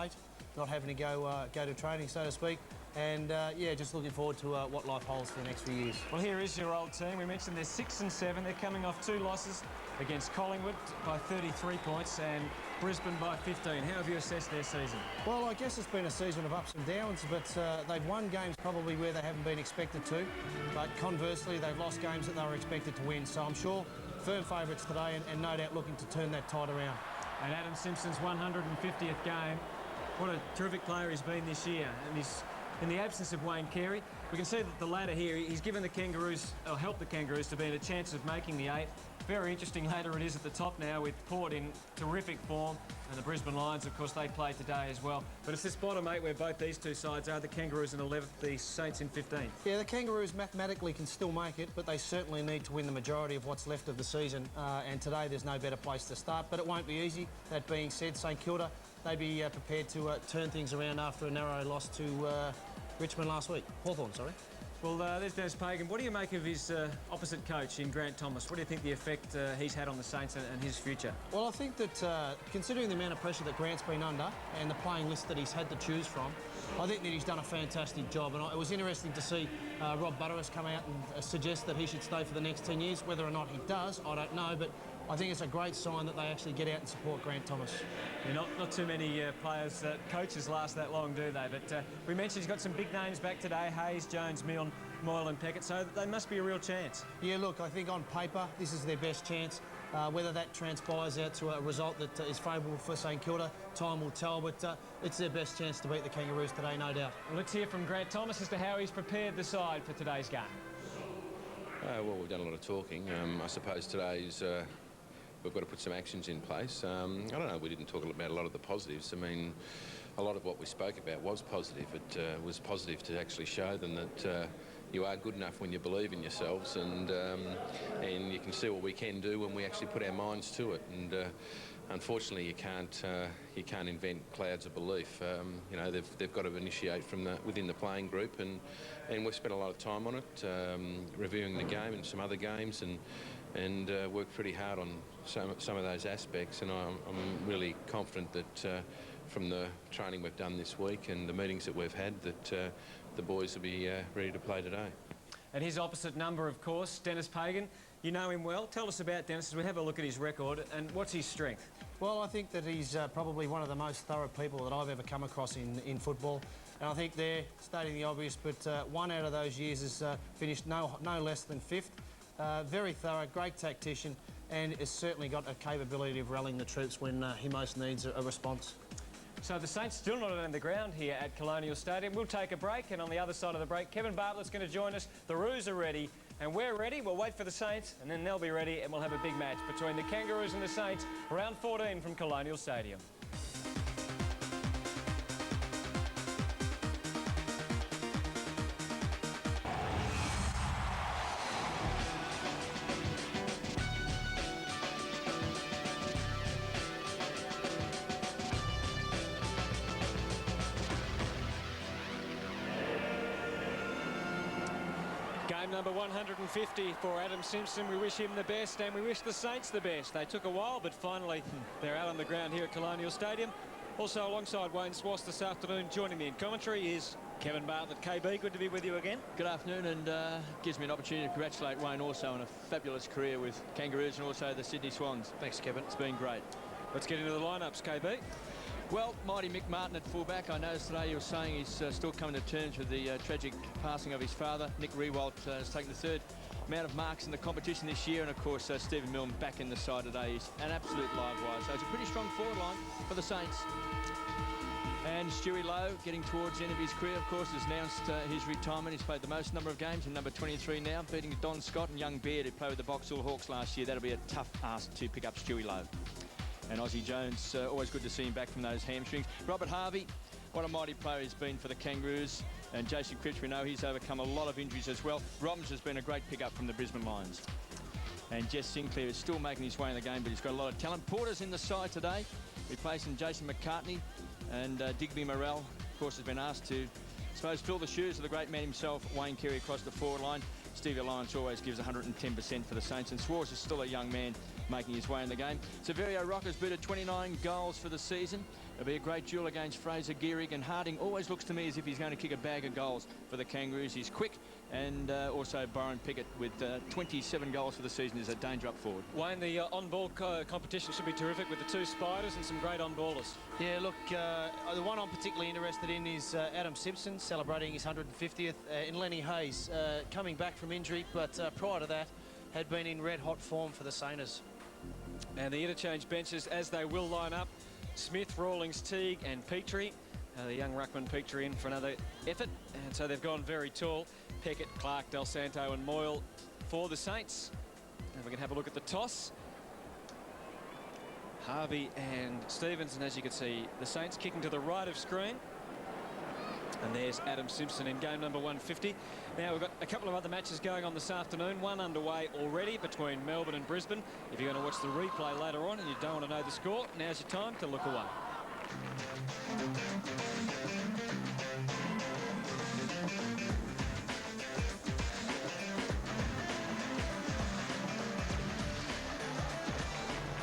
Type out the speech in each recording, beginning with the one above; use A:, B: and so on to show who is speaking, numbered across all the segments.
A: late, not having to go to training, so to speak. And yeah, just looking forward to what life holds for the next few years.
B: Well, here is your old team. We mentioned they're 6 and 7. They're coming off 2 losses against Collingwood by 33 points and Brisbane by 15. How have you assessed their season?
A: Well, I guess it's been a season of ups and downs, but they've won games probably where they haven't been expected to. But conversely, they've lost games that they were expected to win. So I'm sure firm favourites today and no doubt looking to turn that tide around.
B: And Adam Simpson's 150th game. What a terrific player he's been this year. And he's in the absence of Wayne Carey. We can see that the ladder here, he's given the Kangaroos, or helped the Kangaroos to be in a chance of making the 8. Very interesting ladder it is at the top now with Port in terrific form. And the Brisbane Lions, of course, they play today as well. But it's this bottom 8 where both these two sides are, the Kangaroos in 11th, the Saints in 15th.
A: Yeah, the Kangaroos mathematically can still make it, but they certainly need to win the majority of what's left of the season. And today there's no better place to start, but it won't be easy. That being said, St Kilda, they'd be prepared to turn things around after a narrow loss to Richmond last week. Hawthorn, sorry.
B: Well, there's Dennis Pagan. What do you make of his opposite coach in Grant Thomas? What do you think the effect he's had on the Saints and his future?
A: Well, I think that considering the amount of pressure that Grant's been under and the playing list that he's had to choose from, I think that he's done a fantastic job. And it was interesting to see Rob Butterworth come out and suggest that he should stay for the next 10 years. Whether or not he does, I don't know, but I think it's a great sign that they actually get out and support Grant Thomas.
B: Yeah, not too many players, coaches last that long, do they? But we mentioned he's got some big names back today, Hayes, Jones, Milne, Moyle and Peckett, so they must be a real chance.
A: Yeah, look, I think on paper this is their best chance. Whether that transpires out to a result that is favourable for St Kilda, time will tell, but it's their best chance to beat the Kangaroos today, no doubt.
B: Well, let's hear from Grant Thomas as to how he's prepared the side for today's game.
C: Well, we've done a lot of talking. I suppose today's we've got to put some actions in place. I don't know, we didn't talk about a lot of the positives. I mean, a lot of what we spoke about was positive. It was positive to actually show them that you are good enough when you believe in yourselves, and you can see what we can do when we actually put our minds to it. And unfortunately, you can't invent clouds of belief. You know, they've got to initiate from within the playing group, and we've spent a lot of time on it, reviewing the game and some other games, and worked pretty hard on some of those aspects. And I'm really confident that from the training we've done this week and the meetings that we've had, that the boys will be ready to play today.
B: And his opposite number, of course, Dennis Pagan. You know him well. Tell us about Dennis as we have a look at his record, and what's his strength?
A: Well, I think that he's probably one of the most thorough people that I've ever come across in football. And I think they're stating the obvious, but 1 out of those years has finished no less than 5th. Very thorough, great tactician, and has certainly got a capability of rallying the troops when he most needs a response.
B: So the Saints still not on the ground here at Colonial Stadium. We'll take a break, and on the other side of the break, Kevin Bartlett's going to join us. The Roos are ready, and we're ready. We'll wait for the Saints, and then they'll be ready, and we'll have a big match between the Kangaroos and the Saints, round 14 from Colonial Stadium. Game number 150 for Adam Simpson. We wish him the best, and we wish the Saints the best. They took a while, but finally they're out on the ground here at Colonial Stadium. Also alongside Wayne Swass this afternoon, joining me in commentary is Kevin Bartlett. KB, good to be with you again.
D: Good afternoon, and gives me an opportunity to congratulate Wayne also on a fabulous career with Kangaroos and also the Sydney Swans.
B: Thanks, Kevin.
D: It's been great.
B: Let's get into the lineups, KB.
D: Well, mighty Mick Martin at fullback. I noticed today you were saying he's still coming to terms with the tragic passing of his father. Nick Riewoldt has taken the 3rd amount of marks in the competition this year, and of course Stephen Milne back in the side today. He's an absolute live wire, so it's a pretty strong forward line for the Saints. And Stewie Lowe, getting towards the end of his career, of course, has announced his retirement. He's played the most number of games in number 23 now, beating Don Scott and young Beard, who played with the Boxall Hawks last year. That'll be a tough ask to pick up Stewie Lowe. And Ozzie Jones, always good to see him back from those hamstrings. Robert Harvey, what a mighty player he's been for the Kangaroos. And Jason Cripps, we know he's overcome a lot of injuries as well. Robbins has been a great pickup from the Brisbane Lions. And Jess Sinclair is still making his way in the game, but he's got a lot of talent. Porter's in the side today, replacing Jason McCartney. And Digby Morrell, of course, has been asked to, I suppose, fill the shoes of the great man himself, Wayne Carey, across the forward line. Stevie Alliance always gives 110% for the Saints, and Swartz is still a young man making his way in the game. Severio Rocca's booted 29 goals for the season. It'll be a great duel against Fraser Gehrig, and Harding always looks to me as if he's going to kick a bag of goals for the Kangaroos. He's quick, and also Byron Pickett with 27 goals for the season is a danger up forward.
B: Wayne, the on-ball competition should be terrific with the two Spiders and some great on-ballers.
A: Yeah, look, the one I'm particularly interested in is Adam Simpson celebrating his 150th, and Lenny Hayes coming back from injury, but prior to that had been in red-hot form for the Sainers.
B: And the interchange benches, as they will line up, Smith, Rawlings, Teague and Petrie. The young ruckman Petrie in for another effort, and so they've gone very tall. Peckett, Clark, Del Santo and Moyle for the Saints. And we can have a look at the toss. Harvey and Stevens, and as you can see, the Saints kicking to the right of screen. And there's Adam Simpson in game number 150. Now, we've got a couple of other matches going on this afternoon. One underway already between Melbourne and Brisbane. If you're going to watch the replay later on and you don't want to know the score, now's your time to look away.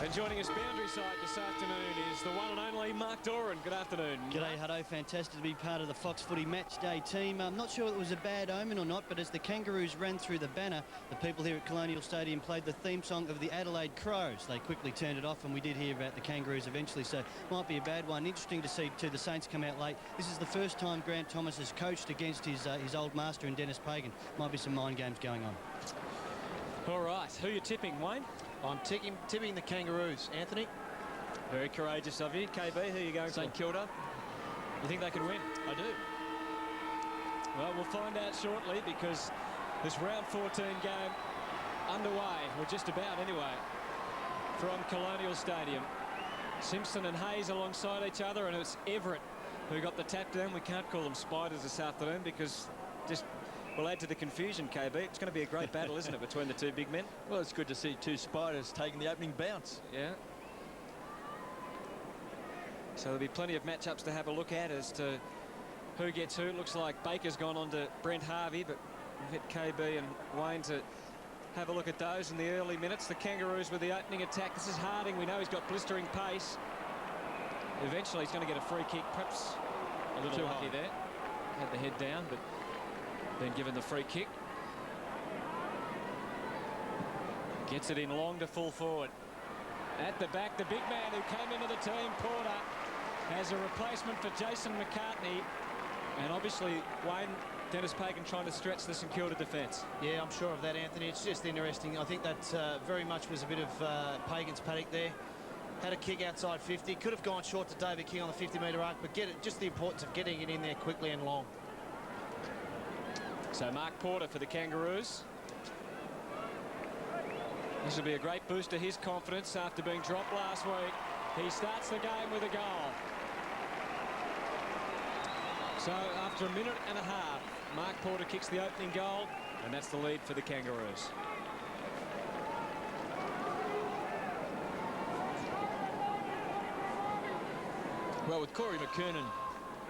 B: And joining us boundary side this afternoon is the one and only Mark Doran. Good afternoon.
E: G'day, Hutto. Fantastic to be part of the Fox Footy Match Day team. I'm not sure whether it was a bad omen or not, but as the Kangaroos ran through the banner, the people here at Colonial Stadium played the theme song of the Adelaide Crows. They quickly turned it off, and we did hear about the Kangaroos eventually, so might be a bad one. Interesting to see, too, the Saints come out late. This is the first time Grant Thomas has coached against his old master in Dennis Pagan. Might be some mind games going on.
B: All right, who are you tipping, Wayne?
A: I'm tipping the Kangaroos. Anthony?
B: Very courageous of you. KB, who are you going for?
D: St Kilda.
B: You think they could win?
D: I do.
B: Well, we'll find out shortly, because this round 14 game underway, or just about anyway, from Colonial Stadium. Simpson and Hayes alongside each other, and it's Everett who got the tap down. We can't call them Spiders this afternoon because just will add to the confusion, KB. It's going to be a great battle, isn't it, between the two big men?
D: Well, it's good to see two Spiders taking the opening bounce.
B: Yeah. So there'll be plenty of matchups to have a look at as to who gets who. It looks like Baker's gone on to Brent Harvey, but we'll get KB and Wayne to have a look at those in the early minutes. The Kangaroos with the opening attack. This is Harding. We know he's got blistering pace. Eventually he's going to get a free kick, perhaps a little lucky there. Had the head down, but then given the free kick. Gets it in long to full forward. At the back, the big man who came into the team, Porter, as a replacement for Jason McCartney. And obviously, Wayne, Dennis Pagan trying to stretch the St Kilda defence.
A: Yeah, I'm sure of that, Anthony. It's just interesting. I think that very much was a bit of Pagan's paddock there. Had a kick outside 50. Could have gone short to David King on the 50-metre arc, but just the importance of getting it in there quickly and long.
B: So Mark Porter for the Kangaroos. This will be a great boost to his confidence after being dropped last week. He starts the game with a goal. So after a minute and a half, Mark Porter kicks the opening goal, and that's the lead for the Kangaroos.
D: Well, with Corey McKernan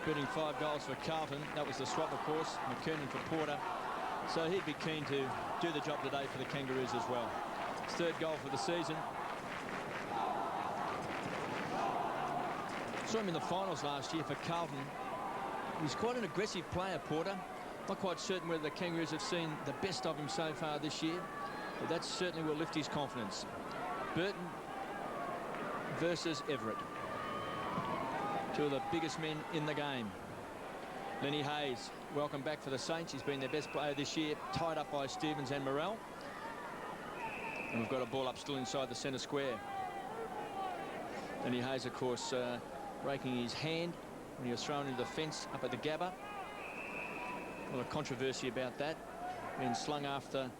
D: putting 5 goals for Carlton, that was the swap, of course, McKernan for Porter. So he'd be keen to do the job today for the Kangaroos as well. His 3rd goal for the season. Saw him in the finals last year for Carlton. He's quite an aggressive player, Porter. Not quite certain whether the Kangaroos have seen the best of him so far this year, but that certainly will lift his confidence. Burton versus Everett. Two of the biggest men in the game. Lenny Hayes, welcome back for the Saints. He's been their best player this year, tied up by Stevens and Morrell. And we've got a ball up still inside the centre square. Lenny Hayes, of course, breaking his hand when he was thrown into the fence up at the Gabba. A lot of controversy about that. Being slung after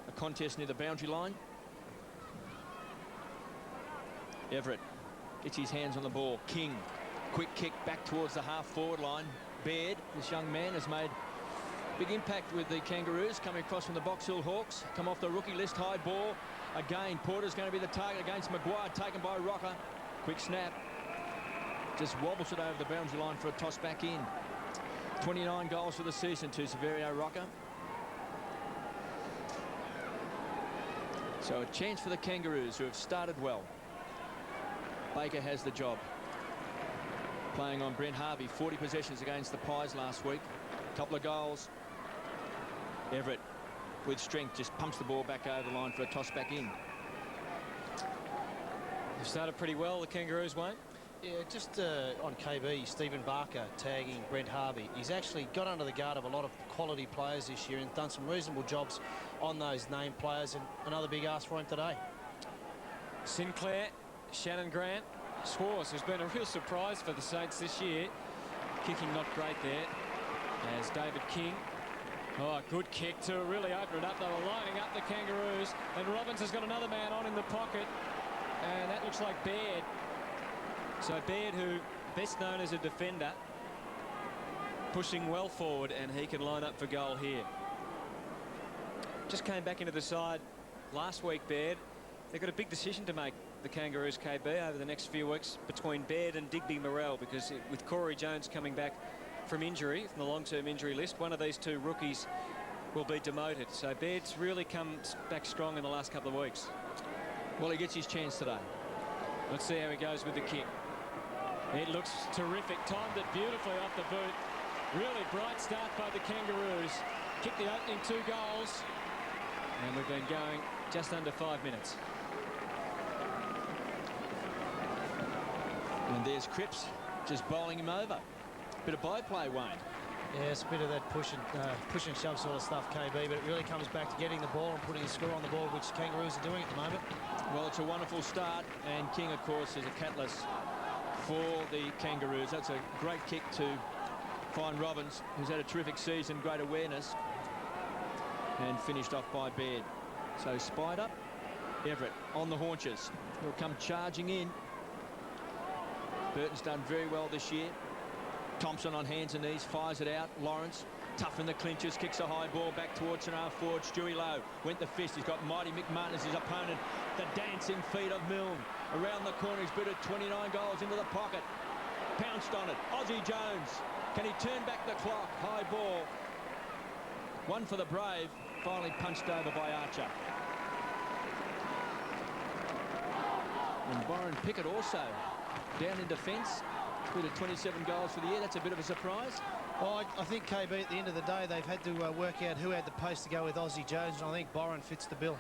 D: a contest near the boundary line. Everett gets his hands on the ball. King, quick kick back towards the half-forward line. Baird, this young man, has made big impact with the Kangaroos, coming across from the Box Hill Hawks. Come off the rookie list, high ball. Again, Porter's going to be the target against Maguire, taken by Rocker. Quick snap. Just wobbles it over the boundary line for a toss back in. 29 goals for the season to Severio Rocker. So a chance for the Kangaroos, who have started well. Baker has the job. playing on Brent Harvey. 40 possessions against the Pies last week. Couple of goals. Everett, with strength, just pumps the ball back over the line for a toss back in.
B: They've started pretty well, the Kangaroos, Wayne.
A: Yeah, just on KB, Stephen Barker tagging Brent Harvey. He's actually got under the guard of a lot of quality players this year and done some reasonable jobs on those named players, and another big ask for him today.
B: Sinclair, Shannon Grant, Schwartz, who's been a real surprise for the Saints this year. Kicking not great there, as David King. Oh, good kick to really open it up. They were lining up the Kangaroos, and Robbins has got another man on in the pocket, and that looks like Baird. So Baird, who best known as a defender, pushing well forward, and he can line up for goal here. Just came back into the side last week, Baird. They've got a big decision to make, the Kangaroos, KB, over the next few weeks between Baird and Digby Morrell, because with Corey Jones coming back from injury, from the long-term injury list, one of these two rookies will be demoted. So Baird's really come back strong in the last couple of weeks.
D: Well, he gets his chance today.
B: Let's see how he goes with the kick. It looks terrific. Timed it beautifully off the boot. Really bright start by the Kangaroos. Kicked the opening 2 goals. And we've been going just under 5 minutes.
D: And there's Cripps just bowling him over. Bit of byplay, Wayne.
A: Yeah, it's a bit of that push and shove sort of stuff, KB, but it really comes back to getting the ball and putting a score on the board, which the Kangaroos are doing at the moment.
D: Well, it's a wonderful start, and King, of course, is a catalyst for the Kangaroos. That's a great kick to find Robbins, who's had a terrific season, great awareness, and finished off by Baird. So Spider, Everett on the haunches. He'll come charging in. Burton's done very well this year. Thompson on hands and knees, fires it out. Lawrence, tough in the clinches, kicks a high ball back towards an half forward. Stewie Lowe went the fist. He's got Mighty McMartin as his opponent. The dancing feet of Milne. Around the corner, he's booted 29 goals into the pocket. Pounced on it. Aussie Jones. Can he turn back the clock? High ball. One for the Brave. Finally punched over by Archer. And Byron Pickett also down in defence. Booted 27 goals for the year. That's a bit of a surprise.
A: Well, I think, KB, at the end of the day, they've had to work out who had the pace to go with Aussie Jones, and I think Byron fits the bill.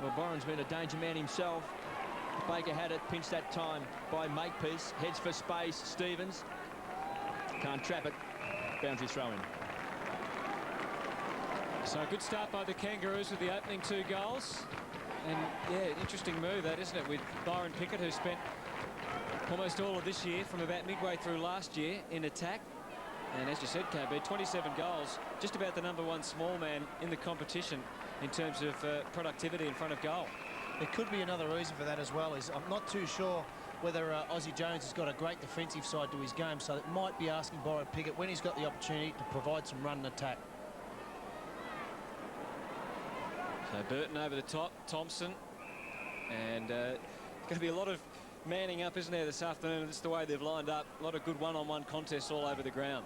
D: Well, Byron's been a danger man himself. Baker had it, pinched that time by Makepeace. Heads for space. Stevens can't trap it. Boundary throw in.
B: So a good start by the Kangaroos with the opening 2 goals. And, yeah, interesting move that, isn't it, with Byron Pickett, who spent almost all of this year from about midway through last year in attack. And as you said, KB, 27 goals, just about the #1 small man in the competition in terms of productivity in front of goal.
A: There could be another reason for that as well. Is I'm not too sure whether Aussie Jones has got a great defensive side to his game, so it might be asking Byron Pickett when he's got the opportunity to provide some run and attack.
B: So Burton over the top, Thompson, and going to be a lot of manning up, isn't there, this afternoon? That's the way they've lined up. A lot of good one-on-one contests all over the ground.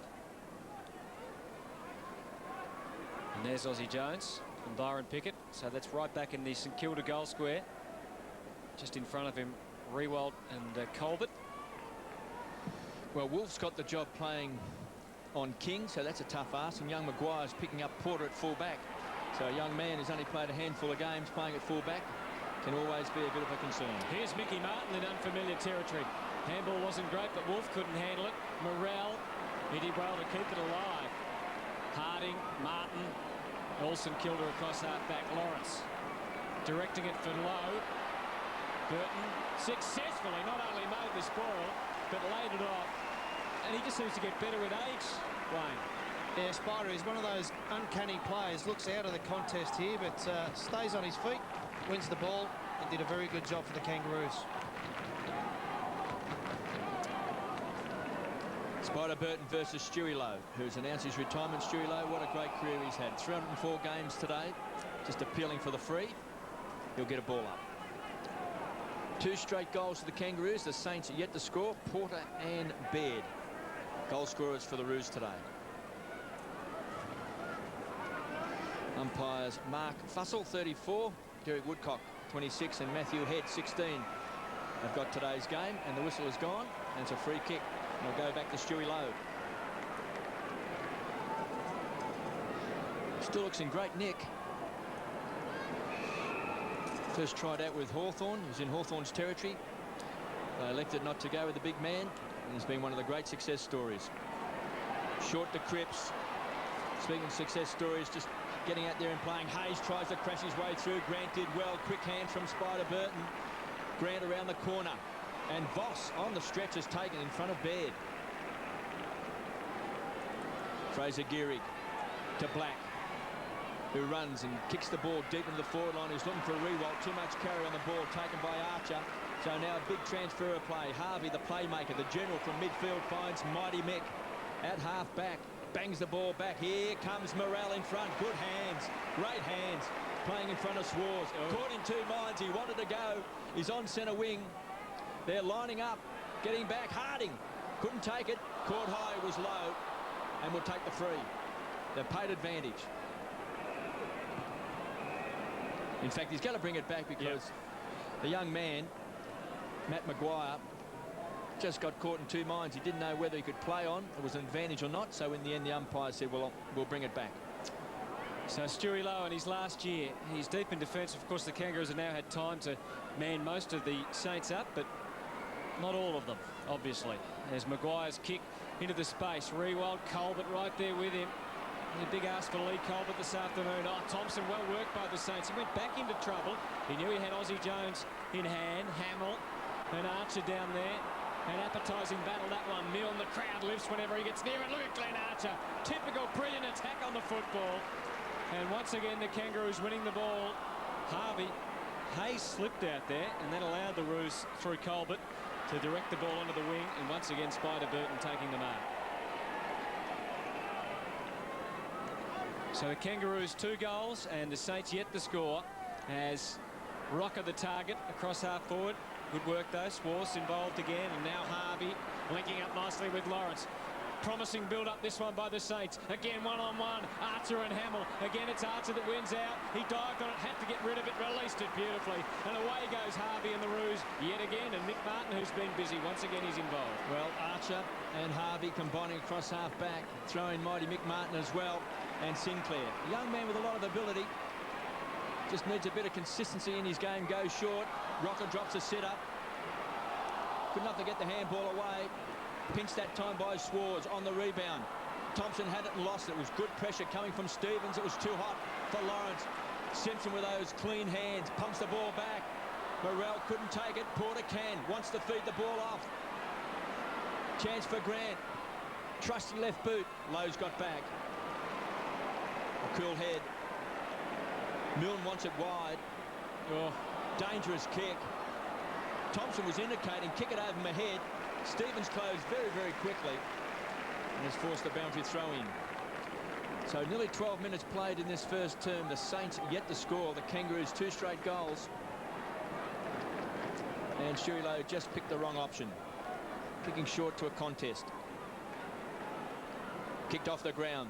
B: And there's Aussie Jones and Byron Pickett. So that's right back in the St Kilda goal square. Just in front of him, Rewald and Colbert.
D: Well, Wolf's got the job playing on King, so that's a tough ask. And young Maguire's picking up Porter at full-back. So a young man who's only played a handful of games playing at full-back can always be a bit of a concern.
B: Here's Mickey Martin in unfamiliar territory. Handball wasn't great, but Wolf couldn't handle it. Morrell, he did well to keep it alive. Harding, Martin, all St Kilda across half-back. Lawrence directing it for Lowe. Burton successfully not only made the spoil, but laid it off. And he just seems to get better with age, Wayne.
A: Yeah, Spider is one of those uncanny players. Looks out of the contest here, but stays on his feet, wins the ball, and did a very good job for the Kangaroos.
D: Spider Burton versus Stewie Lowe, who's announced his retirement. Stewie Lowe, what a great career he's had. 304 games today, just appealing for the free. He'll get a ball up. 2 straight goals for the Kangaroos. The Saints are yet to score. Porter and Baird, goal scorers for the Roos today. Umpires Mark Fussell, 34, Derek Woodcock, 26, and Matthew Head, 16. They've got today's game, and the whistle is gone, and it's a free kick They'll go back to Stewie Lowe. Still looks in great nick. First tried out with Hawthorn. He was in Hawthorn's territory. They elected not to go with the big man. And he's been one of the great success stories. Short to Cripps. Speaking of success stories, just getting out there and playing. Hayes tries to crash his way through. Grant did well. Quick hand from Spider Burton. Grant around the corner. And Voss on the stretch is taken in front of Baird. Fraser Gehrig to Black, who runs and kicks the ball deep into the forward line. He's looking for a Rewalt. Too much carry on the ball taken by Archer. So now a big transfer of play. Harvey, the playmaker, the general from midfield, finds Mighty Mick at half back. Bangs the ball back. Here comes Morrell in front. Good hands. Great hands. Playing in front of Swars. Caught in two minds. He wanted to go. He's on centre wing. They're lining up. Getting back. Harding couldn't take it. Caught high, was low. And will take the free. They've paid advantage. In fact, he's going to bring it back because the young man, Matt Maguire, just got caught in two minds. He didn't know whether he could play on. It was an advantage or not. So in the end, the umpire said, well, we'll bring it back.
B: So Stewie Lowe in his last year, he's deep in defence. Of course, the Kangaroos have now had time to man most of the Saints up, but not all of them, obviously. There's Maguire's kick into the space. Rewald, Colbert right there with him. A big ask for Lee Colbert this afternoon. Oh, Thompson, well worked by the Saints. He went back into trouble. He knew he had Aussie Jones in hand. Hamill and Archer down there. An appetising battle, that one. Milne, the crowd lifts whenever he gets near it. Look at Glenn Archer. Typical brilliant attack on the football. And once again, the Kangaroos winning the ball. Harvey. Hayes slipped out there, and that allowed the Roos through Colbert to direct the ball onto the wing. And once again, Spider Burton taking the mark. So the Kangaroos 2 goals and the Saints yet to score as Rocker the target across half forward. Good work though. Swartz involved again, and now Harvey linking up nicely with Lawrence. Promising build up this one by the Saints. Again one-on-one. Archer and Hamill. Again it's Archer that wins out. He dived on it, had to get rid of it, released it beautifully. And away goes Harvey and the Roos yet again. And Mick Martin, who's been busy, once again he's involved.
D: Well, Archer and Harvey combining across half back, throwing mighty Mick Martin as well. And Sinclair, a young man with a lot of ability, just needs a bit of consistency in his game. Goes short. Rocker drops a sit-up. Good enough to get the handball away. Pinched that time by Swartz on the rebound. Thompson had it and lost it. It was good pressure coming from Stevens. It was too hot for Lawrence. Simpson with those clean hands pumps the ball back. Morrell couldn't take it. Porter can. Wants to feed the ball off. Chance for Grant. Trusty left boot. Lowe's got back. A cool head. Milne wants it wide. Oh, dangerous kick. Thompson was indicating kick it over my head. Stevens closed very, very quickly and has forced the boundary throw in. So nearly 12 minutes played in this first term. The Saints yet to score. The Kangaroos 2 straight goals. And Stewie Lowe just picked the wrong option. Kicking short to a contest. Kicked off the ground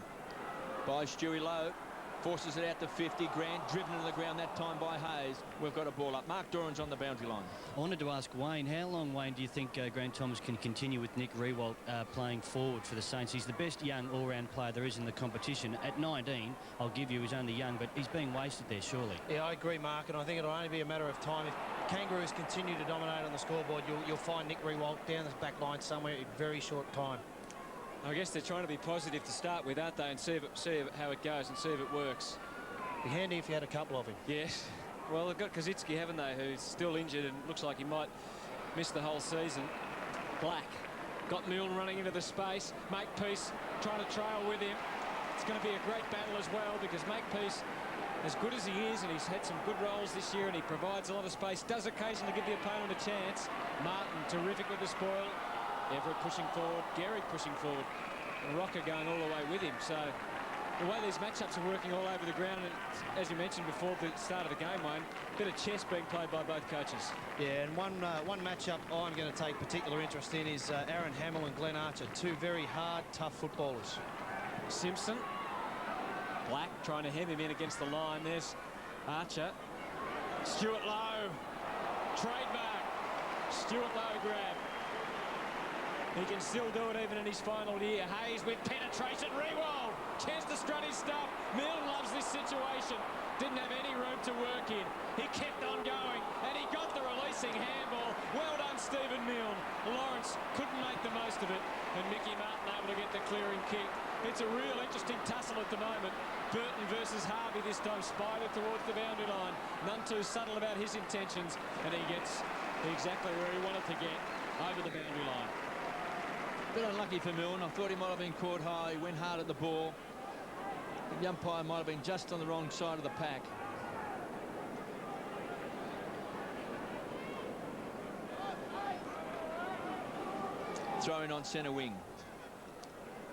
D: by Stewie Lowe. Forces it out to 50. Grant driven to the ground that time by Hayes. We've got a ball up. Mark Doran's on the boundary line.
E: I wanted to ask Wayne, how long, Wayne, do you think Grant Thomas can continue with Nick Rewalt playing forward for the Saints? He's the best young all-round player there is in the competition. At 19, I'll give you, he's only young, but he's being wasted there, surely.
A: Yeah, I agree, Mark, and I think it'll only be a matter of time. If Kangaroos continue to dominate on the scoreboard, you'll find Nick Rewalt down the back line somewhere in very short time.
B: I guess they're trying to be positive to start with, aren't they, and see how it goes and see if it works.
A: Be handy if you had a couple of him.
B: Yes. Well, they've got Kazitsky, haven't they, who's still injured and looks like he might miss the whole season. Black got Milne running into the space. Makepeace trying to trail with him. It's going to be a great battle as well because Makepeace, as good as he is, and he's had some good roles this year and he provides a lot of space, does occasionally give the opponent a chance. Martin terrific with the spoil. Everett pushing forward. Gehrig pushing forward. And Rocker going all the way with him. So the way these matchups are working all over the ground, and as you mentioned before the start of the game, Wayne, a bit of chess being played by both coaches.
A: Yeah, and one matchup I'm going to take particular interest in is Aaron Hamill and Glenn Archer, 2 very hard, tough footballers.
B: Simpson, Black trying to hem him in against the line. There's Archer. Stuart Lowe, trademark. Stuart Lowe grab. He can still do it even in his final year. Hayes with penetration. Rewald. Chance to strut his stuff. Milne loves this situation. Didn't have any room to work in. He kept on going, and he got the releasing handball. Well done, Stephen Milne. Lawrence couldn't make the most of it, and Mickey Martin able to get the clearing kick. It's a real interesting tussle at the moment. Burton versus Harvey this time. Spider towards the boundary line. None too subtle about his intentions, and he gets exactly where he wanted to get, over the boundary line.
D: Bit unlucky for Milne. I thought he might have been caught high. He went hard at the ball. The umpire might have been just on the wrong side of the pack. Throwing on centre wing.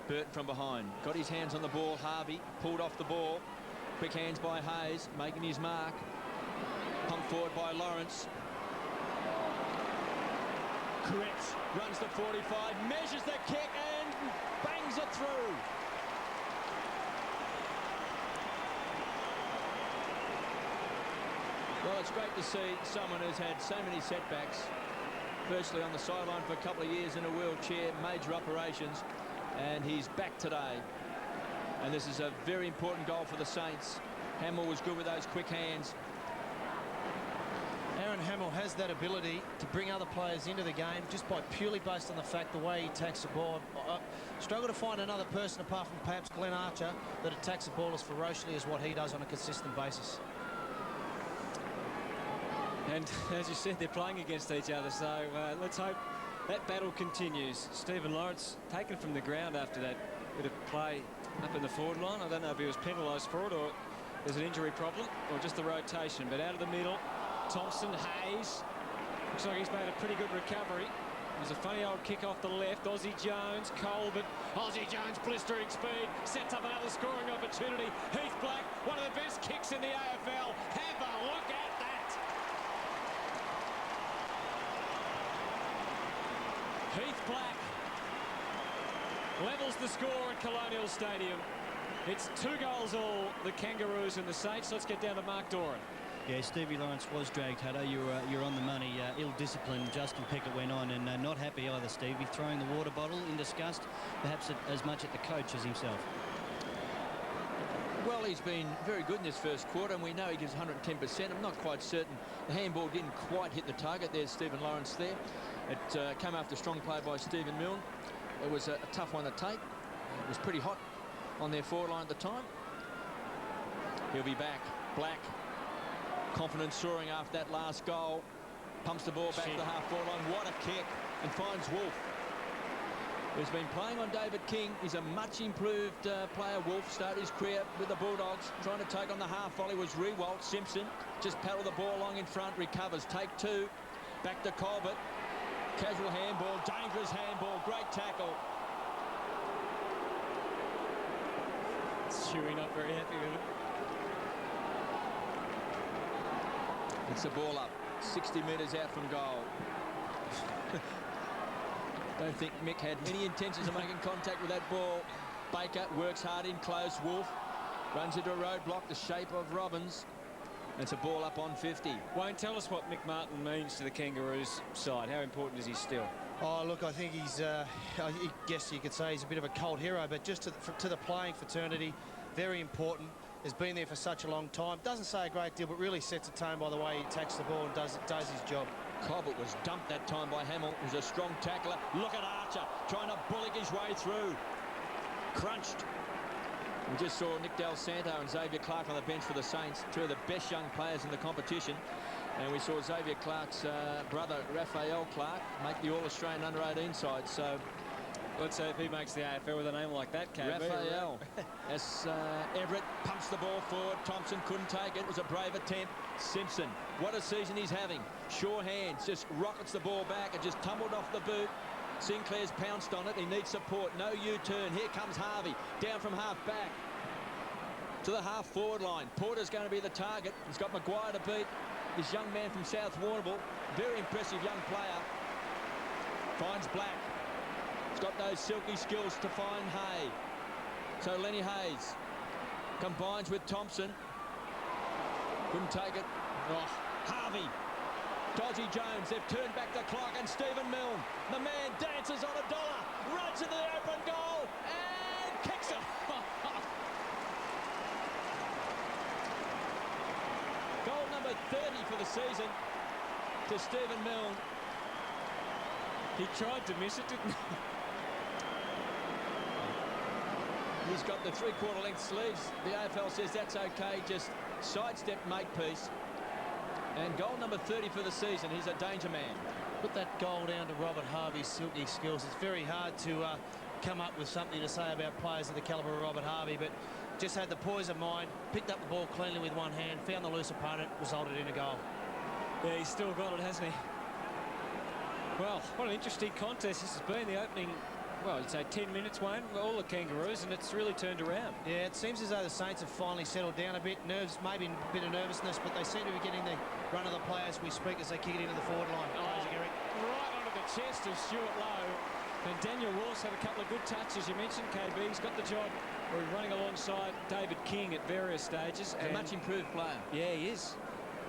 D: Burton from behind. Got his hands on the ball. Harvey pulled off the ball. Quick hands by Hayes, making his mark. Pumped forward by Lawrence. Kretz runs the 45, measures the kick and bangs it through. Well, it's great to see someone who's had so many setbacks, virtually on the sideline for a couple of years in a wheelchair, major operations, and he's back today. And this is a very important goal for the Saints. Hamill was good with those quick hands.
A: Aaron Hamill has that ability to bring other players into the game just by purely based on the fact the way he attacks the ball. I struggle to find another person apart from perhaps Glenn Archer that attacks the ball as ferociously as what he does on a consistent basis.
B: And as you said, they're playing against each other, so let's hope that battle continues. Stephen Lawrence taken from the ground after that bit of play up in the forward line. I don't know if he was penalised for it or there's an injury problem or just the rotation, but out of the middle, Thompson, Hayes. Looks like he's made a pretty good recovery. There's a funny old kick off the left. Aussie Jones, Colbert. Aussie Jones blistering speed. Sets up another scoring opportunity. Heath Black, one of the best kicks in the AFL. Have a look at that. Heath Black levels the score at Colonial Stadium. It's 2 goals all, the Kangaroos and the Saints. Let's get down to Mark Doran.
E: Yeah, Stevie Lawrence was dragged, Hutto. You're on the money. Ill-disciplined. Justin Pickett went on and not happy either, Stevie. Throwing the water bottle in disgust, perhaps as much at the coach as himself.
D: Well, he's been very good in this first quarter, and we know he gives 110%. I'm not quite certain. The handball didn't quite hit the target. There's Stephen Lawrence there. It came after strong play by Stephen Milne. It was a tough one to take. It was pretty hot on their forward line at the time. He'll be back. Black. Confidence soaring after that last goal. Pumps the ball back to the half-forward line. What a kick. And finds Wolf. Who's been playing on David King. He's a much improved player. Wolf started his career with the Bulldogs. Trying to take on the half volley was Rewalt. Simpson just paddled the ball along in front. Recovers. Take 2. Back to Colbert. Casual handball. Dangerous handball. Great tackle.
B: Stewie not very happy with it.
D: It's a ball up, 60 metres out from goal. Don't think Mick had any intentions of making contact with that ball. Baker works hard in close. Wolf runs into a roadblock, the shape of Robbins. It's a ball up on 50.
B: Wayne, tell us what Mick Martin means to the Kangaroos side. How important is he still?
A: Oh, look, I think he's, I guess you could say he's a bit of a cult hero, but just to the playing fraternity, very important. Has been there for such a long time. Doesn't say a great deal, but really sets a tone by the way he attacks the ball and does his job.
D: Colbert was dumped that time by Hamill. He was a strong tackler. Look at Archer trying to bullock his way through. Crunched. We just saw Nick Del Santo and Xavier Clark on the bench for the Saints, 2 of the best young players in the competition. And we saw Xavier Clark's brother, Raphael Clark, make the All-Australian under-18 side. So
B: let's say if he makes the AFL with a name like that, KB.
D: Raphael. As Everett pumps the ball forward. Thompson couldn't take it. It was a brave attempt. Simpson, what a season he's having. Sure hands, just rockets the ball back and just tumbled off the boot. Sinclair's pounced on it. He needs support. No U-turn. Here comes Harvey. Down from half back to the half-forward line. Porter's going to be the target. He's got Maguire to beat. This young man from South Warrnambool. Very impressive young player. Finds Black. He's got those silky skills to find Hay. So Lenny Hayes combines with Thompson. Couldn't take it. Oh, Harvey Dodgy Jones, they've turned back the clock, and Stephen Milne, the man dances on a dollar, runs into the open goal, and kicks it. Goal number 30 for the season to Stephen Milne.
B: He tried to miss it, didn't he?
D: He's got the three-quarter length sleeves. The AFL says that's okay, just sidestep Makepeace. And goal number 30 for the season. He's a danger man.
F: Put that goal down to Robert Harvey's silky skills. It's very hard to come up with something to say about players of the calibre of Robert Harvey, but just had the poise of mind, picked up the ball cleanly with one hand, found the loose opponent, resulted in a goal.
B: Yeah, he's still got it, hasn't he? Well, what an interesting contest this has been. The opening, well, you'd say 10 minutes, Wayne, all the Kangaroos, and it's really turned around.
F: Yeah, it seems as though the Saints have finally settled down a bit. Nerves, maybe a bit of nervousness, but they seem to be getting the run of the play as we speak, as they kick it into the forward line.
B: Right onto the chest of Stuart Lowe. And Daniel Wolf's had a couple of good touches. You mentioned KB. He's got the job. We're running alongside David King at various stages.
D: He's a much improved player.
B: Yeah, he is.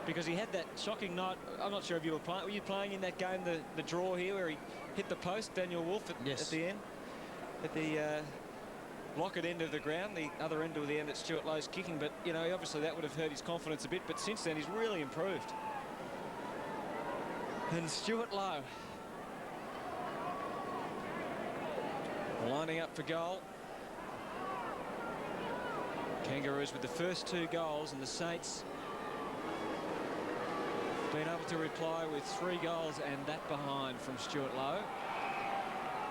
B: Because he had that shocking night. I'm not sure if you were playing. Were you playing in that game, the draw here, where he hit the post, Daniel Wolf, at the end? At the Lockett end of the ground, the other end of the end that Stuart Lowe's kicking. But, you know, obviously that would have hurt his confidence a bit. But since then, he's really improved. And Stuart Lowe lining up for goal. Kangaroos with the first 2 goals, and the Saints been able to reply with 3 goals and that behind from Stuart Lowe.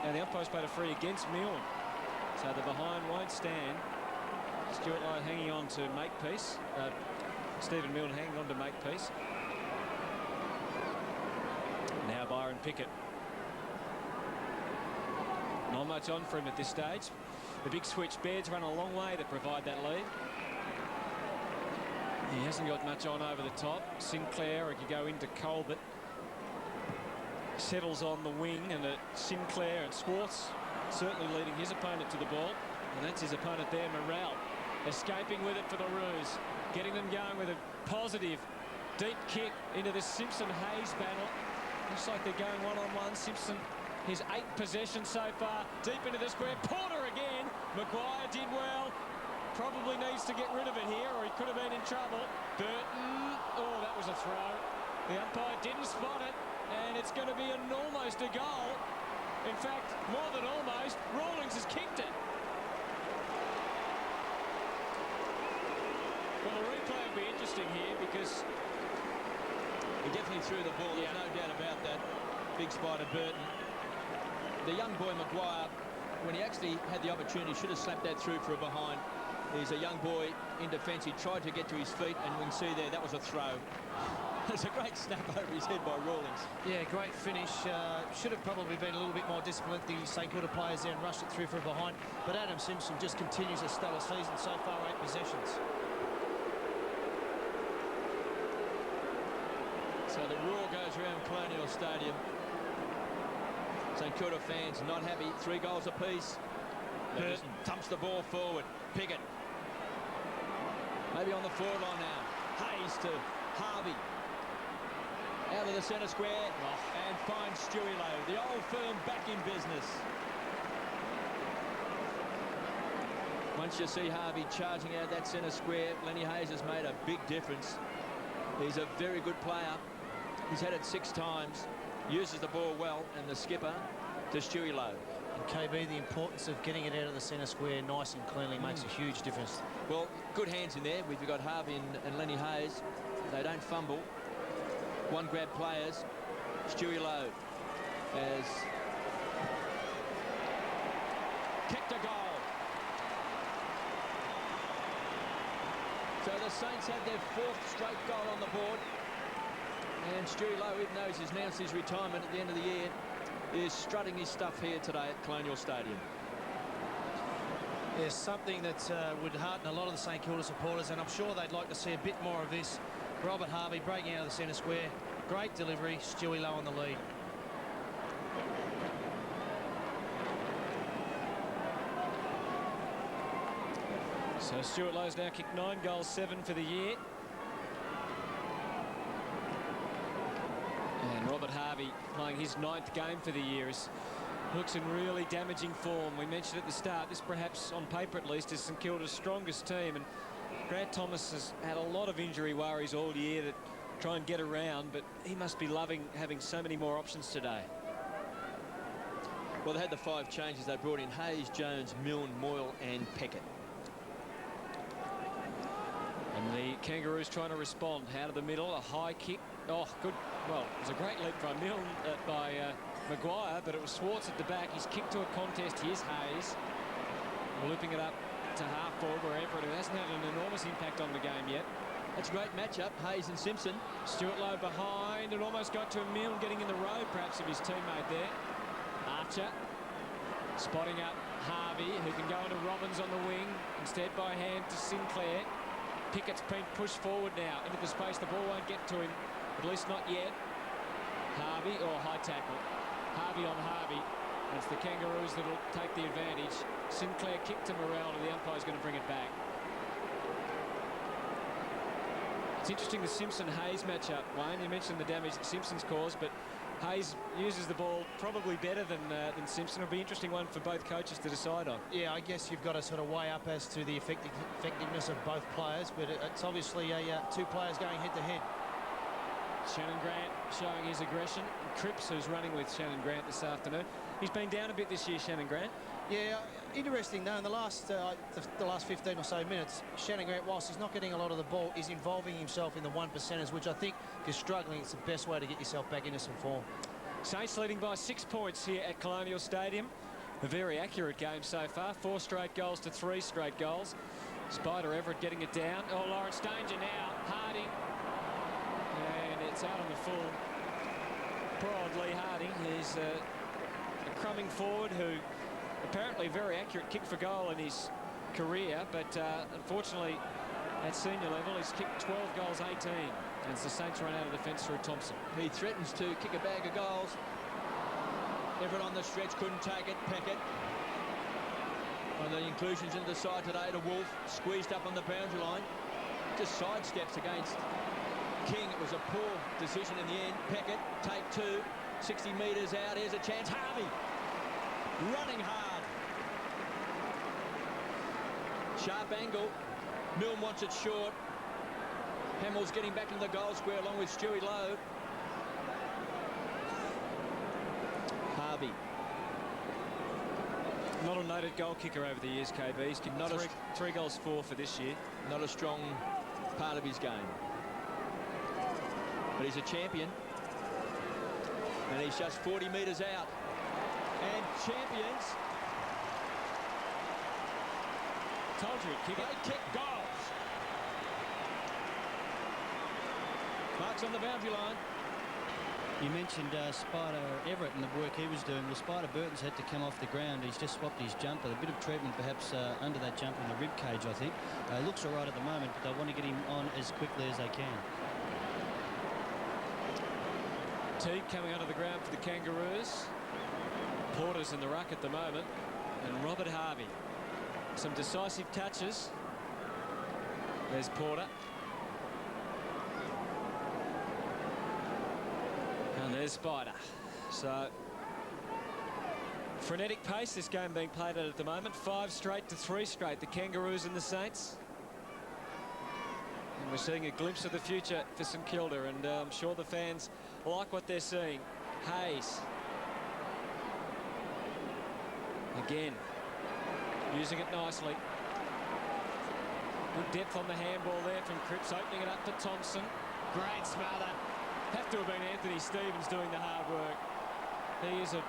B: And the umpire's played a free against Milne, so the behind won't stand. Stuart Lowe hanging on to Makepeace. Stephen Milne hanging on to Makepeace. Now Byron Pickett. Not much on for him at this stage. The big switch Baird's run a long way to provide that lead. He hasn't got much on over the top. Sinclair, or he could go into Colbert. Settles on the wing, and Sinclair and Swartz certainly leading his opponent to the ball. And that's his opponent there, Morrell. Escaping with it for the Roos. Getting them going with a positive, deep kick into the Simpson-Hayes battle. Looks like they're going one-on-one. Simpson, his 8th possession so far. Deep into the square. Porter again. Maguire did well. Probably needs to get rid of it here, or he could have been in trouble. Burton, oh, that was a throw. The umpire didn't spot it, and it's going to be almost a goal. In fact, more than almost, Rawlings has kicked it. Well, the replay will be interesting here because
D: He definitely threw the ball, there's no doubt about that. Big spider Burton. The young boy Maguire, when he actually had the opportunity, should have slapped that through for a behind. He's a young boy in defence. He tried to get to his feet, and we can see there that was a throw. There's a great snap over his head by Rawlings.
F: Yeah, great finish. Should have probably been a little bit more disciplined. The St Kilda players there and rushed it through for a behind. But Adam Simpson just continues a stellar season so far, 8 possessions.
D: So the roar goes around Colonial Stadium. St Kilda fans not happy. 3 goals apiece. Burton thumps the ball forward. Pickett. Maybe on the forward line now. Hayes to Harvey. Out of the centre square and finds Stewie Lowe. The old firm back in business. Once you see Harvey charging out that centre square, Lenny Hayes has made a big difference. He's a very good player. He's had it 6 times. Uses the ball well, and the skipper to Stewie Lowe.
F: And KB, the importance of getting it out of the centre square nice and cleanly makes a huge difference.
D: Well, good hands in there. We've got Harvey and Lenny Hayes. They don't fumble. One grab players. Stewie Lowe has kicked a goal. So the Saints have their 4th straight goal on the board. And Stewie Lowe, even though he's announced his retirement at the end of the year, is strutting his stuff here today at Colonial Stadium.
F: There's something that would hearten a lot of the St Kilda supporters, and I'm sure they'd like to see a bit more of this. Robert Harvey breaking out of the centre square. Great delivery. Stewie Lowe on the lead.
B: So Stuart Lowe's now kicked 9 goals, 7 for the year. And Robert Harvey, playing his 9th game for the year, looks in really damaging form. We mentioned at the start, this perhaps on paper at least is St Kilda's strongest team, and Grant Thomas has had a lot of injury worries all year that try and get around, but he must be loving having so many more options today.
D: Well, they had the 5 changes. They brought in Hayes, Jones, Milne, Moyle and Peckett.
B: And the Kangaroos trying to respond. Out of the middle, a high kick. Oh, good. Well, it was a great leap by Milne, by Maguire, but it was Schwartz at the back. He's kicked to a contest. Here's Hayes. Looping it up to half forward where Everett, who hasn't had an enormous impact on the game yet.
D: That's a great matchup, Hayes and Simpson.
B: Stuart Lowe behind and almost got to Milne, getting in the road perhaps of his teammate there. Archer spotting up Harvey, who can go into Robbins on the wing. Instead by hand to Sinclair. Pickett's been pushed forward now into the space. The ball won't get to him, at least not yet. Harvey, high tackle. Harvey on Harvey. It's the Kangaroos that'll take the advantage. Sinclair kicked to Morrell, and the umpire's going to bring it back. It's interesting, the Simpson-Hayes matchup, Wayne. You mentioned the damage that Simpson's caused, but Hayes uses the ball probably better than Simpson. It'll be an interesting one for both coaches to decide on.
A: Yeah, I guess you've got to sort of weigh up as to the effectiveness of both players, but it's obviously 2 players going head-to-head.
B: Shannon Grant showing his aggression. Cripps, who's running with Shannon Grant this afternoon. He's been down a bit this year, Shannon Grant.
A: Yeah, interesting though, in the last 15 or so minutes, Shannon Grant, whilst he's not getting a lot of the ball, is involving himself in the 1%ers, which I think, if you're struggling, it's the best way to get yourself back into some form.
B: Saints leading by 6 points here at Colonial Stadium. A very accurate game so far. 4 straight goals to 3 straight goals. Spider Everett getting it down. Oh, Lawrence danger now. Harding. And it's out on the full. Poor old Lee Harding. He's a crumbing forward who apparently very accurate kick for goal in his career, but unfortunately at senior level he's kicked 12 goals, 18, as the Saints run out of defence through Thompson.
D: He threatens to kick a bag of goals. Everett on the stretch, couldn't take it. Peckett. One of the inclusions into the side today to Wolf, squeezed up on the boundary line. Just sidesteps against King. It was a poor decision in the end. Peckett, take 2, 60 metres out. Here's a chance. Harvey running hard. Sharp angle. Milne wants it short. Hamill's getting back into the goal square along with Stewie Lowe. Harvey.
B: Not a noted goal kicker over the years, KB. He's kicked
D: Not
B: three goals, 4 for this year.
D: Not a strong part of his game. But he's a champion. And he's just 40 metres out. And champions.
B: Told you, kick it.
D: They kick goals. Marks on the boundary line.
E: You mentioned Spider Everett and the work he was doing. Well, Spider Burton's had to come off the ground. He's just swapped his jumper. A bit of treatment perhaps under that jumper in the rib cage, I think. Looks all right at the moment, but they want to get him on as quickly as they can.
B: Teague coming onto the ground for the Kangaroos. Porter's in the ruck at the moment. And Robert Harvey. Some decisive touches. There's Porter. And there's Spider. So, frenetic pace, this game being played at the moment. 5 straight to 3 straight, the Kangaroos and the Saints. And we're seeing a glimpse of the future for St Kilda, and I'm sure the fans like what they're seeing. Hayes. Again, using it nicely. Good depth on the handball there from Cripps, opening it up to Thompson. Great smother. Have to have been Anthony Stevens doing the hard work. He is an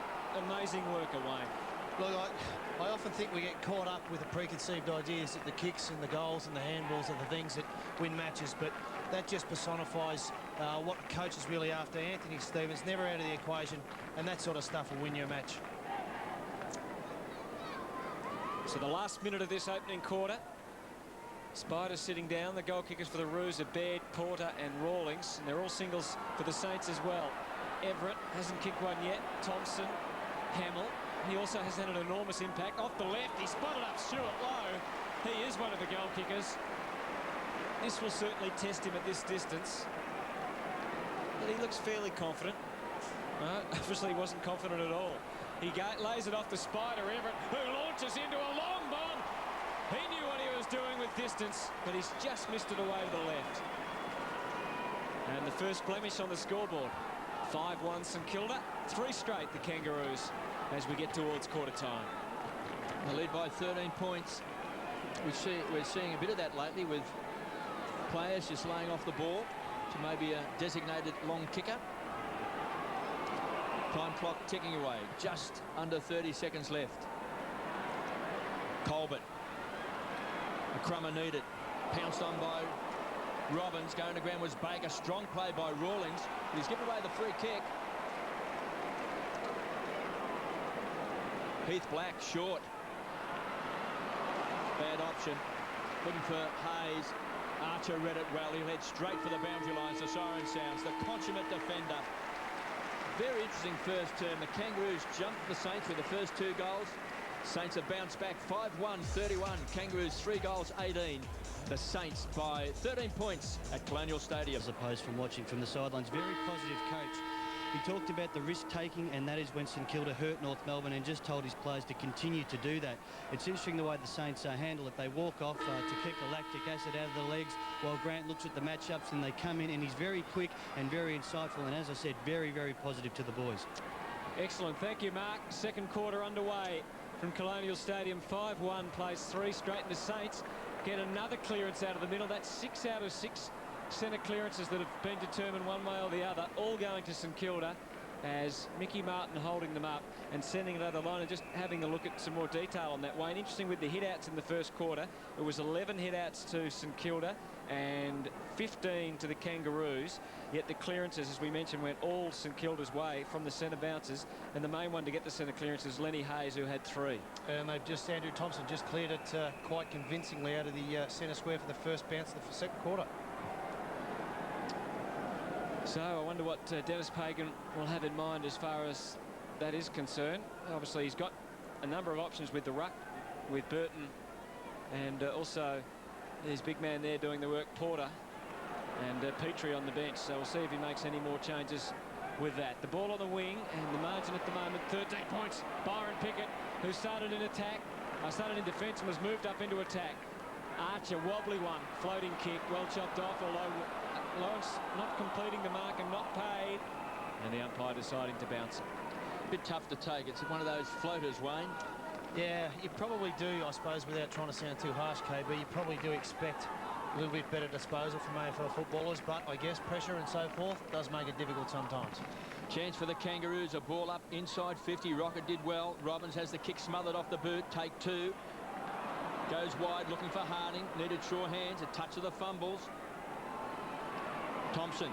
B: amazing worker, Wayne.
A: Look, I often think we get caught up with the preconceived ideas that the kicks and the goals and the handballs are the things that win matches, but that just personifies what the coach is really after. Anthony Stevens never out of the equation, and that sort of stuff will win you a match.
B: So the last minute of this opening quarter. Spider sitting down. The goal kickers for the Roos are Baird, Porter and Rawlings. And they're all singles for the Saints as well. Everett hasn't kicked one yet. Thompson, Hamill. He also has had an enormous impact. Off the left, he spotted up Stuart Lowe. He is one of the goal kickers. This will certainly test him at this distance. But he looks fairly confident. Obviously wasn't confident at all. He lays it off to Spider Everett, who launches into a long bomb. He knew what he was doing with distance, but he's just missed it away to the left. And the first blemish on the scoreboard. 5-1 St Kilda, 3 straight the Kangaroos as we get towards quarter time.
D: They lead by 13 points. We're seeing a bit of that lately with players just laying off the ball to maybe a designated long kicker. Time clock ticking away, just under 30 seconds left. Colbert, a crummer needed, pounced on by Robbins. Going to ground was Baker. Strong play by Rawlings, but he's given away the free kick. Heath Black short. Bad option. Looking for Hayes. Archer read it well. He'll head straight for the boundary lines. The siren sounds. The consummate defender. Very interesting first term. The Kangaroos jumped the Saints with the first 2 goals. Saints have bounced back 5-1, 31. Kangaroos 3 goals, 18. The Saints by 13 points at Colonial Stadium.
E: As opposed from watching from the sidelines, very positive coach. He talked about the risk-taking, and that is when St Kilda hurt North Melbourne, and just told his players to continue to do that. It's interesting the way the Saints handle it. They walk off to keep the lactic acid out of the legs while Grant looks at the matchups, and they come in, and he's very quick and very insightful, and as I said, very, very positive to the boys.
B: Excellent. Thank you, Mark. Second quarter underway from Colonial Stadium. 5-1 plays 3 straight, and the Saints get another clearance out of the middle. That's 6 out of 6 centre clearances that have been determined one way or the other, all going to St Kilda, as Mickey Martin holding them up and sending it over the line. And just having a look at some more detail on that, Wayne, interesting with the hit-outs in the first quarter. It was 11 hit-outs to St Kilda and 15 to the Kangaroos, yet the clearances, as we mentioned, went all St Kilda's way from the centre bounces, and the main one to get the centre clearance is Lenny Hayes, who had 3.
A: And Andrew Thompson just cleared it quite convincingly out of the centre square for the first bounce of the second quarter.
B: So I wonder what Dennis Pagan will have in mind as far as that is concerned. Obviously he's got a number of options with the ruck, with Burton, and also his big man there doing the work, Porter, and Petrie on the bench. So we'll see if he makes any more changes with that. The ball on the wing, and the margin at the moment, 13 points. Byron Pickett, who started in defence and was moved up into attack. Archer, wobbly one, floating kick, well chopped off, although Lawrence not completing the mark and not paid, and the umpire deciding to bounce it.
D: A bit tough to take. It's one of those floaters, Wayne.
A: Yeah, you probably do, I suppose, without trying to sound too harsh, KB, you probably do expect a little bit better disposal from AFL footballers, but I guess pressure and so forth does make it difficult sometimes.
D: Chance for the Kangaroos, a ball up inside 50. Rocket did well. Robbins has the kick smothered off the boot. Take 2. Goes wide, looking for Harding. Needed sure hands, a touch of the fumbles. Thompson,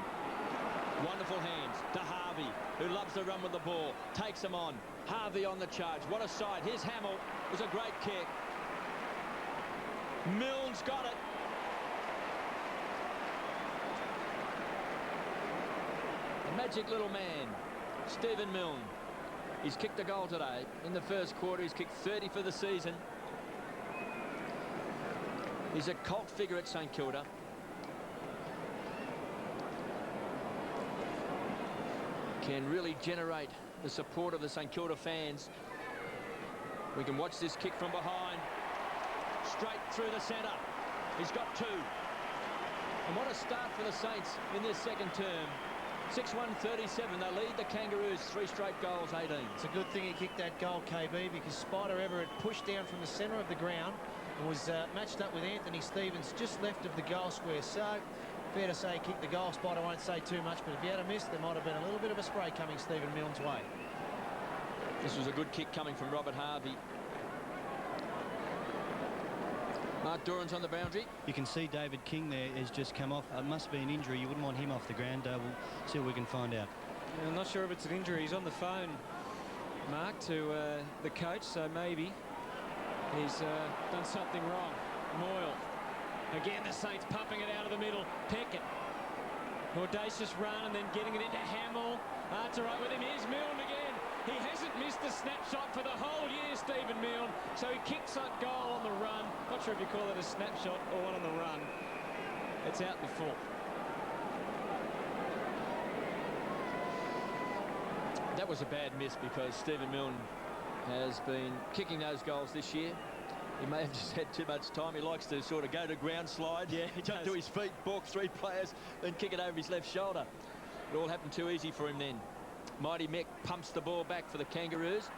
D: wonderful hands to Harvey, who loves to run with the ball. Takes him on. Harvey on the charge. What a sight. Here's Hamill. It was a great kick. Milne's got it. The magic little man, Stephen Milne. He's kicked a goal today. In the first quarter, he's kicked 30 for the season. He's a cult figure at St Kilda. Can really generate the support of the St Kilda fans. We can watch this kick from behind. Straight through the centre. He's got 2. And what a start for the Saints in this second term. 6-1-37. They lead the Kangaroos 3 straight goals, 18.
A: It's a good thing he kicked that goal, KB, because Spider Everett pushed down from the centre of the ground and was matched up with Anthony Stevens just left of the goal square. So fair to say he kicked the goal. Spider won't say too much, but if he had a miss, there might have been a little bit of a spray coming Stephen Milne's way.
D: This was a good kick coming from Robert Harvey. Mark Doran's on the boundary.
E: You can see David King there has just come off. It must be an injury. You wouldn't want him off the ground. We'll see what we can find out.
B: I'm not sure if it's an injury. He's on the phone, Mark, to the coach, so maybe he's done something wrong. Moyle. Again, the Saints pumping it out of the middle. Pickett. Audacious run and then getting it into Hamill. Archer right with him. Here's Milne again. He hasn't missed a snapshot for the whole year, Stephen Milne. So he kicks that goal on the run. Not sure if you call it a snapshot or one on the run. It's out the full.
D: That was a bad miss because Stephen Milne has been kicking those goals this year. He may have just had too much time. He likes to sort of go to ground slide, jump to his feet, balk 3 players, then kick it over his left shoulder. It all happened too easy for him then. Mighty Mick pumps the ball back for the Kangaroos.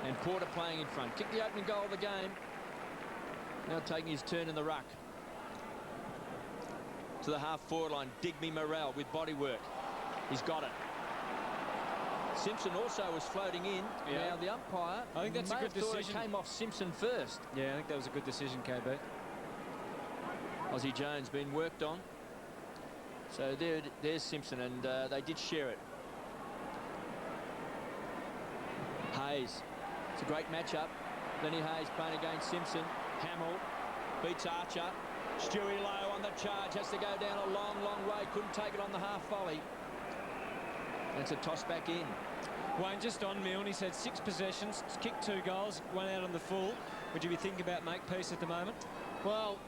D: And Porter playing in front. Kicked the opening goal of the game. Now taking his turn in the ruck. To the half-forward line, Digby Morrell with body work. He's got it. Simpson also was floating in.
B: Yeah.
D: Now the umpire,
B: I think that's a good decision.
D: It came off Simpson first.
B: Yeah, I think that was a good decision, KB.
D: Aussie Jones being worked on. So there's Simpson, and they did share it. Hayes. It's a great matchup. Lenny Hayes playing against Simpson. Hamill beats Archer. Stewie Lowe on the charge. Has to go down a long, long way. Couldn't take it on the half volley. And it's a toss back in.
B: Wayne, just on Milne, he's had 6 possessions, kicked 2 goals, 1 out on the full. Would you be thinking about Makepeace at the moment?
A: Well,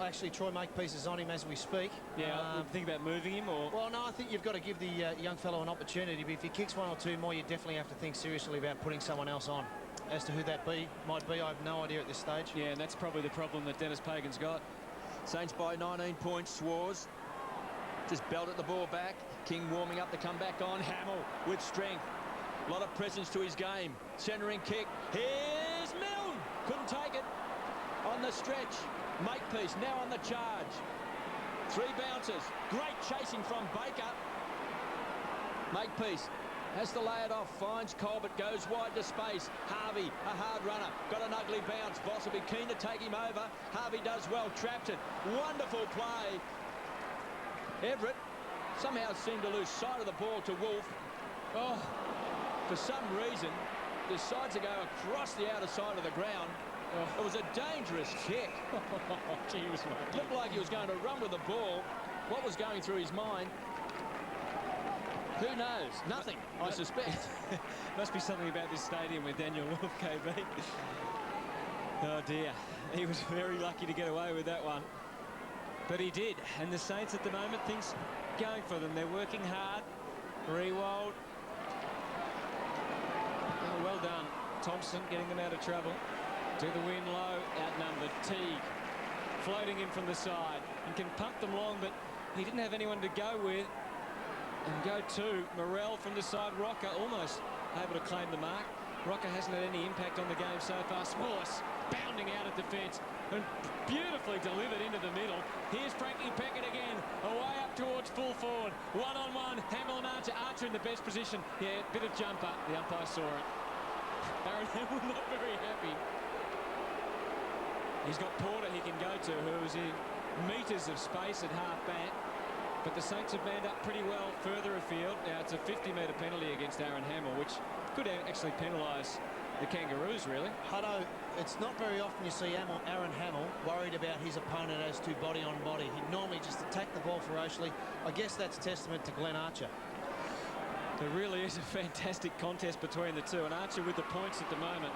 A: actually, Troy Makepeace is on him as we speak.
B: Yeah, think about moving him, or?
A: Well, no, I think you've got to give the young fellow an opportunity. But if he kicks 1 or 2 more, you definitely have to think seriously about putting someone else on. As to who that might be, I have no idea at this stage.
B: Yeah, and that's probably the problem that Dennis Pagan's got.
D: Saints by 19 points. Swars just belted the ball back. King warming up the comeback on. Hamill with strength. A lot of presence to his game. Centering kick. Here's Milne. Couldn't take it. On the stretch. Makepeace now on the charge. 3 bounces. Great chasing from Baker. Makepeace has to lay it off. Finds Colbert. Goes wide to space. Harvey, a hard runner. Got an ugly bounce. Voss will be keen to take him over. Harvey does well. Trapped it. Wonderful play. Everett somehow seemed to lose sight of the ball to Wolf. Oh, for some reason, decides to go across the outer side of the ground. Oh. It was a dangerous kick.
B: Gee, was
D: looked like he was going to run with the ball. What was going through his mind? Who knows? Nothing, I suspect.
B: Must be something about this stadium with Daniel Wolf, KB. Oh, dear. He was very lucky to get away with that one. But he did. And the Saints at the moment, things going for them. They're working hard. Rewald. Oh, well done. Thompson getting them out of trouble. To the win low. Outnumbered. Teague floating in from the side. And can pump them long, but he didn't have anyone to go with. And go to Morrell from the side. Rocker almost able to claim the mark. Rocker hasn't had any impact on the game so far. Smallest bounding out of defence and beautifully delivered into the middle. Here's Frankie Peckett again, away up towards full forward. 1-on-1, Hamill and Archer. Archer in the best position. Yeah, bit of jumper. The umpire saw it. Aaron Hamill not very happy. He's got Porter he can go to, who's in metres of space at half back. But the Saints have manned up pretty well further afield. Now it's a 50-metre penalty against Aaron Hamill, which could actually penalise the Kangaroos, really.
A: Hutto, it's not very often you see Aaron Hamill worried about his opponent as to body on body. He'd normally just attack the ball ferociously. I guess that's testament to Glenn Archer.
B: There really is a fantastic contest between the two, and Archer with the points at the moment.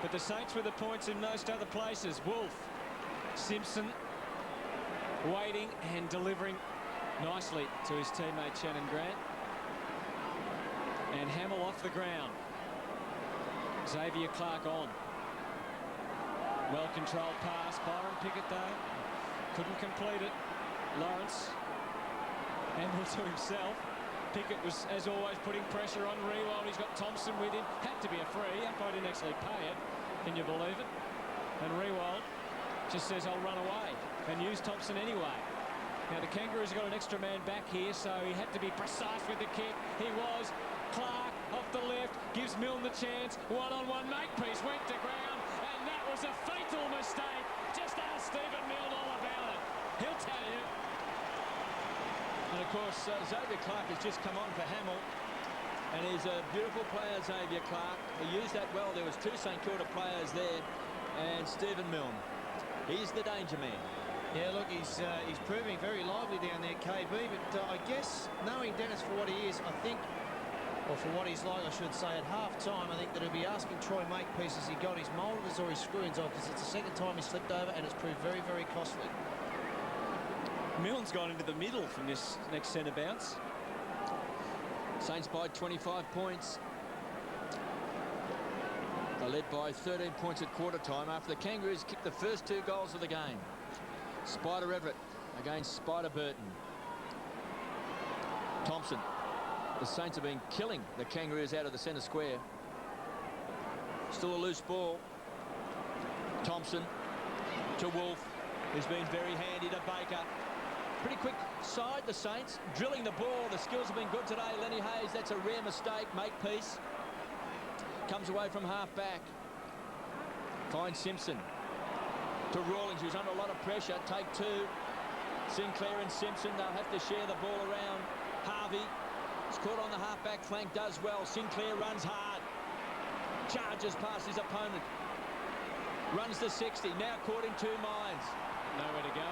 B: But the Saints with the points in most other places. Wolf, Simpson, waiting and delivering nicely to his teammate Shannon Grant. And Hamill off the ground. Xavier Clark on. Well-controlled pass. Byron Pickett, though, couldn't complete it. Lawrence. Hamill to himself. Pickett was, as always, putting pressure on Rewald. He's got Thompson with him. Had to be a free. Umpire didn't actually pay it. Can you believe it? And Rewald just says, I'll run away, and use Thompson anyway. Now the Kangaroos have got an extra man back here, so he had to be precise with the kick. He was. Clark off the left, gives Milne the chance. 1-on-1, Makepeace went to ground, and that was a fatal mistake. Just ask Stephen Milne all about it. He'll tell you.
D: And of course, Xavier Clark has just come on for Hamill. And he's a beautiful player, Xavier Clark. He used that well. There was 2 St. Kilda players there, and Stephen Milne. He's the danger man.
A: Yeah, look, he's proving very lively down there, KB, but I guess knowing Dennis for what he is, I think, or for what he's like, I should say, at half-time, I think that he'll be asking Troy Makepeace has he got his moulders or his screw-ins on, because it's the second time he slipped over, and it's proved very, very costly.
B: Milne's gone into the middle from this next centre bounce.
D: Saints by 25 points. They led by 13 points at quarter time after the Kangaroos kicked the first 2 goals of the game. Spider Everett against Spider Burton. Thompson. The Saints have been killing the Kangaroos out of the centre square. Still a loose ball. Thompson to Wolf, who's been very handy to Baker. Pretty quick side, the Saints. Drilling the ball. The skills have been good today. Lenny Hayes, that's a rare mistake. Make peace. Comes away from half-back. Finds Simpson. To Rawlings, who's under a lot of pressure. Take 2. Sinclair and Simpson, they'll have to share the ball around. Harvey is caught on the half-back flank, does well. Sinclair runs hard. Charges past his opponent. Runs to 60, now caught in 2 minds.
B: Nowhere to go.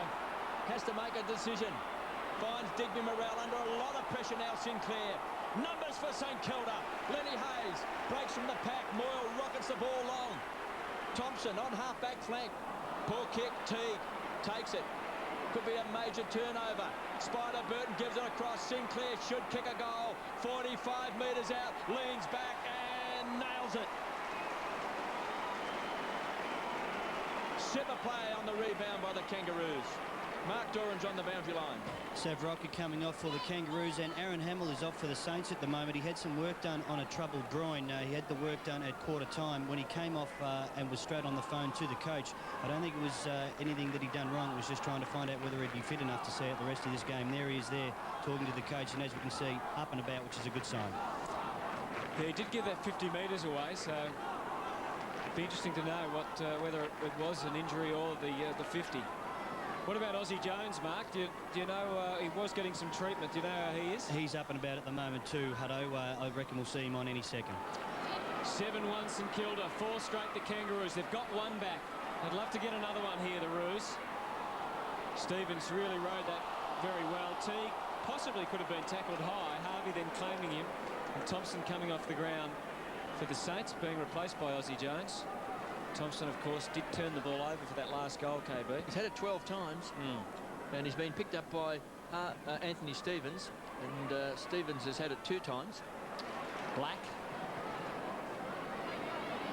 D: Has to make a decision. Finds Digby Morrell under a lot of pressure now, Sinclair. Numbers for St Kilda. Lenny Hayes breaks from the pack. Moyle rockets the ball long. Thompson on half-back flank. Poor kick, Teague takes it. Could be a major turnover. Spider Burton gives it across. Sinclair should kick a goal. 45 metres out, leans back and nails it. Super play on the rebound by the Kangaroos. Mark Doran's on the boundary line.
E: Savroka coming off for the Kangaroos, and Aaron Hamill is off for the Saints at the moment. He had some work done on a troubled groin. He had the work done at quarter time. When he came off and was straight on the phone to the coach, I don't think it was anything that he'd done wrong. It was just trying to find out whether he'd be fit enough to see out the rest of this game. There he is there talking to the coach, and as we can see, up and about, which is a good sign.
B: Yeah, he did give that 50 metres away, so it'd be interesting to know whether it was an injury or the 50. What about Aussie Jones, Mark? Do you know he was getting some treatment? Do you know how he is?
E: He's up and about at the moment too, Hutto. I reckon we'll see him on any second.
B: 7-1 St Kilda, 4 straight the Kangaroos. They've got 1 back. I'd love to get another one here, the Roos. Stevens really rode that very well. Teague possibly could have been tackled high. Harvey then claiming him. And Thompson coming off the ground for the Saints, being replaced by Aussie Jones. Thompson, of course, did turn the ball over for that last goal, KB.
D: He's had it 12 times, and he's been picked up by Anthony Stevens, and Stevens has had it 2 times.
B: Black.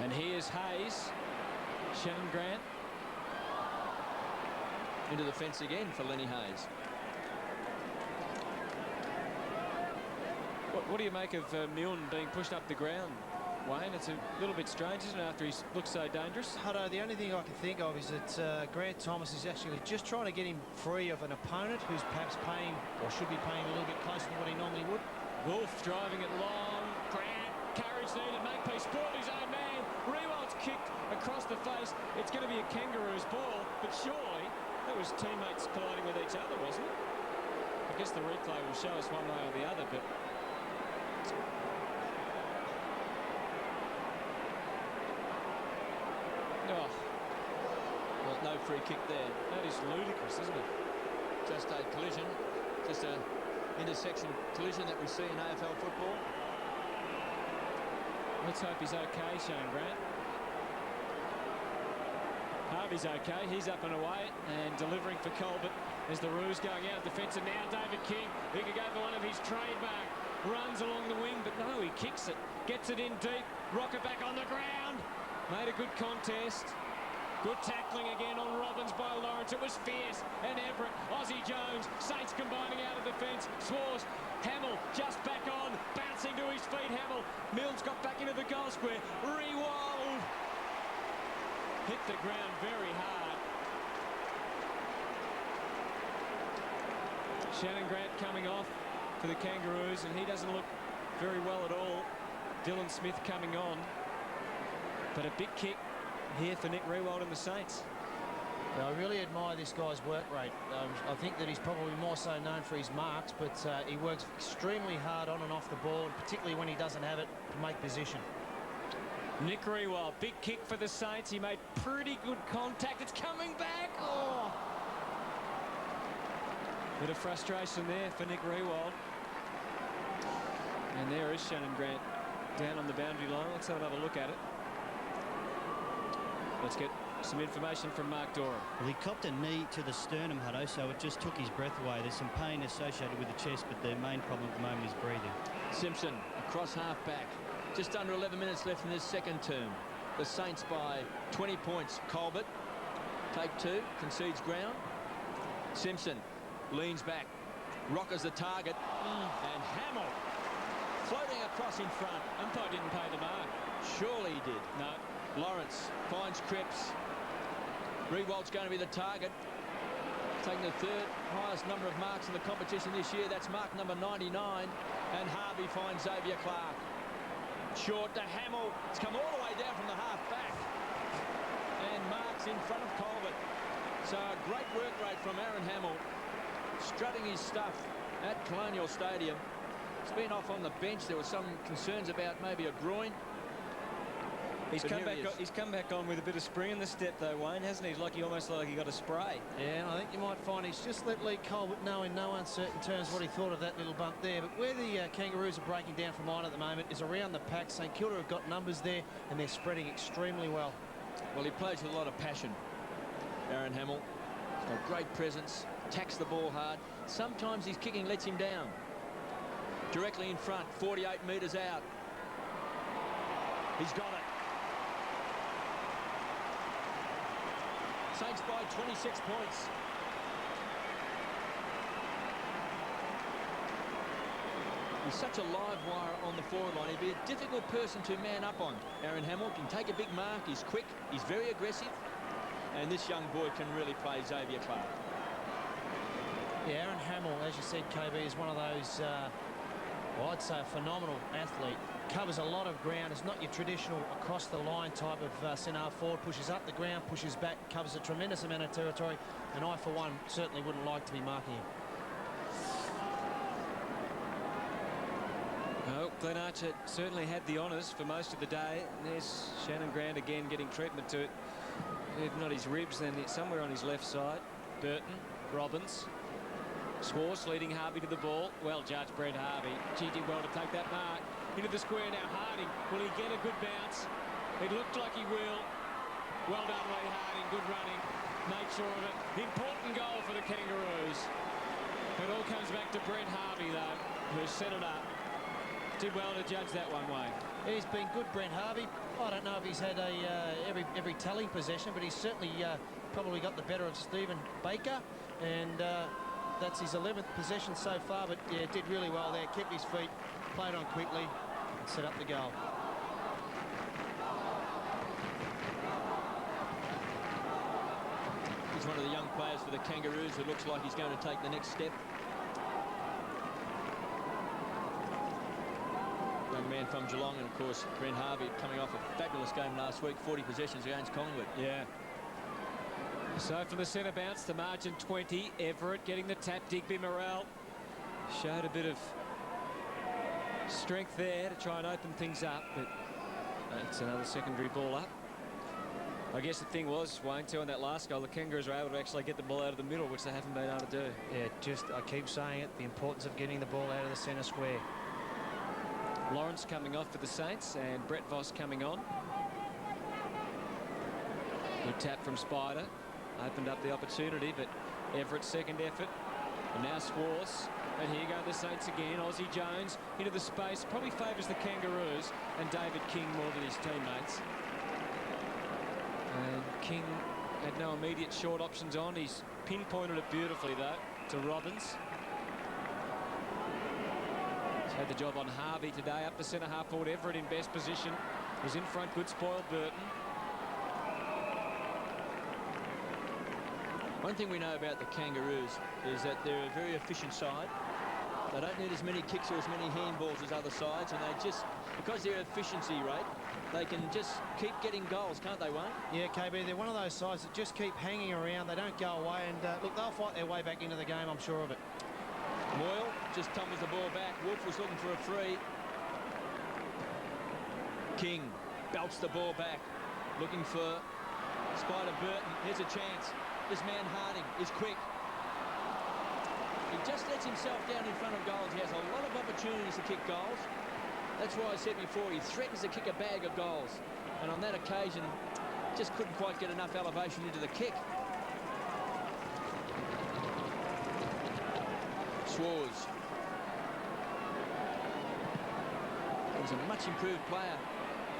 B: And here's Hayes. Shannon Grant.
D: Into the fence again for Lenny Hayes.
B: What do you make of Milne being pushed up the ground, Wayne? It's a little bit strange, isn't it, after he looks so dangerous?
A: Hutto, the only thing I can think of is that Grant Thomas is actually just trying to get him free of an opponent who's perhaps paying, or should be paying, a little bit closer than what he normally would.
B: Wolf driving it long. Grant, courage needed. Makepeace spoiled his own man. Rewald's kicked across the face. It's going to be a Kangaroos ball, but surely that was teammates colliding with each other, wasn't it? I guess the replay will show us one way or the other, but oh,
D: Well, no free kick there.
B: that is ludicrous, isn't it?
D: Just a collision, just a intersection collision that we see in AFL football.
B: Let's hope he's okay, Shane Grant. Harvey's okay. He's up and away and delivering for Colbert as the Roos going out of defence. And now David King, he could go for one of his trademark runs along the wing, but no, he kicks it, gets it in deep, rocket back on the ground. Made a good contest. Good tackling again on Robbins by Lawrence. It was fierce. And Everett, Aussie Jones, Saints combining out of defence. Swars, Hamill just back on, bouncing to his feet. Hamill, Mills got back into the goal square. Rewald hit the ground very hard. Shannon Grant coming off for the Kangaroos, and he doesn't look very well at all. Dylan Smith coming on. But a big kick here for Nick Rewald and the Saints.
A: Now, I really admire this guy's work rate. I think that he's probably more so known for his marks, but he works extremely hard on and off the ball, and particularly when he doesn't have it, to make position.
B: Nick Rewald, big kick for the Saints. He made pretty good contact. It's coming back. Oh! Bit of frustration there for Nick Rewald. And there is Shannon Grant down on the boundary line. Let's have another look at it. Let's get Some information from Mark Doran.
E: Well, he copped a knee to the sternum, Hutto, so it just took his breath away. There's some pain associated with the chest, but the main problem at the moment is breathing.
D: Simpson across half back. Just under 11 minutes left in this second term. The Saints by 20 points. Colbert, take 2, concedes ground. Simpson leans back. Rockers the target. And Hamill floating across in front.
B: Umpire didn't pay the mark.
D: Surely he did.
B: No.
D: Lawrence finds Cripps. Rewald's going to be the target. Taking the 3rd highest number of marks in the competition this year. That's mark number 99. And Harvey finds Xavier Clark. Short to Hamill. It's come all the way down from the half back. And marks in front of Colbert. So a great work rate from Aaron Hamill. Strutting his stuff at Colonial Stadium. He's been off on the bench. There were some concerns about maybe a groin.
B: He's come back on with a bit of spring in the step, though, Wayne, hasn't he? He's almost like he got a spray.
F: Yeah, and I think you might find he's just let Lee Colbert know in no uncertain terms what he thought of that little bump there. But where the Kangaroos are breaking down from line at the moment is around the pack. St Kilda have got numbers there, and they're spreading extremely well.
D: Well, he plays with a lot of passion, Aaron Hamill. He's got great presence, attacks the ball hard. Sometimes his kicking lets him down. Directly in front, 48 metres out. He's got it. Saints by 26 points. He's such a live wire on the forward line. He'd be a difficult person to man up on. Aaron Hamill can take a big mark. He's quick. He's very aggressive. And this young boy can really play Xavier Clark.
F: Yeah, Aaron Hamill, as you said, KB, is one of those, well, I'd say a phenomenal athlete. Covers a lot of ground. It's not your traditional across the line type of centre-half forward. Pushes up the ground, pushes back, covers a tremendous amount of territory. And I, for one, certainly wouldn't like to be marking him.
B: Well, Glenn Archer certainly had the honours for most of the day. And there's Shannon Grant again getting treatment to it. If not his ribs, then it's somewhere on his left side. Burton, Robbins. Swartz leading Harvey to the ball. Well judged, Brent Harvey. He did well to take that mark. Into the square now, Harding. Will he get a good bounce? It looked like he will. Well done, Lee Harding. Good running. Made sure of it. Important goal for the Kangaroos. It all comes back to Brent Harvey, though, who set it up. Did well to judge that one, Wayne.
F: He's been good, Brent Harvey. I don't know if he's had every telling possession, but he's certainly probably got the better of Stephen Baker. And that's his 11th possession so far, but yeah, did really well there. Kept his feet, played on quickly, and set up the goal.
D: He's one of the young players for the Kangaroos who looks like he's going to take the next step. Young man from Geelong, and of course Brent Harvey coming off a fabulous game last week, 40 possessions against Collingwood.
B: Yeah. So from the centre bounce, the margin 20. Everett getting the tap. Digby Morrell showed a bit of strength there to try and open things up, but it's another secondary ball up. I guess the thing was, Wayne, too, on that last goal, the Kangaroos were able to actually get the ball out of the middle, which they haven't been able to do.
F: Yeah, I keep saying it, the importance of getting the ball out of the centre square.
B: Lawrence coming off for the Saints and Brett Voss coming on. Good tap from Spider. Opened up the opportunity, but Everett's second effort. And now Swartz. And here go the Saints again. Aussie Jones into the space. Probably favours the Kangaroos and David King more than his teammates. And King had no immediate short options on. He's pinpointed it beautifully, though, to Robbins. He's had the job on Harvey today. Up the centre half forward. Everett in best position. Was in front. Good spoil Burton.
D: One thing we know about the Kangaroos is that they're a very efficient side. They don't need as many kicks or as many handballs as other sides, and they just, because their efficiency rate, they can just keep getting goals, can't they, Wayne?
F: Yeah, KB, they're one of those sides that just keep hanging around. They don't go away, and look, they'll fight their way back into the game, I'm sure of it.
D: Moyle just tumbles the ball back. Wolf was looking for a free. King belts the ball back, looking for Spider Burton. Here's a chance. This man Harding is quick. He just lets himself down in front of goals. He has a lot of opportunities to kick goals. That's why I said before, he threatens to kick a bag of goals. And on that occasion, just couldn't quite get enough elevation into the kick. Schwarz. He's a much improved player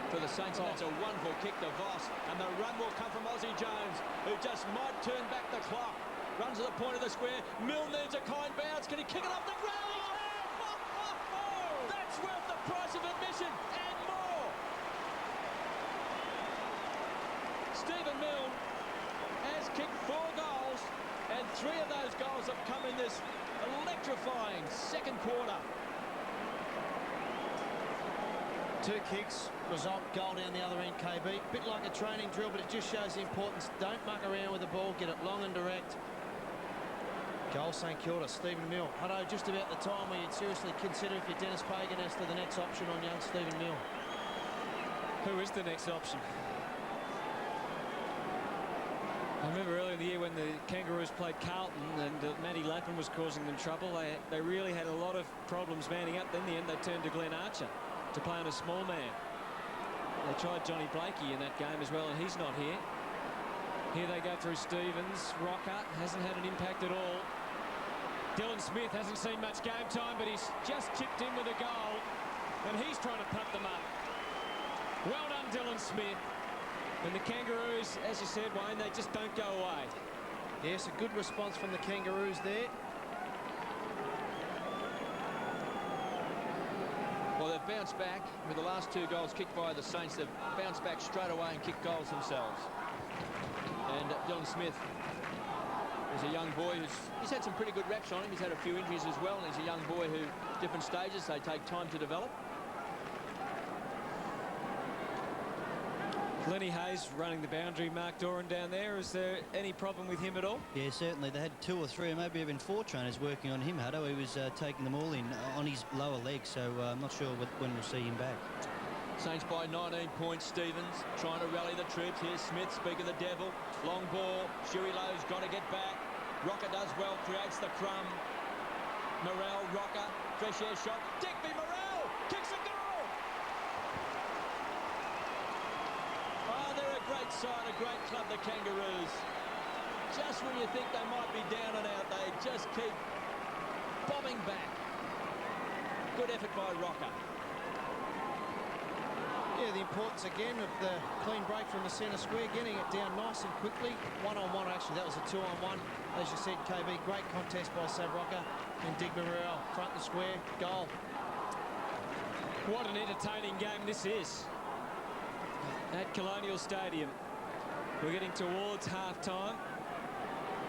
D: for the Saints, and that's a wonderful kick to Voss, and the run will come from Aussie Jones, who just might turn back the clock. Runs to the point of the square. Milne needs a kind bounce. Can he kick it off the ground? That's worth the price of admission and more. Stephen Milne has kicked 4 goals, and 3 of those goals have come in this electrifying second quarter.
F: 2 kicks, result, goal down the other end, KB. Bit like a training drill, but it just shows the importance. Don't muck around with the ball, get it long and direct. Goal, St Kilda, Stephen Milne. Hutto, just about the time where you'd seriously consider if you're Dennis Pagan as to the next option on young Stephen Milne.
B: Who is the next option? I remember earlier in the year when the Kangaroos played Carlton and Matty Lappin was causing them trouble. They really had a lot of problems manning up. In the end, they turned to Glenn Archer to play on a small man. They tried Johnny Blakey in that game as well, and he's not here. Here they go through Stevens. Rocker hasn't had an impact at all. Dylan Smith hasn't seen much game time, but he's just chipped in with a goal, and he's trying to pump them up. Well done, Dylan Smith. And the Kangaroos, as you said, Wayne, they just don't go away.
F: Yes, a good response from the Kangaroos there.
D: Well, they've bounced back with the last 2 goals kicked by the Saints. They've bounced back straight away and kicked goals themselves. And Dylan Smith is a young boy he's had some pretty good reps on him. He's had a few injuries as well, and he's a young boy who, different stages, they take time to develop.
B: Lenny Hayes running the boundary. Mark Doran down there. Is there any problem with him at all?
E: Yeah, certainly. They had 2 or 3 or maybe even 4 trainers working on him, Hutto. He was taking them all in on his lower leg, so I'm not sure when we'll see him back.
D: Saints by 19 points. Stevens trying to rally the troops. Here's Smith, speak of the devil. Long ball. Shuey Lowe's got to get back. Rocker does well, creates the crumb. Morrell, Rocker, fresh air shot. Digby Morrell kicks a goal. Oh, they're a great side, a great club, the Kangaroos. Just when you think they might be down and out, they just keep bombing back. Good effort by Rocker.
F: Yeah, the importance again of the clean break from the centre square, getting it down nice and quickly. 1-on-1, actually, that was a 2-on-1. As you said, KB, great contest by Sam Rocker and Digby Morrell. Front the square, goal.
B: What an entertaining game this is at Colonial Stadium. We're getting towards half-time.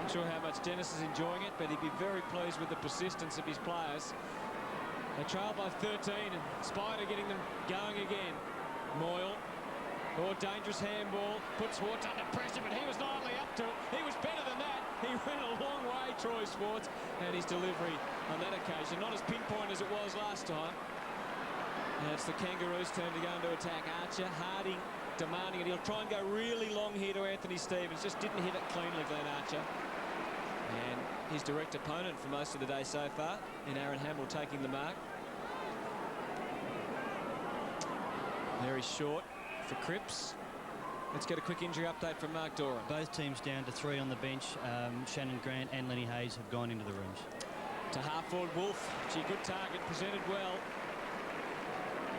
B: Not sure how much Dennis is enjoying it, but he'd be very pleased with the persistence of his players. They trail by 13, and Spider getting them going again. Moyle, dangerous handball, puts Schwartz under pressure, but he was not only up to it, he was better than that. He went a long way, Troy Schwartz, and his delivery on that occasion, not as pinpoint as it was last time. And it's the Kangaroos' turn to go into attack. Archer, Harding demanding it. He'll try and go really long here to Anthony Stevens. Just didn't hit it cleanly, Glenn Archer. And his direct opponent for most of the day so far, in Aaron Hamill taking the mark. Very short for Cripps. Let's get a quick injury update from Mark Doran.
E: Both teams down to 3 on the bench. Shannon Grant and Lenny Hayes have gone into the rooms.
B: To half-forward Wolf. Gee, good target, presented well.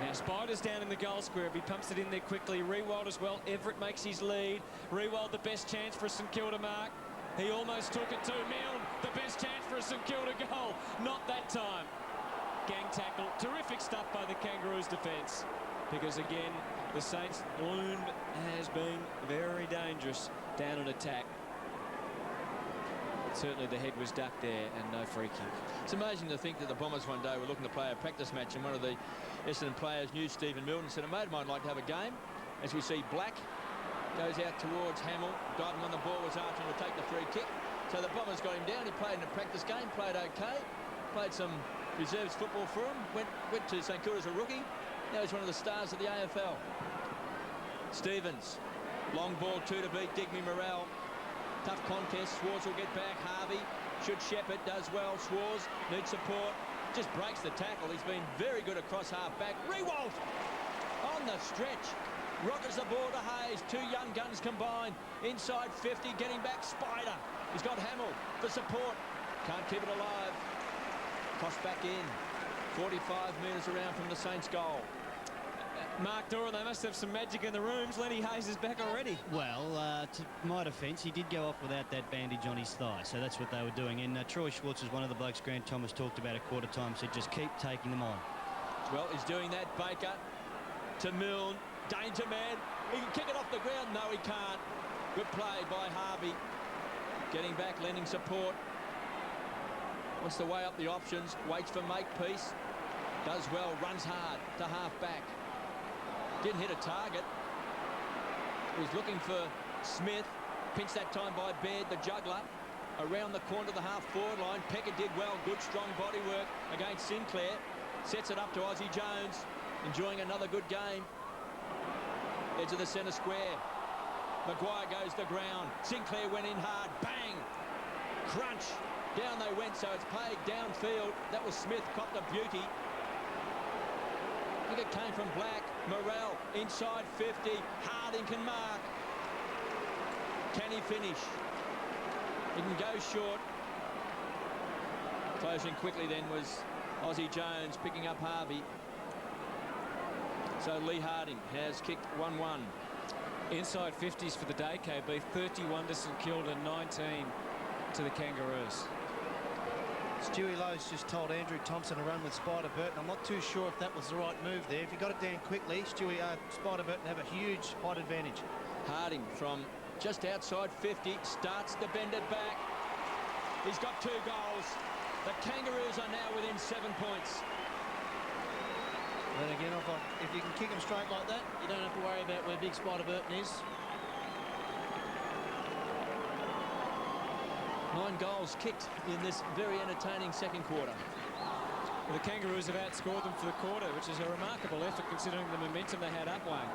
B: Now Spider's down in the goal square. If he pumps it in there quickly, Rewald as well. Everett makes his lead. Rewald the best chance for a St Kilda mark. He almost took it to Milne. The best chance for a St Kilda goal. Not that time. Gang tackle. Terrific stuff by the Kangaroos defence. Because again, the Saints' loom has been very dangerous down an attack. Certainly the head was ducked there and no free kick.
D: It's amazing to think that the Bombers one day were looking to play a practice match, and one of the Essendon players knew Stephen Milne and said, a mate of mine would like to have a game. As we see, Black goes out towards Hamill. Diving on the ball was Archer to take the free kick. So the Bombers got him down. He played in a practice game, played okay, played some reserves football for him, went to St Kilda as a rookie. Now he's one of the stars of the AFL. Stevens, long ball, 2 to beat Digby Morrell. Tough contest. Schwarz will get back. Harvey should shepherd, does well. Schwarz needs support, just breaks the tackle. He's been very good across half back. Rewalt on the stretch. Rockets the ball to Hayes. Two young guns combined. Inside 50, getting back Spider. He's got Hamill for support. Can't keep it alive. Tossed back in. 45 metres around from the Saints' goal.
B: Mark Doran, they must have some magic in the rooms. Lenny Hayes is back already.
E: Well, to my defence, he did go off without that bandage on his thigh, so that's what they were doing. And Troy Schwartz is one of the blokes Grant Thomas talked about at quarter time, said just keep taking them on.
D: Well, he's doing that. Baker to Milne. Danger man. He can kick it off the ground. No, he can't. Good play by Harvey. Getting back, lending support. Wants to weigh up the options. Waits for Makepeace. Does well. Runs hard to half back. Didn't hit a target. Was looking for Smith. Pinched that time by Baird, the juggler. Around the corner of the half-forward line. Pecker did well. Good, strong body work against Sinclair. Sets it up to Aussie Jones. Enjoying another good game. Edge of the centre square. Maguire goes to ground. Sinclair went in hard. Bang! Crunch. Down they went, so it's played downfield. That was Smith, copped a beauty. I think it came from Black. Morrell inside 50. Harding can mark. Can he finish? He can go short. Closing quickly then was Aussie Jones picking up Harvey. So Lee Harding has kicked 1-1.
B: Inside 50s for the day, KB. 31 to St Kilda, 19 to the Kangaroos.
F: Stewie Lowe's just told Andrew Thompson to run with Spider Burton. I'm not too sure if that was the right move there. If he got it down quickly, Spider Burton have a huge height advantage.
D: Harding from just outside 50 starts to bend it back. He's got 2 goals. The Kangaroos are now within 7 points.
F: Then again, if you can kick him straight like that, you don't have to worry about where big Spider Burton is.
D: 9 goals kicked in this very entertaining second quarter.
B: Well, the Kangaroos have outscored them for the quarter, which is a remarkable effort considering the momentum they had up, Wayne.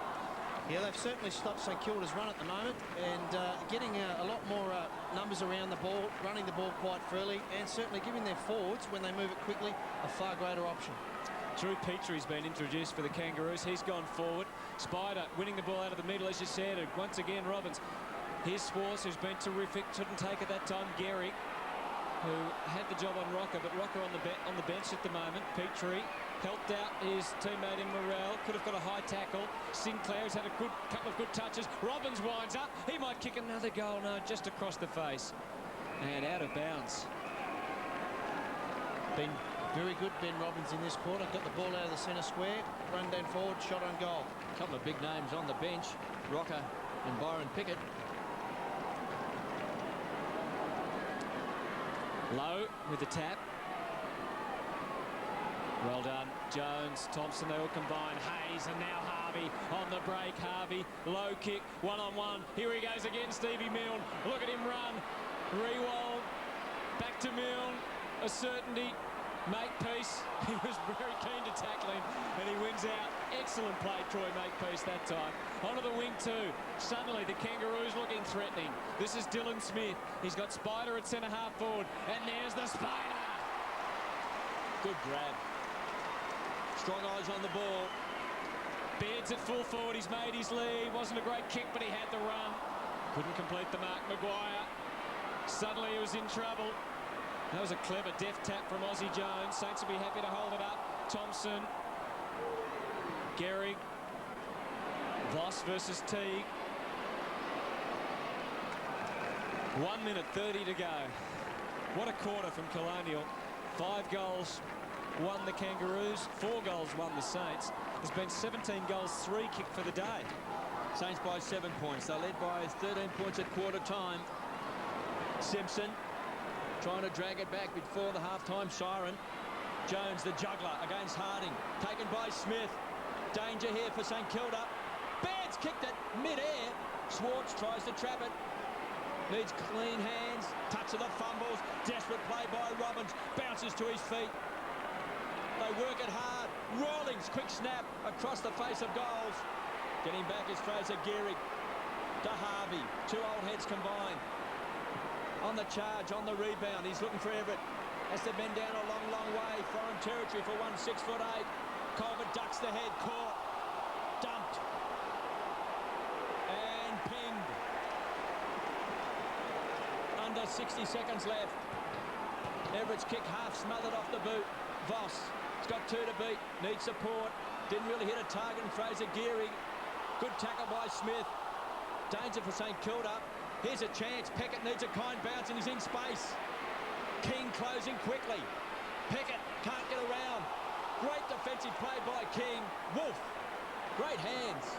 F: Yeah, they've certainly stopped St Kilda's run at the moment and getting a lot more numbers around the ball, running the ball quite freely, and certainly giving their forwards, when they move it quickly, a far greater option.
B: Drew Petrie's been introduced for the Kangaroos. He's gone forward. Spider winning the ball out of the middle, as you said. And once again, Robbins. Here's Schwartz, who's been terrific. Couldn't take it that time. Gehrig, who had the job on Rocker, but Rocker on the bench at the moment. Petrie helped out his teammate in Morrell. Could have got a high tackle. Sinclair's had a couple of good touches. Robbins winds up. He might kick another goal. No, just across the face. And out of bounds.
F: Been very good, Ben Robbins, in this quarter. Got the ball out of the centre square. Run down forward, shot on goal.
D: A couple of big names on the bench. Rocker and Byron Pickett.
B: Low with the tap. Well done. Jones, Thompson, they all combine. Hayes and now Harvey on the break. Harvey, low kick, one-on-one. Here he goes again, Stevie Milne. Look at him run. Rewald, back to Milne. A certainty. Makepeace, he was very keen to tackle him, and he wins out. Excellent play, Troy Makepeace, that time. Onto the wing too. Suddenly the Kangaroos looking threatening. This is Dylan Smith. He's got Spider at centre half forward, and there's the Spider.
D: Good grab. Strong eyes on the ball.
B: Baird's at full forward. He's made his lead. Wasn't a great kick, but he had the run. Couldn't complete the mark. Maguire. Suddenly he was in trouble. That was a clever deft tap from Aussie Jones. Saints will be happy to hold it up. Thompson. Gehrig. Voss versus Teague. 1 minute 30 to go. What a quarter from Colonial. 5 goals won the Kangaroos. 4 goals won the Saints. There's been 17 goals, 3 kicked for the day.
D: Saints by 7 points. They're led by 13 points at quarter time. Simpson trying to drag it back before the half-time siren. Jones, the juggler, against Harding. Taken by Smith. Danger here for St Kilda. Baird's kicked it mid-air. Schwartz tries to trap it. Needs clean hands. Touch of the fumbles. Desperate play by Robbins. Bounces to his feet. They work it hard. Rawlings, quick snap across the face of goals. Getting back is Fraser Gehrig. To Harvey. 2 old heads combined. On the charge, on the rebound. He's looking for Everett. Has to bend down a long, long way. Foreign territory for 1 6'8". Culver ducks the head. Caught. Dumped. under 60 seconds left. Everett's kick half smothered off the boot. Voss has got 2 to beat, needs support. Didn't really hit a target, and Fraser Geary. Good tackle by Smith. Danger for St Kilda. Here's a chance. Peckett needs a kind bounce and he's in space. King closing quickly. Peckett can't get around. Great defensive play by King. Wolf. Great hands.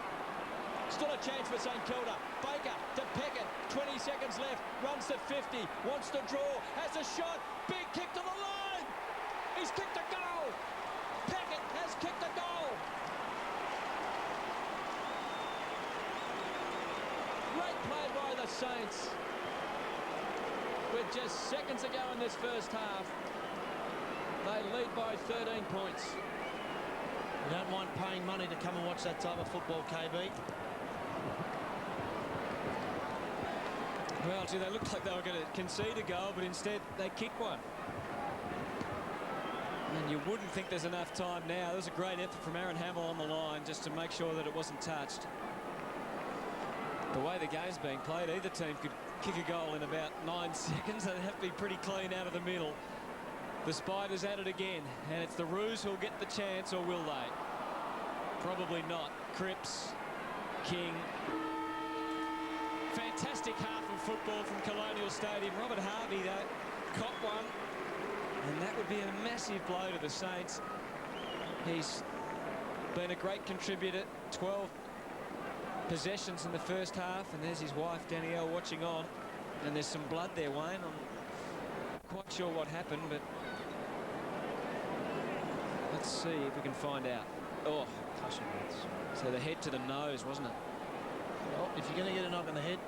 D: Still a chance for St Kilda. Baker to Peckett. 20 seconds left. Runs to 50. Wants to draw. Has a shot. Big kick to the line. He's kicked a goal. Peckett has kicked a goal. Great play by the Saints. With just seconds to go in this first half, they lead by 13 points.
F: You don't mind paying money to come and watch that type of football, KB.
B: Well, gee, they looked like they were going to concede a goal, but instead they kicked one. And you wouldn't think there's enough time now. There was a great effort from Aaron Hamill on the line just to make sure that it wasn't touched. The way the game's being played, either team could kick a goal in about 9 seconds. They'd have to be pretty clean out of the middle. The Spiders at it again, and it's the Roos who'll get the chance, or will they? Probably not. Cripps, King. Fantastic half of football from Colonial Stadium. Robert Harvey, though, caught one, and that would be a massive blow to the Saints. He's been a great contributor. 12 possessions in the first half, and there's his wife Danielle watching on, and there's some blood there, Wayne. I'm quite sure what happened, but let's see if we can find out. Oh, concussion. So the head to the nose, wasn't it?
F: Well, if you're going to get a knock on the head,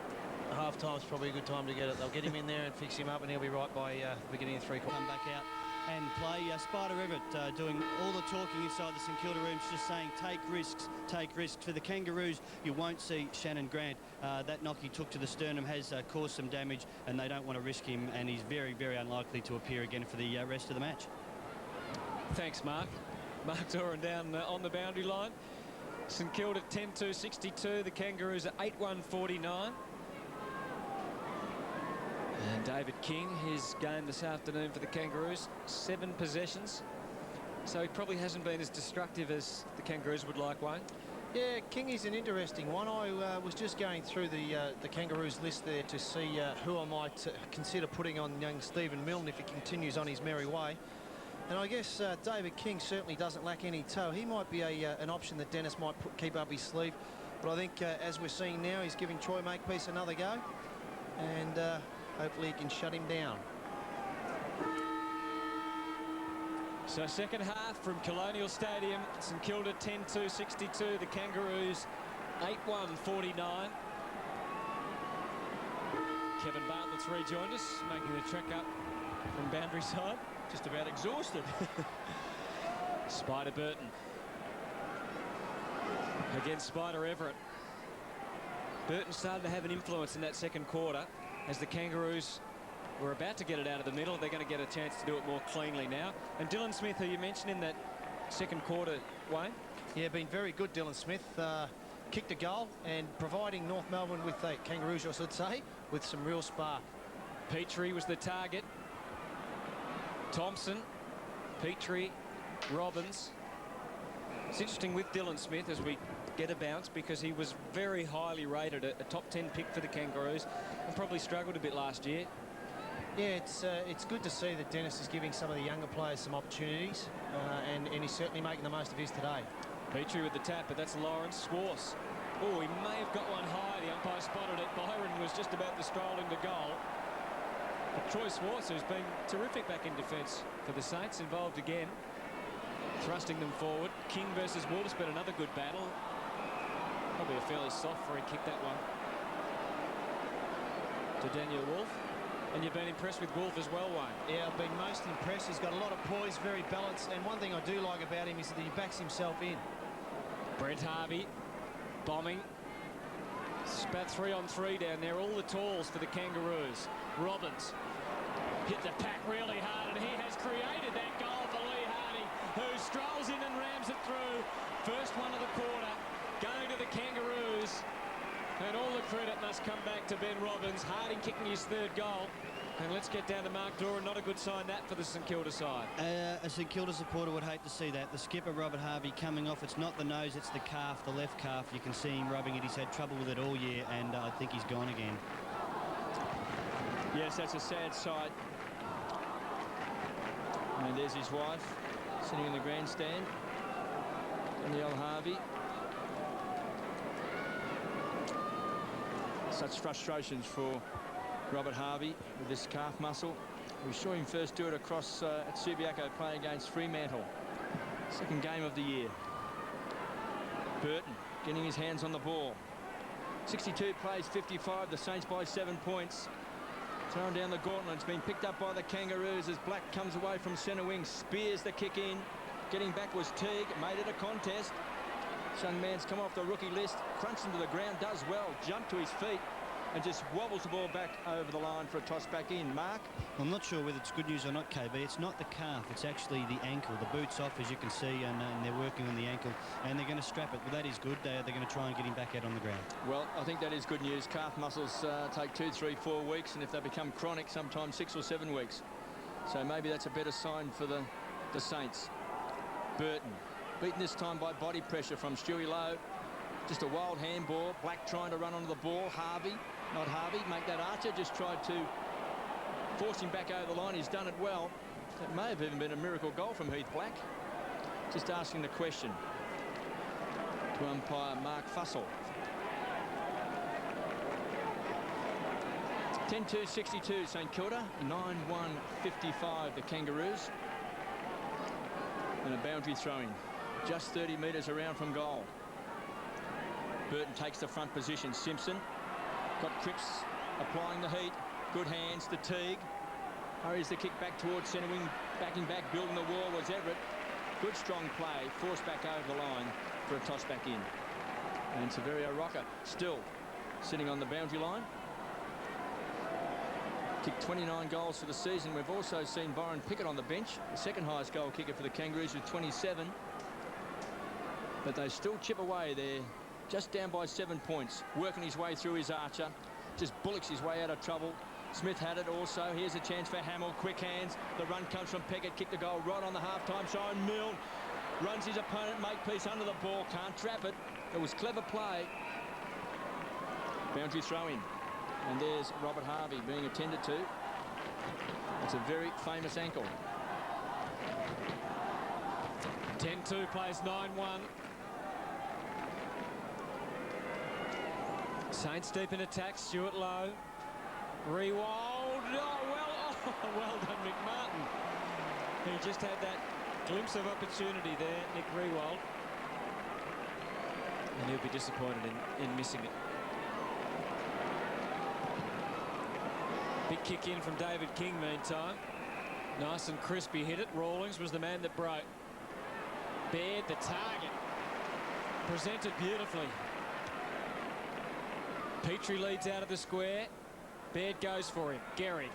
F: half-time's probably a good time to get it. They'll get him in there and fix him up, and he'll be right by the beginning of 3/4.
E: Come back out and play. Spider Everett doing all the talking inside the St Kilda rooms, just saying take risks, take risks. For the Kangaroos, you won't see Shannon Grant. That knock he took to the sternum has caused some damage, and they don't want to risk him, and he's very, very unlikely to appear again for the rest of the match.
B: Thanks, Mark. Mark Doran down on the boundary line. St Kilda 10-2-62. The Kangaroos are 8-1-49. And David King, his game this afternoon for the Kangaroos, 7 possessions. So he probably hasn't been as destructive as the Kangaroos would like, Wayne.
A: Yeah, King is an interesting one. I was just going through the Kangaroos list there to see who I might consider putting on young Stephen Milne if he continues on his merry way. And I guess David King certainly doesn't lack any toe. He might be an option that Dennis might keep up his sleeve. But I think as we're seeing now, he's giving Troy Makepeace another go. And hopefully he can shut him down.
B: So second half from Colonial Stadium. St Kilda 10-2-62. The Kangaroos 8-1-49. Kevin Bartlett's rejoined us, making the trek up from boundary side.
D: Just about exhausted.
B: Spider Burton against Spider Everett. Burton started to have an influence in that second quarter as the Kangaroos were about to get it out of the middle. They're going to get a chance to do it more cleanly now. And Dylan Smith, who you mentioned in that second quarter, Wayne?
A: Yeah, been very good, Dylan Smith. Kicked a goal and providing North Melbourne with the Kangaroos, I should say, with some real spark.
B: Petrie was the target. Thompson, Petrie, Robbins. It's interesting with Dylan Smith as we get a bounce, because he was very highly rated, a top 10 pick for the Kangaroos, and probably struggled a bit last year.
A: Yeah, it's good to see that Dennis is giving some of the younger players some opportunities, and he's certainly making the most of his today.
B: Petrie with the tap, but that's Lawrence Swartz. Oh, he may have got one high. The umpire spotted it. Byron was just about to stroll into goal. But Troy Swartz, who's been terrific back in defence for the Saints, involved again, thrusting them forward. King versus Wolves, but another good battle. Probably a fairly soft free kick, that one, to Daniel Wolf. And you've been impressed with Wolf as well, Wayne.
A: Yeah, I've been most impressed. He's got a lot of poise, very balanced, and one thing I do like about him is that he backs himself in.
B: Brent Harvey bombing. It's about 3-on-3 down there. All the talls for the Kangaroos. Robbins hit the pack really hard, and he has created that goal for Lee Hardy, who strolls in and rams it through. First one of the quarter, going to the Kangaroos. And all the credit must come back to Ben Robbins. Harding kicking his third goal. And let's get down to Mark Doran. Not a good sign that for the St Kilda side.
E: A St Kilda supporter would hate to see that. The skipper, Robert Harvey, coming off. It's not the nose, it's the calf, the left calf. You can see him rubbing it. He's had trouble with it all year, and I think he's gone again.
D: Yes, that's a sad sight. And there's his wife sitting in the grandstand. Danielle Harvey. Such frustrations for Robert Harvey with this calf muscle. We saw him first do it across at Subiaco playing against Fremantle. Second game of the year. Burton getting his hands on the ball. 62 plays 55. The Saints by 7 points. Throwing down the gauntlet. It's been picked up by the Kangaroos as Black comes away from centre wing. Spears the kick in. Getting back was Teague. Made it a contest. This young man's come off the rookie list. Crunches into the ground. Does well. Jumped to his feet. And just wobbles the ball back over the line for a toss back in. Mark?
E: I'm not sure whether it's good news or not, KB. It's not the calf, it's actually the ankle. The boot's off, as you can see, and they're working on the ankle, and they're going to strap it. Well, that is good. They're going to try and get him back out on the ground.
D: Well, I think that is good news. Calf muscles take 2, 3, 4 weeks, and if they become chronic, sometimes 6 or 7 weeks. So maybe that's a better sign for the Saints. Burton, beaten this time by body pressure from Stewie Lowe. Just a wild handball. Black trying to run onto the ball. Harvey. Not Harvey, make that Archer, just tried to force him back over the line. He's done it well. That may have even been a miracle goal from Heath Black. Just asking the question to umpire Mark Fussell. 10-2-62 St Kilda, 9-1-55 the Kangaroos. And a boundary throw-in, just 30 metres around from goal. Burton takes the front position. Simpson. Got Cripps applying the heat. Good hands to Teague. Hurries the kick back towards centre wing. Backing back, building the wall was Everett. Good strong play. Forced back over the line for a toss back in. And Severio Rocker still sitting on the boundary line. Kicked 29 goals for the season. We've also seen Byron Pickett on the bench. The second highest goal kicker for the Kangaroos with 27. But they still chip away there. Just down by 7 points, working his way through his Archer, just bullocks his way out of trouble. Smith had it also. Here's a chance for Hamill. Quick hands. The run comes from Pickett. Kicked the goal right on the half-time sign. Milne runs his opponent. Makepeace under the ball. Can't trap it. It was clever play. Boundary throw-in. And there's Robert Harvey being attended to. It's a very famous ankle.
B: 10-2 plays 9-1. Saints deep in attack. Stuart Lowe. Rewald. Oh, well done, McMartin. He just had that glimpse of opportunity there, Nick Rewald. And he'll be disappointed in missing it. Big kick in from David King meantime. Nice and crispy hit it. Rawlings was the man that broke. Baird, the target. Presented beautifully. Petrie leads out of the square. Baird goes for him. Gehrig.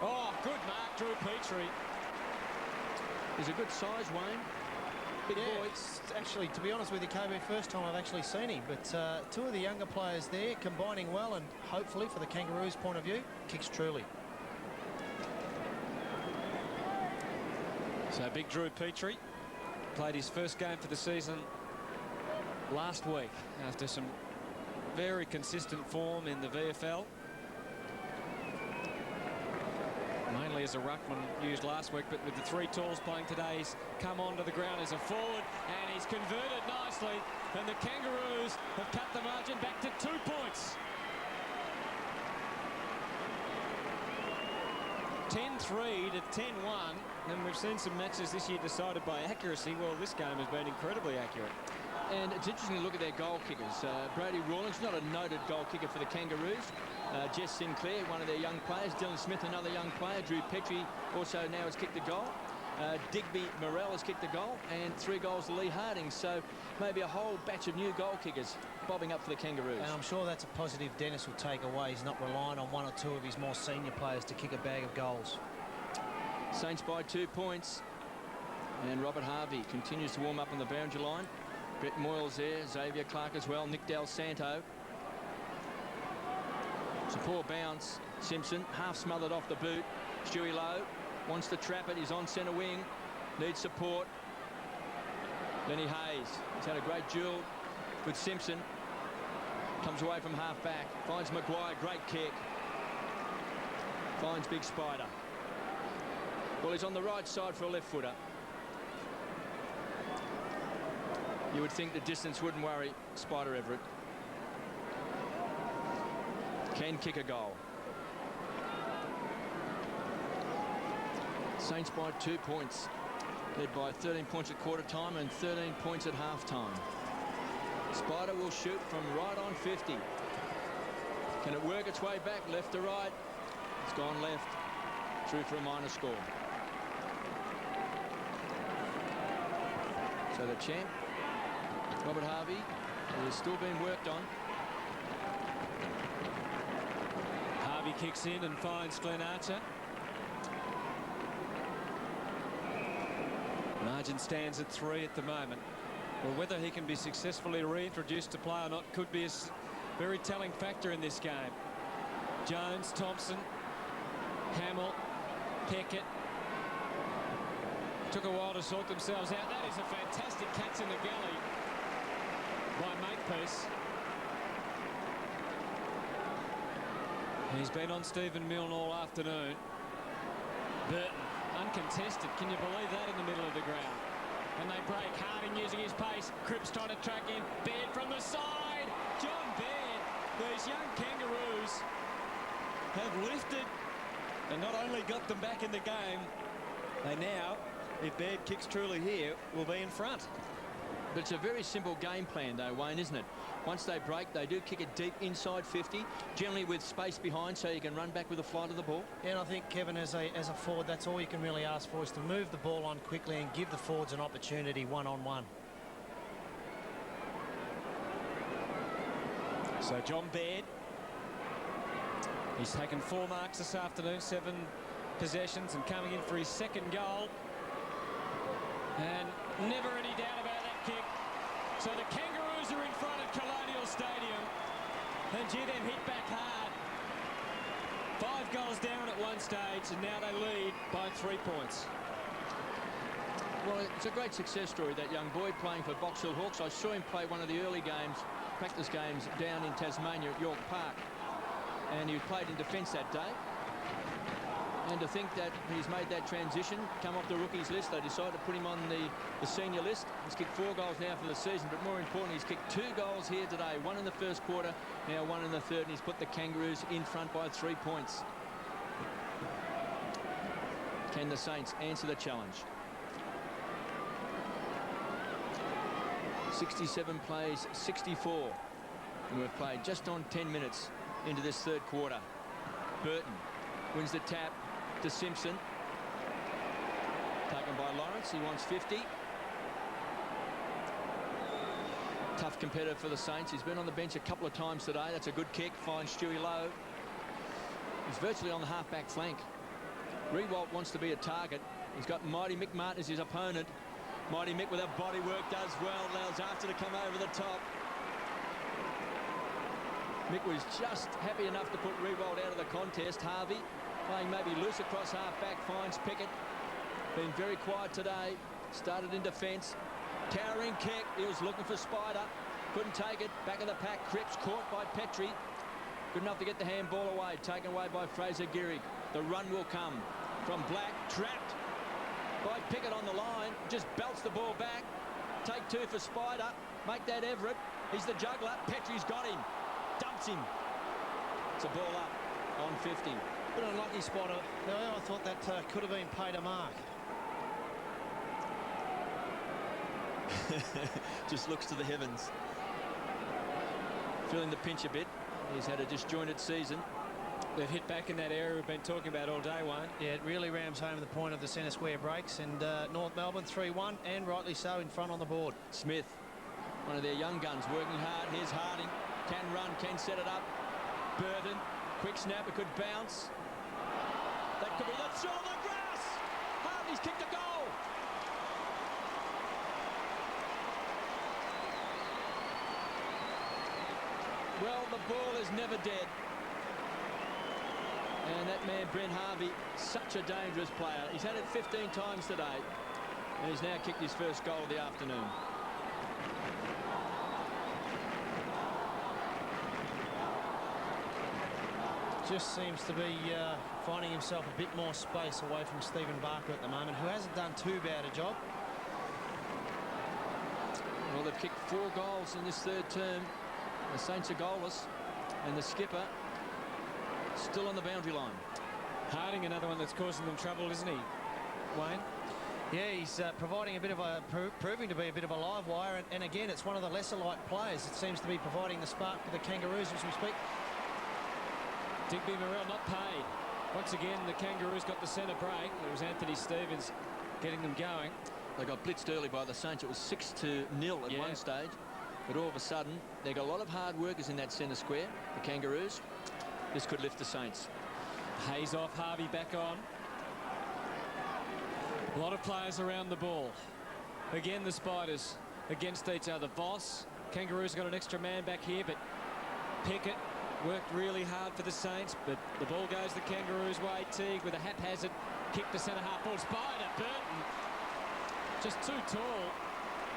B: Oh, good mark, Drew Petrie.
D: He's a good size, Wayne. Big boy.
A: It's actually, to be honest with you, KB, first time I've actually seen him. But two of the younger players there combining well, and hopefully, for the Kangaroos' point of view, kicks truly.
B: So big Drew Petrie played his first game for the season last week after some very consistent form in the VFL. Mainly as a ruckman used last week, but with the three talls playing today, he's come onto the ground as a forward, and he's converted nicely, and the Kangaroos have cut the margin back to 2 points. 10-3 to 10-1, and we've seen some matches this year decided by accuracy. Well, this game has been incredibly accurate.
D: And it's interesting to look at their goal kickers. Brady Rawlings, not a noted goal kicker for the Kangaroos. Jess Sinclair, one of their young players. Dylan Smith, another young player. Drew Petrie also now has kicked the goal. Digby Morrell has kicked the goal, and 3 goals to Lee Harding. So maybe a whole batch of new goal kickers bobbing up for the Kangaroos.
A: And I'm sure that's a positive Dennis will take away. He's not relying on 1 or 2 of his more senior players to kick a bag of goals.
D: Saints by 2 points. And Robert Harvey continues to warm up on the boundary line. Brett Moyles there, Xavier Clark as well, Nick Del Santo. It's a poor bounce. Simpson half smothered off the boot. Stewie Lowe wants to trap it. He's on centre wing. Needs support. Lenny Hayes. He's had a great duel with Simpson. Comes away from half back. Finds Maguire. Great kick. Finds Big Spider. Well, he's on the right side for a left footer. You would think the distance wouldn't worry Spider Everett. Can kick a goal. Saints by 2 points. Led by 13 points at quarter time and 13 points at half time. Spider will shoot from right on 50. Can it work its way back left to right? It's gone left. Through for a minor score. So the champ, Robert Harvey, is still being worked on.
B: Harvey kicks in and finds Glenn Archer. Margin stands at 3 at the moment. Well, whether he can be successfully reintroduced to play or not could be a very telling factor in this game. Jones, Thompson, Hamill, Peckett. Took a while to sort themselves out. That is a fantastic catch in the gully by Makepeace. He's been on Stephen Milne all afternoon. Burton, uncontested. Can you believe that in the middle of the ground? And they break. Harding using his pace. Cripps trying to track in. Baird from the side. John Baird. These young Kangaroos have lifted and not only got them back in the game, they now, if Baird kicks truly here, will be in front.
D: But it's a very simple game plan, though, Wayne, isn't it? Once they break, they do kick it deep inside 50, generally with space behind, so you can run back with a flight of the ball.
A: Yeah, and I think, Kevin, as a forward, that's all you can really ask for, is to move the ball on quickly and give the forwards an opportunity one-on-one.
B: So John Baird, he's taken 4 marks this afternoon, 7 possessions, and coming in for his second goal. And never any doubt about that kick. So the Kangaroos are in front at Colonial Stadium. And gee, they've hit back hard. 5 goals down at one stage, and now they lead by 3 points.
D: Well, it's a great success story, that young boy playing for Box Hill Hawks. I saw him play one of the early games, practice games, down in Tasmania at York Park. And he played in defence that day. And to think that he's made that transition, come off the rookies list, they decided to put him on the senior list. He's kicked 4 goals now for the season, but more importantly, he's kicked 2 goals here today. 1 in the first quarter, now 1 in the third, and he's put the Kangaroos in front by 3 points. Can the Saints answer the challenge? 67 plays, 64. And we've played just on 10 minutes into this third quarter. Burton wins the tap to Simpson. Taken by Lawrence. He wants 50. Tough competitor for the Saints. He's been on the bench a couple of times today. That's a good kick. Finds Stewie Lowe. He's virtually on the half-back flank. Rewalt wants to be a target. He's got Mighty Mick Martin as his opponent. Mighty Mick with that body work does well. Allows Archer to come over the top. Mick was just happy enough to put Rewalt out of the contest. Harvey playing maybe loose across half-back, finds Pickett. Been very quiet today. Started in defence. Towering kick. He was looking for Spider. Couldn't take it. Back of the pack. Cripps caught by Petrie. Good enough to get the handball away. Taken away by Fraser Gehrig. The run will come from Black. Trapped by Pickett on the line. Just belts the ball back. Take 2 for Spider. Make that Everett. He's the juggler. Petrie's got him. Dumps him. It's a ball up on 50.
A: Bit unlucky, Spider. I thought that could have been paid a mark.
D: Just looks to the heavens. Feeling the pinch a bit. He's had a disjointed season.
B: They've hit back in that area we've been talking about all day, Wayne.
A: Yeah, it really rams home the point of the centre square breaks, and North Melbourne 3-1, and rightly so, in front on the board.
D: Smith, one of their young guns, working hard. Here's Harding. Can run, can set it up. Burton, quick snap, it could bounce. That could be the shot on the grass. Harvey's kicked a goal. Well, the ball is never dead. And that man, Brent Harvey, such a dangerous player. He's had it 15 times today, and he's now kicked his first goal of the afternoon.
F: Just seems to be finding himself a bit more space away from Stephen Barker at the moment, who hasn't done too bad a job.
D: Well, they've kicked 4 goals in this third term. The Saints are goalless, and the skipper still on the boundary line.
B: Harding, another one that's causing them trouble, isn't he, Wayne?
F: Yeah, he's providing a bit of a proving to be a bit of a live wire, and again, it's one of the lesser light players that seems to be providing the spark for the Kangaroos as we speak.
B: Digby Morrell not paid. Once again, the Kangaroos got the centre break. It was Anthony Stevens getting them going.
D: They got blitzed early by the Saints. It was 6-0 at one stage. But all of a sudden, they got a lot of hard workers in that centre square, the Kangaroos. This could lift the Saints.
B: Hayes off, Harvey back on. A lot of players around the ball. Again, the Spiders against each other. Voss, Kangaroos got an extra man back here, but Pickett worked really hard for the Saints, but the ball goes the Kangaroos' way. Teague with a haphazard kick to centre half forward. Spider, Burton, just too tall.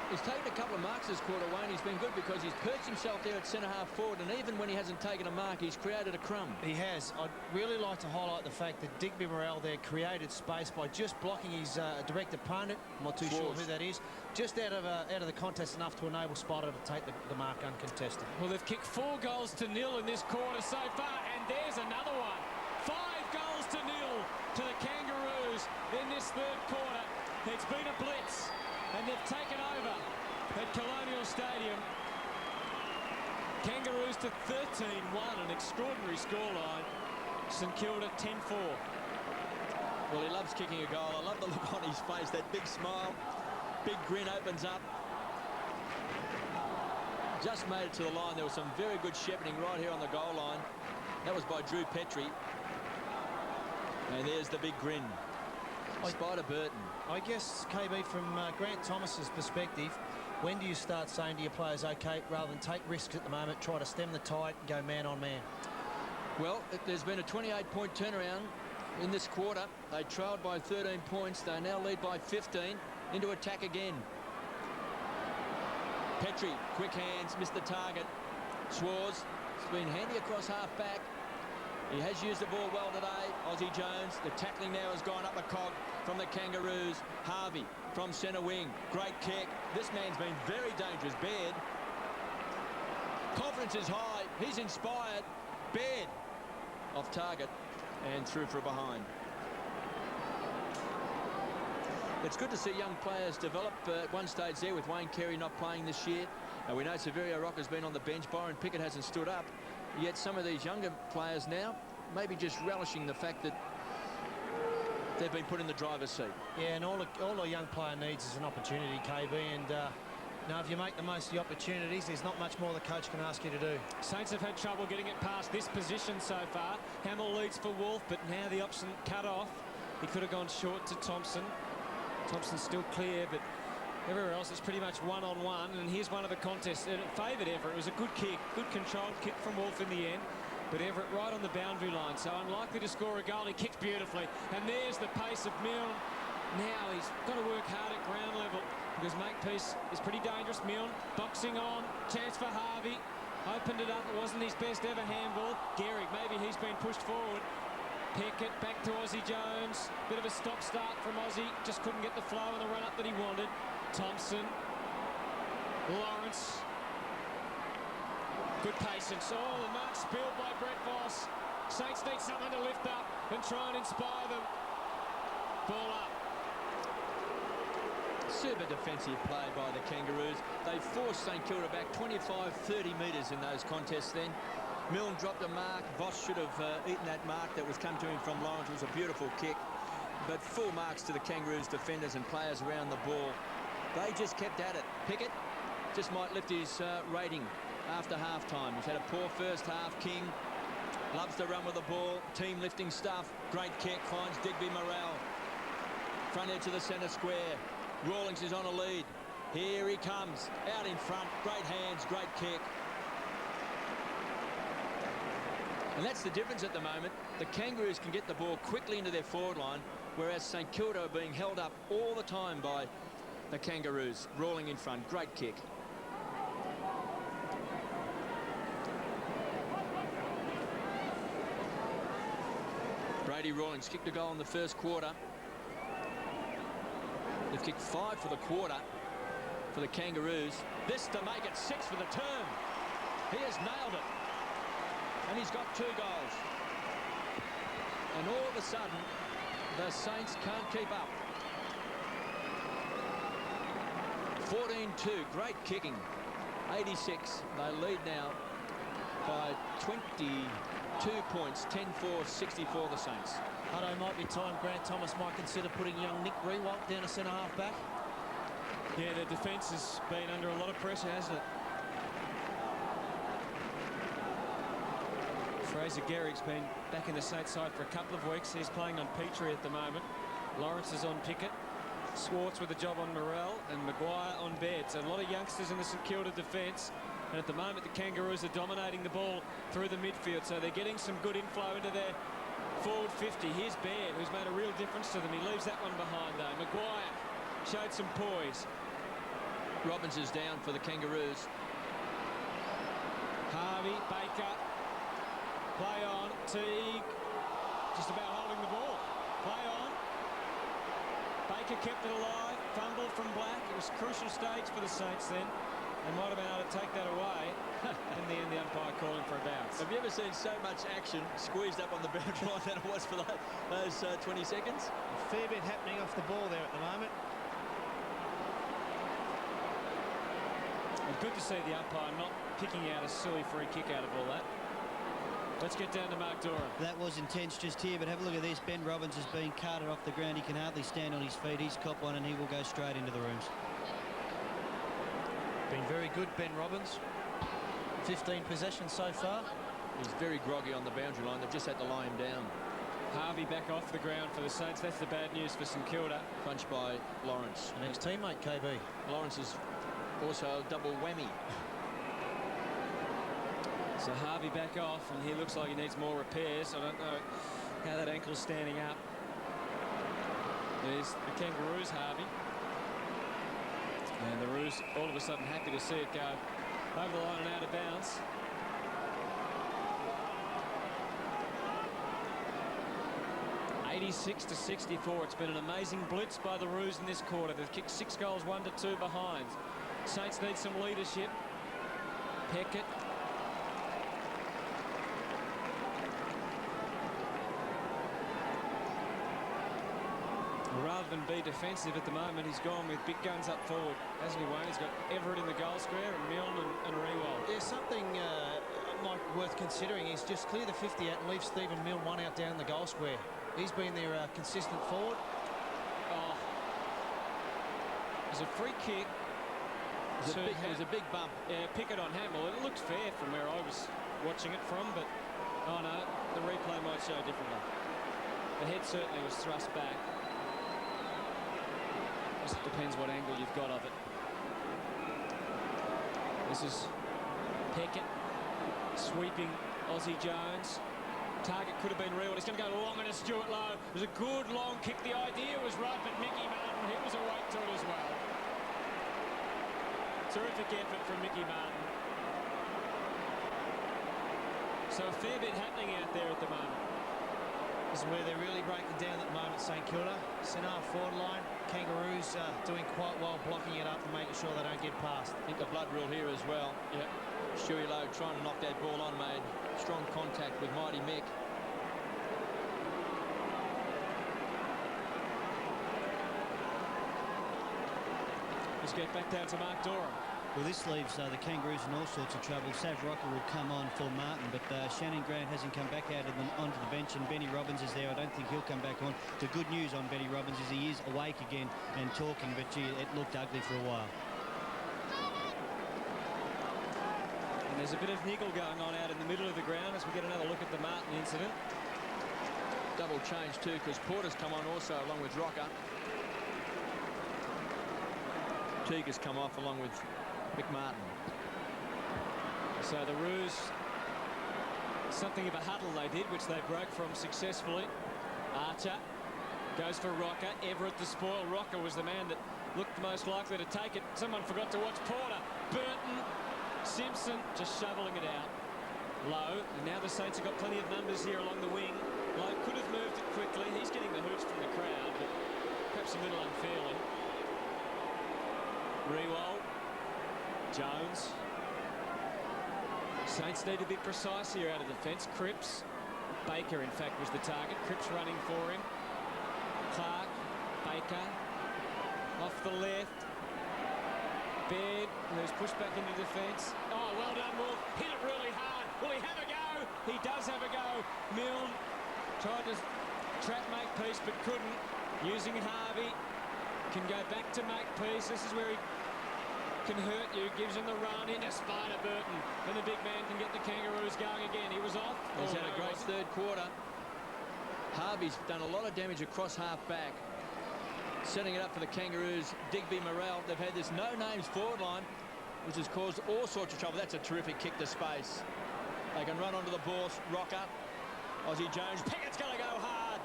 D: He's taken a couple of marks this quarter, Wayne. He's been good because he's perched himself there at centre half forward, and even when he hasn't taken a mark, he's created a crumb.
F: He has. I'd really like to highlight the fact that Digby Morrell there created space by just blocking his direct opponent. I'm not too sure who that is. Just out of the contest enough to enable Spider to take the mark uncontested.
B: Well, they've kicked 4 goals to nil in this quarter so far, and there's another one. 5 goals to nil to the Kangaroos in this third quarter. It's been a blitz, and they've taken over at Colonial Stadium. Kangaroos to 13-1, an extraordinary scoreline. St Kilda 10-4.
D: Well, he loves kicking a goal. I love the look on his face, that big smile. Big grin opens up. Just made it to the line. There was some very good shepherding right here on the goal line. That was by Drew Petrie. And there's the big grin. Spider Burton.
F: I guess, KB, from Grant Thomas's perspective, when do you start saying to your players, OK, rather than take risks at the moment, try to stem the tide and go man on man?
D: Well, there's been a 28-point turnaround in this quarter. They trailed by 13 points. They now lead by 15. Into attack again. Petrie, quick hands, missed the target. Schwarz has been handy across half back. He has used the ball well today. Aussie Jones, the tackling now has gone up the cog from the Kangaroos. Harvey from centre wing. Great kick. This man's been very dangerous. Baird. Confidence is high. He's inspired. Baird off target and through for a behind. It's good to see young players develop at one stage there with Wayne Carey not playing this year. We know Severio Rocca's been on the bench. Byron Pickett hasn't stood up. Yet some of these younger players now maybe just relishing the fact that they've been put in the driver's seat.
F: Yeah, and all a young player needs is an opportunity, KB. And now if you make the most of the opportunities, there's not much more the coach can ask you to do.
B: Saints have had trouble getting it past this position so far. Hamill leads for Wolf, but now the option cut off. He could have gone short to Thompson. Thompson's still clear, but everywhere else it's pretty much one-on-one. And here's one of the contests. And it favoured Everett. It was a good kick, good controlled kick from Wolf in the end. But Everett right on the boundary line, so unlikely to score a goal. He kicks beautifully. And there's the pace of Milne. Now he's got to work hard at ground level because Makepeace is pretty dangerous. Milne boxing on. Chance for Harvey. Opened it up. It wasn't his best ever handball. Gehrig, maybe he's been pushed forward. Pickett back to Aussie Jones. Bit of a stop-start from Aussie. Just couldn't get the flow and the run-up that he wanted. Thompson. Lawrence. Good patience. Oh, the mark spilled by Brett Voss. Saints need someone to lift up and try and inspire them. Ball up.
D: Super defensive play by the Kangaroos. They forced St Kilda back 25-30 metres in those contests then. Milne dropped a mark. Voss should have eaten that mark that was come to him from Lawrence. It was a beautiful kick. But full marks to the Kangaroos defenders and players around the ball. They just kept at it. Pickett just might lift his rating after half-time. He's had a poor first half. King loves to run with the ball. Team lifting stuff. Great kick. Finds Digby Morrell. Front edge of the centre square. Rawlings is on a lead. Here he comes. Out in front. Great hands. Great kick. And that's the difference at the moment. The Kangaroos can get the ball quickly into their forward line, whereas St Kilda are being held up all the time by the Kangaroos, rolling in front. Great kick. Brady Rawlings kicked a goal in the first quarter. They've kicked 5 for the quarter for the Kangaroos. This to make it 6 for the term. He has nailed it. And he's got 2 goals. And all of a sudden, the Saints can't keep up. 14-2, great kicking. 86, they lead now by 22 points, 10-4, 64 the Saints.
F: Hutto, might be time Grant Thomas might consider putting young Nick Riewoldt down a centre-half back.
B: Yeah, the defence has been under a lot of pressure, hasn't it? Fraser Gehrig's been back in the Saints side for a couple of weeks. He's playing on Petrie at the moment. Lawrence is on Pickett. Swartz with a job on Morrell, and Maguire on Baird. So a lot of youngsters in the St Kilda defence. And at the moment, the Kangaroos are dominating the ball through the midfield. So they're getting some good inflow into their forward 50. Here's Baird, who's made a real difference to them. He leaves that one behind, though. Maguire showed some poise.
D: Robbins is down for the Kangaroos.
B: Harvey, Baker. Play on. Teague just about holding the ball. Play on. Baker kept it alive. Fumble from Black. It was a crucial stage for the Saints then. They might have been able to take that away. In the end, the umpire calling for a bounce.
D: Have you ever seen so much action squeezed up on the boundary line than it was for those 20 seconds?
F: A fair bit happening off the ball there at the moment.
B: Well, good to see the umpire not picking out a silly free kick out of all that. Let's get down to Mark Durham.
E: That was intense just here, but have a look at this. Ben Robbins has been carted off the ground. He can hardly stand on his feet. He's copped one and he will go straight into the rooms.
F: Been very good, Ben Robbins. 15 possessions so far.
D: He's very groggy on the boundary line. They've just had to lie him down.
B: Harvey back off the ground for the Saints. That's the bad news for St Kilda.
D: Punched by Lawrence.
F: An ex-teammate, KB.
D: Lawrence is also a double whammy.
B: So Harvey back off, and he looks like he needs more repairs. I don't know how that ankle's standing up. There's the Kangaroos, Harvey. And the Roos all of a sudden happy to see it go over the line and out of bounds. (86-64). It's been an amazing blitz by the Roos in this quarter. They've kicked 6 goals, 1-2 behind. Saints need some leadership. Peckett. Rather than be defensive at the moment, he's gone with big guns up forward, hasn't he, Wayne? He's got Everett in the goal square and Milne and Riewoldt.
F: There's something worth considering. He's just clear the 50 out and leave Stephen Milne one out down the goal square. He's been their consistent forward.
B: Oh, there's a free kick.
D: It was a big bump.
B: Yeah, Pickett on Hamill. It looked fair from where I was watching it from, but oh no, the replay might show differently. The head certainly was thrust back. Just depends what angle you've got of it. This is Peckett sweeping Aussie Jones. Target could have been real. It's going to go long into Stuart Lowe. It was a good long kick. The idea was right, but Mickey Martin, he was awake to it as well. Terrific effort from Mickey Martin. So a fair bit happening out there at the moment.
F: This is where they're really breaking down at the moment, St Kilda. Centre forward line. Kangaroos doing quite well, blocking it up and making sure they don't get past.
D: I think the blood rule here as well. Yeah. Stewie Lowe trying to knock that ball on, made strong contact with Mighty Mick.
B: Let's get back down to Mark Durham.
E: Well, this leaves the Kangaroos in all sorts of trouble. Sav Rocker will come on for Martin, but Shannon Grant hasn't come back onto the bench, and Benny Robbins is there. I don't think he'll come back on. The good news on Benny Robbins is he is awake again and talking, but gee, it looked ugly for a while.
B: And there's a bit of niggle going on out in the middle of the ground as we get another look at the Martin incident.
D: Double change too, because Porter's come on also along with Rocker. Teague has come off along with McMartin.
B: So the Roos Something of a huddle they did, which they broke from successfully. Archer goes for Rocker. Everett the spoil. Rocker was the man that looked the most likely to take it. Someone forgot to watch Porter. Burton, Simpson just shoveling it out. Lowe, and now the Saints have got plenty of numbers here along the wing. Lowe could have moved it quickly. He's getting the hoots from the crowd, but perhaps a little unfairly. Rewald, Jones. Saints need to be precise here out of defence. Cripps, Baker, in fact, was the target. Cripps running for him. Clark, Baker, off the left. Baird, who's pushed back into defence. Oh, well done, Wolf. Hit it really hard. Will he have a go? He does have a go. Milne tried to trap Makepeace, but couldn't. Using Harvey. Can go back to Makepeace. This is where he can hurt you. Gives him the run into Spider Burton. And the big man can get the Kangaroos going again. He was off.
D: He's had a great third quarter. Harvey's done a lot of damage across half back. Setting it up for the Kangaroos. Digby, Morrell. They've had this no-names forward line, which has caused all sorts of trouble. That's a terrific kick to space. They can run onto the ball. Rocker. Aussie Jones. Pickett's going to go hard.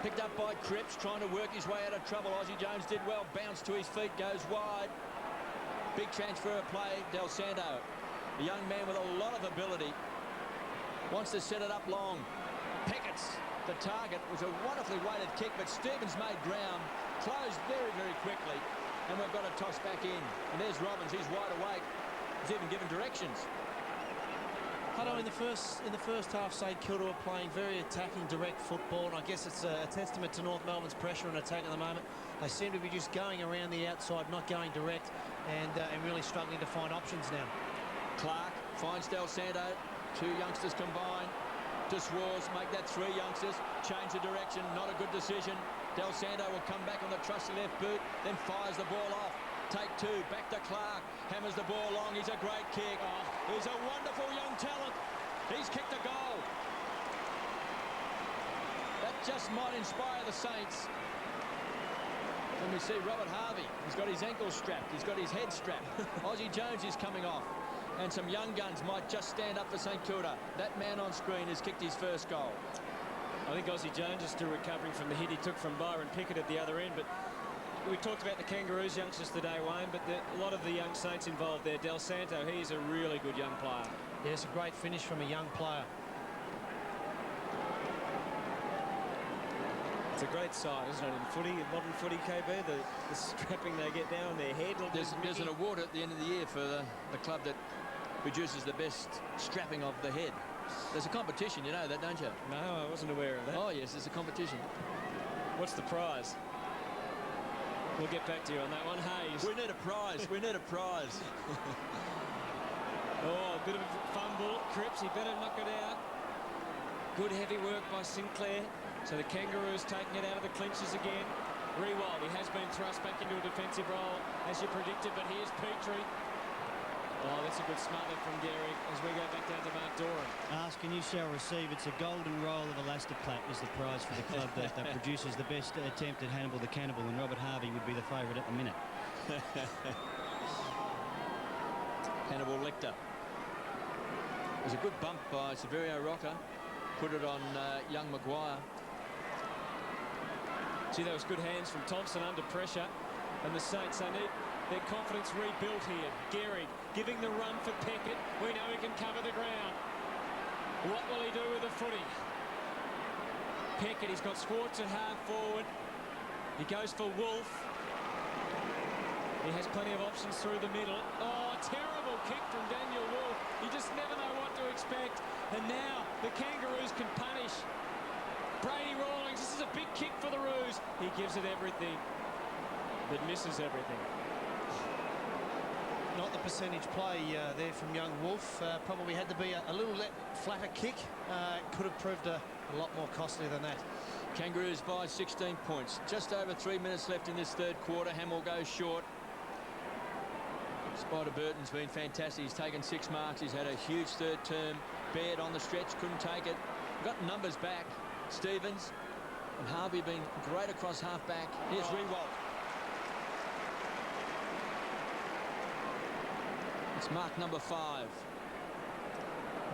D: Picked up by Cripps, trying to work his way out of trouble. Aussie Jones did well. Bounced to his feet, goes wide. Big transfer of play. Del Santo, a young man with a lot of ability, wants to set it up long. Pickett's the target. Was a wonderfully weighted kick, but Stevens made ground. Closed very, very quickly. And we've got a toss back in. And there's Robbins. He's wide awake. He's even given directions.
F: Hutto, in the first half, St Kilda were playing very attacking, direct football, and I guess it's a testament to North Melbourne's pressure and attack at the moment. They seem to be just going around the outside, not going direct, and really struggling to find options now.
D: Clark finds Del Santo. Two youngsters combined. To Swartz, make that three youngsters. Change the direction, not a good decision. Del Santo will come back on the trusty left boot, then fires the ball off. Take two, back to Clark. Hammers the ball long. He's a great kick. He's a wonderful young talent. He's kicked a goal. That just might inspire the Saints. Then we see Robert Harvey. He's got his ankles strapped. He's got his head strapped. Aussie Jones is coming off. And some young guns might just stand up for St Kilda. That man on screen has kicked his first goal.
B: I think Aussie Jones is still recovering from the hit he took from Byron Pickett at the other end, but we talked about the Kangaroos youngsters today, Wayne, but a lot of the young Saints involved there. Del Santo, he's a really good young player.
F: Yeah, it's a great finish from a young player.
B: It's a great sight, isn't it, in footy, in modern footy, KB, the strapping they get down on their head.
D: There's an award at the end of the year for the club that produces the best strapping of the head. There's a competition, you know that, don't you?
B: No, I wasn't aware of that.
D: Oh, yes, there's a competition.
B: What's the prize? We'll get back to you on that one. Hayes.
D: We need a prize. We need a prize.
B: Oh, a bit of a fumble. Cripps, he better knock it out. Good heavy work by Sinclair. So the Kangaroos taking it out of the clinches again. Rewald, he has been thrust back into a defensive role, as you predicted, but here's Petrie. Oh, that's a good smother from Gehrig as we go back down to Mark Doran.
E: Ask and you shall receive. It's a golden roll of Elastiplat is the prize for the club that produces the best attempt at Hannibal the Cannibal, and Robert Harvey would be the favourite at the minute.
D: Hannibal Lecter. It was a good bump by Severio Rocker. Put it on young Maguire.
B: Gee, those good hands from Thompson under pressure. And the Saints, they need their confidence rebuilt here. Gehrig giving the run for Pickett. We know he can cover the ground. What will he do with the footy? Pickett, he's got Swartz at half forward. He goes for Wolf. He has plenty of options through the middle. Oh, terrible kick from Daniel Wolf. You just never know what to expect. And now the Kangaroos can punish. Brady Rawlings, this is a big kick for the Roos. He gives it everything, but misses everything.
F: Not the percentage play there from young Wolf. Probably had to be a little flatter kick. Could have proved a lot more costly than that.
D: Kangaroos by 16 points. Just over 3 minutes left in this third quarter. Hamill goes short. Spider Burton's been fantastic. He's taken 6 marks. He's had a huge third term. Baird on the stretch, couldn't take it. Got numbers back. Stevens and Harvey been great across half back. Here's Rewalt. It's mark number 5.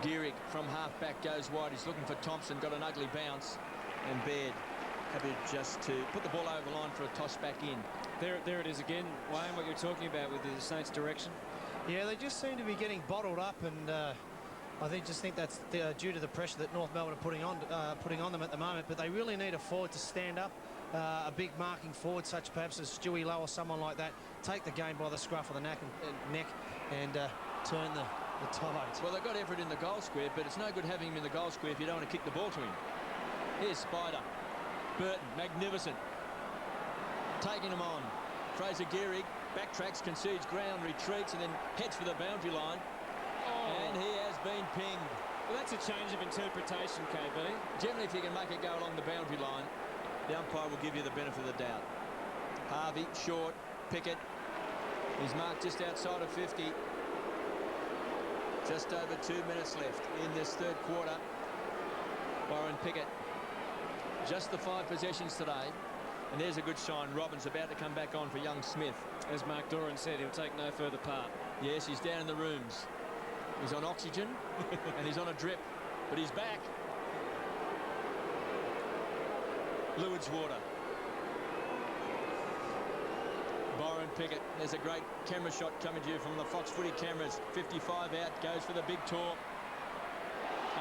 D: Gehrig from half-back goes wide. He's looking for Thompson. Got an ugly bounce. And Baird happy just to put the ball over the line for a toss back in.
B: There it is again, Wayne, what you're talking about with the Saints' direction.
F: Yeah, they just seem to be getting bottled up, and I just think that's due to the pressure that North Melbourne are putting on them at the moment. But they really need a forward to stand up, a big marking forward, such perhaps as Stewie Lowe or someone like that, take the game by the scruff of the neck and turn the tide.
D: Well, they've got Everett in the goal square, but it's no good having him in the goal square if you don't want to kick the ball to him. Here's Spider. Burton, magnificent. Taking him on. Fraser Gehrig backtracks, concedes ground, retreats, and then heads for the boundary line. Oh. And he has been pinged.
B: Well, that's a change of interpretation, KB.
D: Generally, if you can make it go along the boundary line, the umpire will give you the benefit of the doubt. Harvey, short, Pickett. He's marked just outside of 50. Just over 2 minutes left in this third quarter. Byron Pickett. Just the 5 possessions today. And there's a good sign. Robbins about to come back on for young Smith.
B: As Mark Doran said, he'll take no further part.
D: Yes, he's down in the rooms. He's on oxygen and he's on a drip. But he's back. Lewards water. Byron Pickett. There's a great camera shot coming to you from the Fox Footy cameras. 55 out, goes for the big tour.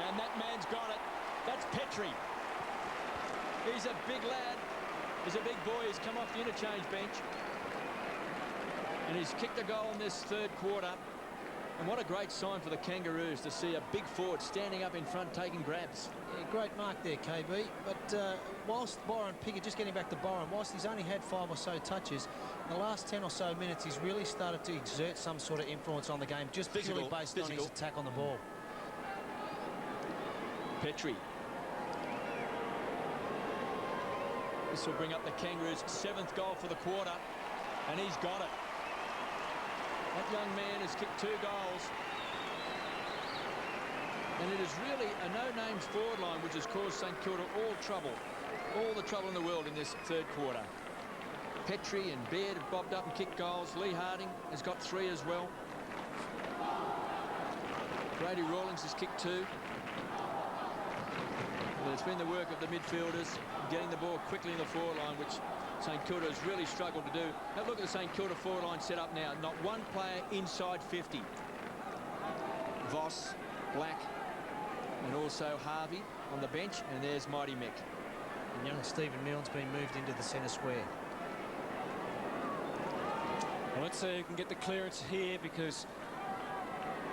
D: And that man's got it. That's Petrie. He's a big lad. He's a big boy. He's come off the interchange bench. And he's kicked a goal in this third quarter. And what a great sign for the Kangaroos to see a big forward standing up in front taking grabs.
F: Yeah, great mark there, KB. But whilst Byron Pickett, just getting back to Byron, whilst he's only had 5 or so touches, in the last 10 or so minutes he's really started to exert some sort of influence on the game, just purely based on his attack on the ball.
D: Petrie. This will bring up the Kangaroos' 7th goal for the quarter, and he's got it. That young man has kicked 2 goals. And it is really a no-names forward line which has caused St Kilda all the trouble in the world in this third quarter. Petrie and Baird have bobbed up and kicked goals. Lee Harding has got 3 as well. Brady Rawlings has kicked 2. But it's been the work of the midfielders getting the ball quickly in the forward line, which St Kilda has really struggled to do. Have a look at the St Kilda forward line set up now. Not one player inside 50. Voss, Black, and also Harvey on the bench. And there's Mighty Mick.
F: And young Stephen Milne's been moved into the centre square.
B: Well, let's see who can get the clearance here, because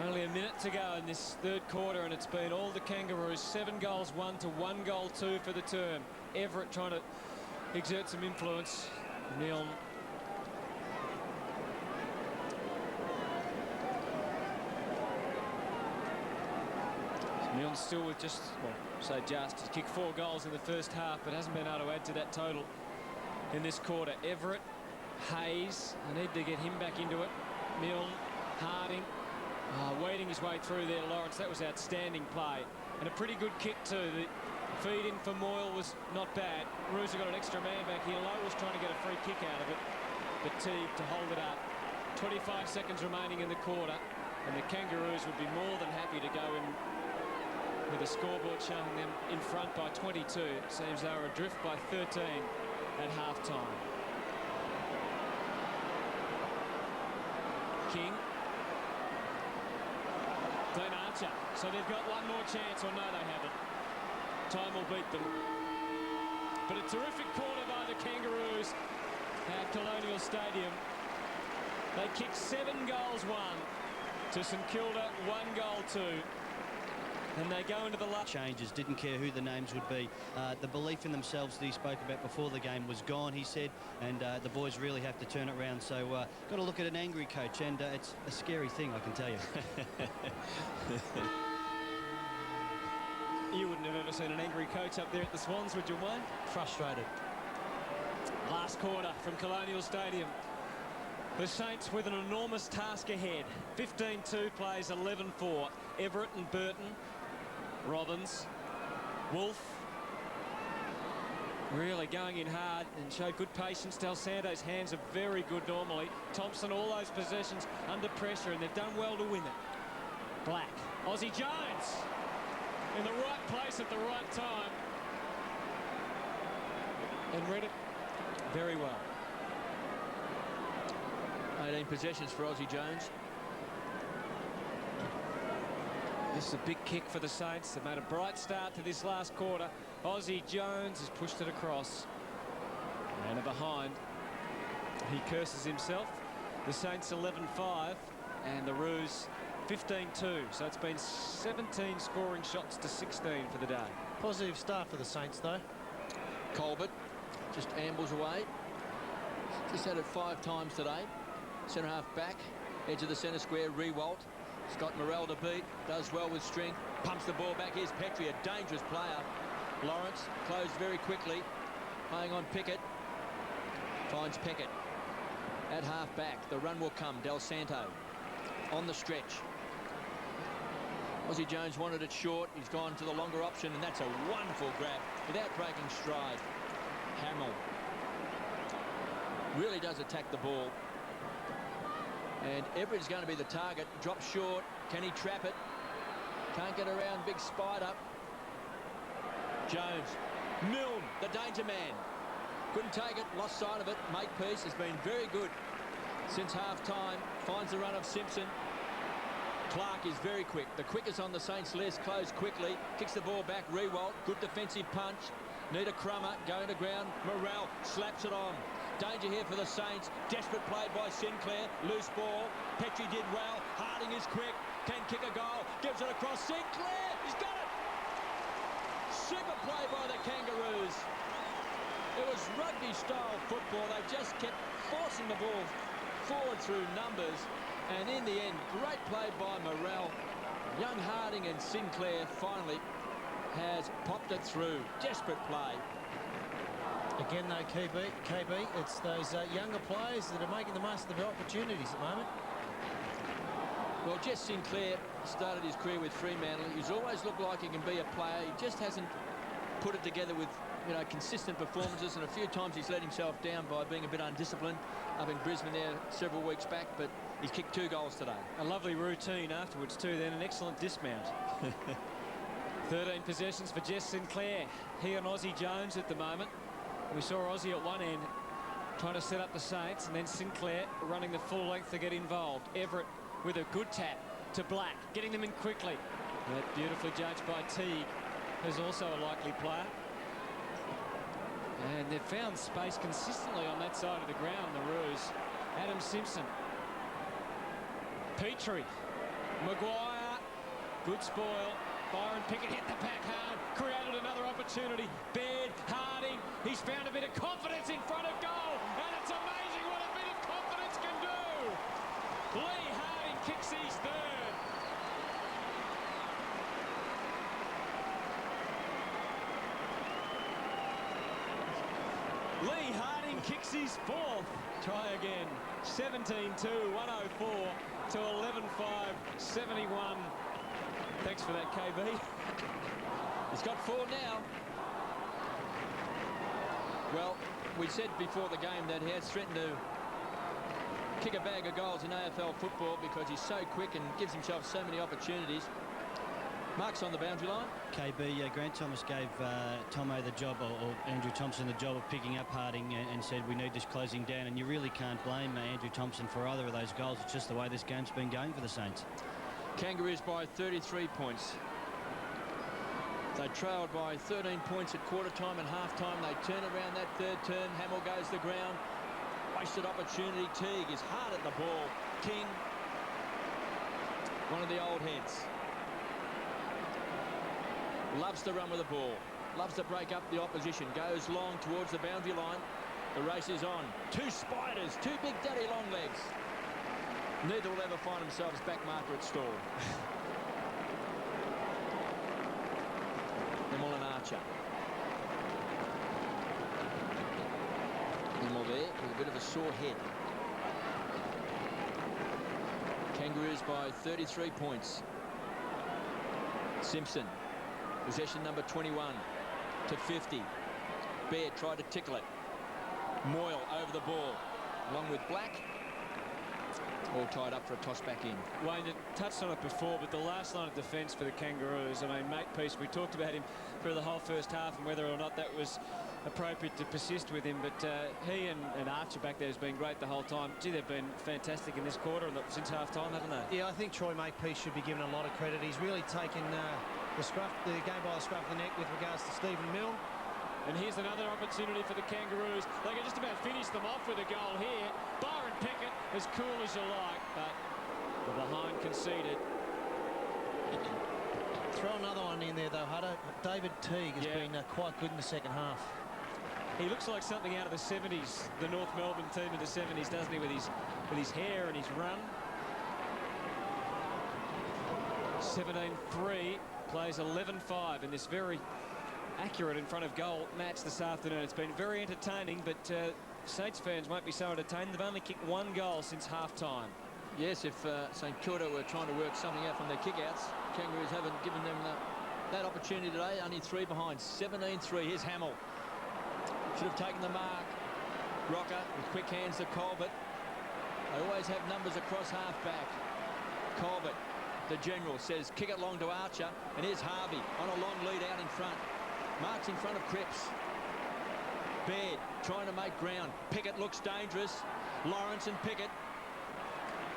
B: only a minute to go in this third quarter, and it's been all the Kangaroos. 7 goals 1 to 1 goal 2 for the term. Everett trying to exert some influence. Milne. Milne still with just, well, say just, he's kicked 4 goals in the first half, but hasn't been able to add to that total in this quarter. Everett, Hayes, I need to get him back into it. Milne, Harding. Wading his way through there, Lawrence. That was outstanding play. And a pretty good kick too. The feed in for Moyle was not bad. Rooser got an extra man back here. Lowe was trying to get a free kick out of it, but Teague to hold it up. 25 seconds remaining in the quarter, and the Kangaroos would be more than happy to go in with a scoreboard showing them in front by 22. It seems they were adrift by 13 at half-time. King. Glenn Archer. So they've got one more chance, or no, they haven't. Time will beat them. But a terrific quarter by the Kangaroos at Colonial Stadium. They kicked 7 goals 1 to St Kilda, 1 goal 2. And they go into the last
E: changes, didn't care who the names would be. The belief in themselves that he spoke about before the game was gone, he said, and the boys really have to turn it around. So got to look at an angry coach, and it's a scary thing, I can tell you.
B: You wouldn't have ever seen an angry coach up there at the Swans, would you, Wayne?
F: Frustrated.
B: Last quarter from Colonial Stadium. The Saints with an enormous task ahead. 15-2 plays 11-4. Everett and Burton. Robbins, Wolf, really going in hard and showed good patience. Del Santo's hands are very good normally. Thompson, all those possessions under pressure, and they've done well to win it. Black Aussie Jones in the right place at the right time. And read it very well.
D: 18 possessions for Aussie Jones.
B: This is a big kick for the Saints. They've made a bright start to this last quarter. Aussie Jones has pushed it across. And behind, he curses himself. The Saints 11-5 and the Roos 15-2. So it's been 17 scoring shots to 16 for the day.
F: Positive start for the Saints, though.
D: Colbert just ambles away. Just had it 5 times today. Centre half back, edge of the centre square, Rewalt. Scott Morrell to beat, does well with strength, pumps the ball back. Here's Petrie, a dangerous player. Lawrence closed very quickly, playing on Pickett. Finds Pickett at half back. The run will come. Del Santo on the stretch. Aussie Jones wanted it short. He's gone to the longer option, and that's a wonderful grab without breaking stride. Hamill really does attack the ball. And Everett's going to be the target. Drops short. Can he trap it? Can't get around Big Spider. Jones. Milne, the danger man. Couldn't take it. Lost sight of it. Makepeace has been very good since half-time. Finds the run of Simpson. Clark is very quick. The quickest on the Saints list. Closed quickly. Kicks the ball back. Rewalt. Good defensive punch. Nita Crummer going to ground. Morrell slaps it on. Danger here for the Saints. Desperate play by Sinclair. Loose ball. Petrie did well. Harding is quick. Can kick a goal. Gives it across. Sinclair. He's got it. Super play by the Kangaroos. It was rugby-style football. They just kept forcing the ball forward through numbers. And in the end, great play by Morrell. Young Harding and Sinclair finally has popped it through. Desperate play.
F: Again, though, KB, it's those younger players that are making the most of the opportunities at the moment.
D: Well, Jess Sinclair started his career with Fremantle. He's always looked like he can be a player. He just hasn't put it together with, you know, consistent performances, and a few times he's let himself down by being a bit undisciplined up in Brisbane there several weeks back, but he's kicked 2 goals today.
B: A lovely routine afterwards too, then an excellent dismount. 13 possessions for Jess Sinclair. He and Aussie Jones at the moment. We saw Aussie at one end trying to set up the Saints, and then Sinclair running the full length to get involved. Everett with a good tap to Black, getting them in quickly. That beautifully judged by Teague, who's also a likely player. And they've found space consistently on that side of the ground, the Roos. Adam Simpson. Petrie. Maguire. Good spoil. Byron Pickett hit the pack hard. Created another opportunity. Baird, Harding. He's found a bit of confidence in front of goal. And it's amazing what a bit of confidence can do. Lee Harding kicks his third. Lee Harding kicks his 4th. Try again. 17-2, 104 to 11-5, 71. Thanks for that, KB.
D: He's got 4 now. Well, we said before the game that he has threatened to kick a bag of goals in AFL football because he's so quick and gives himself so many opportunities. Mark's on the boundary line.
E: KB, Grant Thomas gave Tomo the job, or Andrew Thompson the job of picking up Harding and said we need this closing down, and you really can't blame Andrew Thompson for either of those goals. It's just the way this game's been going for the Saints.
D: Kangaroos by 33 points. They trailed by 13 points at quarter time and half time. They turn around that third term. Hamill goes to the ground. Wasted opportunity. Teague is hard at the ball. King, one of the old heads, loves to run with the ball. Loves to break up the opposition. Goes long towards the boundary line. The race is on. 2 spiders. 2 big daddy long legs. Neither will ever find themselves back marker at stall. Nimble and Archer. Nimble there with a bit of a sore head. Kangaroos by 33 points. Simpson. Possession number 21 to 50. Baird tried to tickle it. Moyle over the ball. Along with Black. All tied up for a toss back in.
B: Wayne, you touched on it before, but the last line of defence for the Kangaroos, I mean, Makepeace, we talked about him for the whole first half and whether or not that was appropriate to persist with him, but he and Archer back there has been great the whole time. Gee, they've been fantastic in this quarter and since half-time, haven't they?
F: Yeah, I think Troy Makepeace should be given a lot of credit. He's really taken the game by the scruff of the neck with regards to Stephen Milne.
B: And here's another opportunity for the Kangaroos. They can just about finish them off with a goal here. Byron Pickett, as cool as you like, but the behind conceded.
F: Throw another one in there, though, Hutto. David Teague has been quite good in the second half.
B: He looks like something out of the 70s, the North Melbourne team of the 70s, doesn't he, with his hair and his run. 17-3, plays 11-5 in this very accurate in front of goal match this afternoon. It's been very entertaining, but Saints fans won't be so entertained. They've only kicked one goal since half-time.
D: Yes, if St Kilda were trying to work something out from their kick-outs, Kangaroos haven't given them that opportunity today. Only 3 behind, 17-3. Here's Hamill. Should have taken the mark. Rocker with quick hands to Colbert. They always have numbers across half-back. Colbert, the general, says kick it long to Archer, and here's Harvey on a long lead out in front. Marks in front of Cripps. Baird trying to make ground. Pickett looks dangerous. Lawrence and Pickett.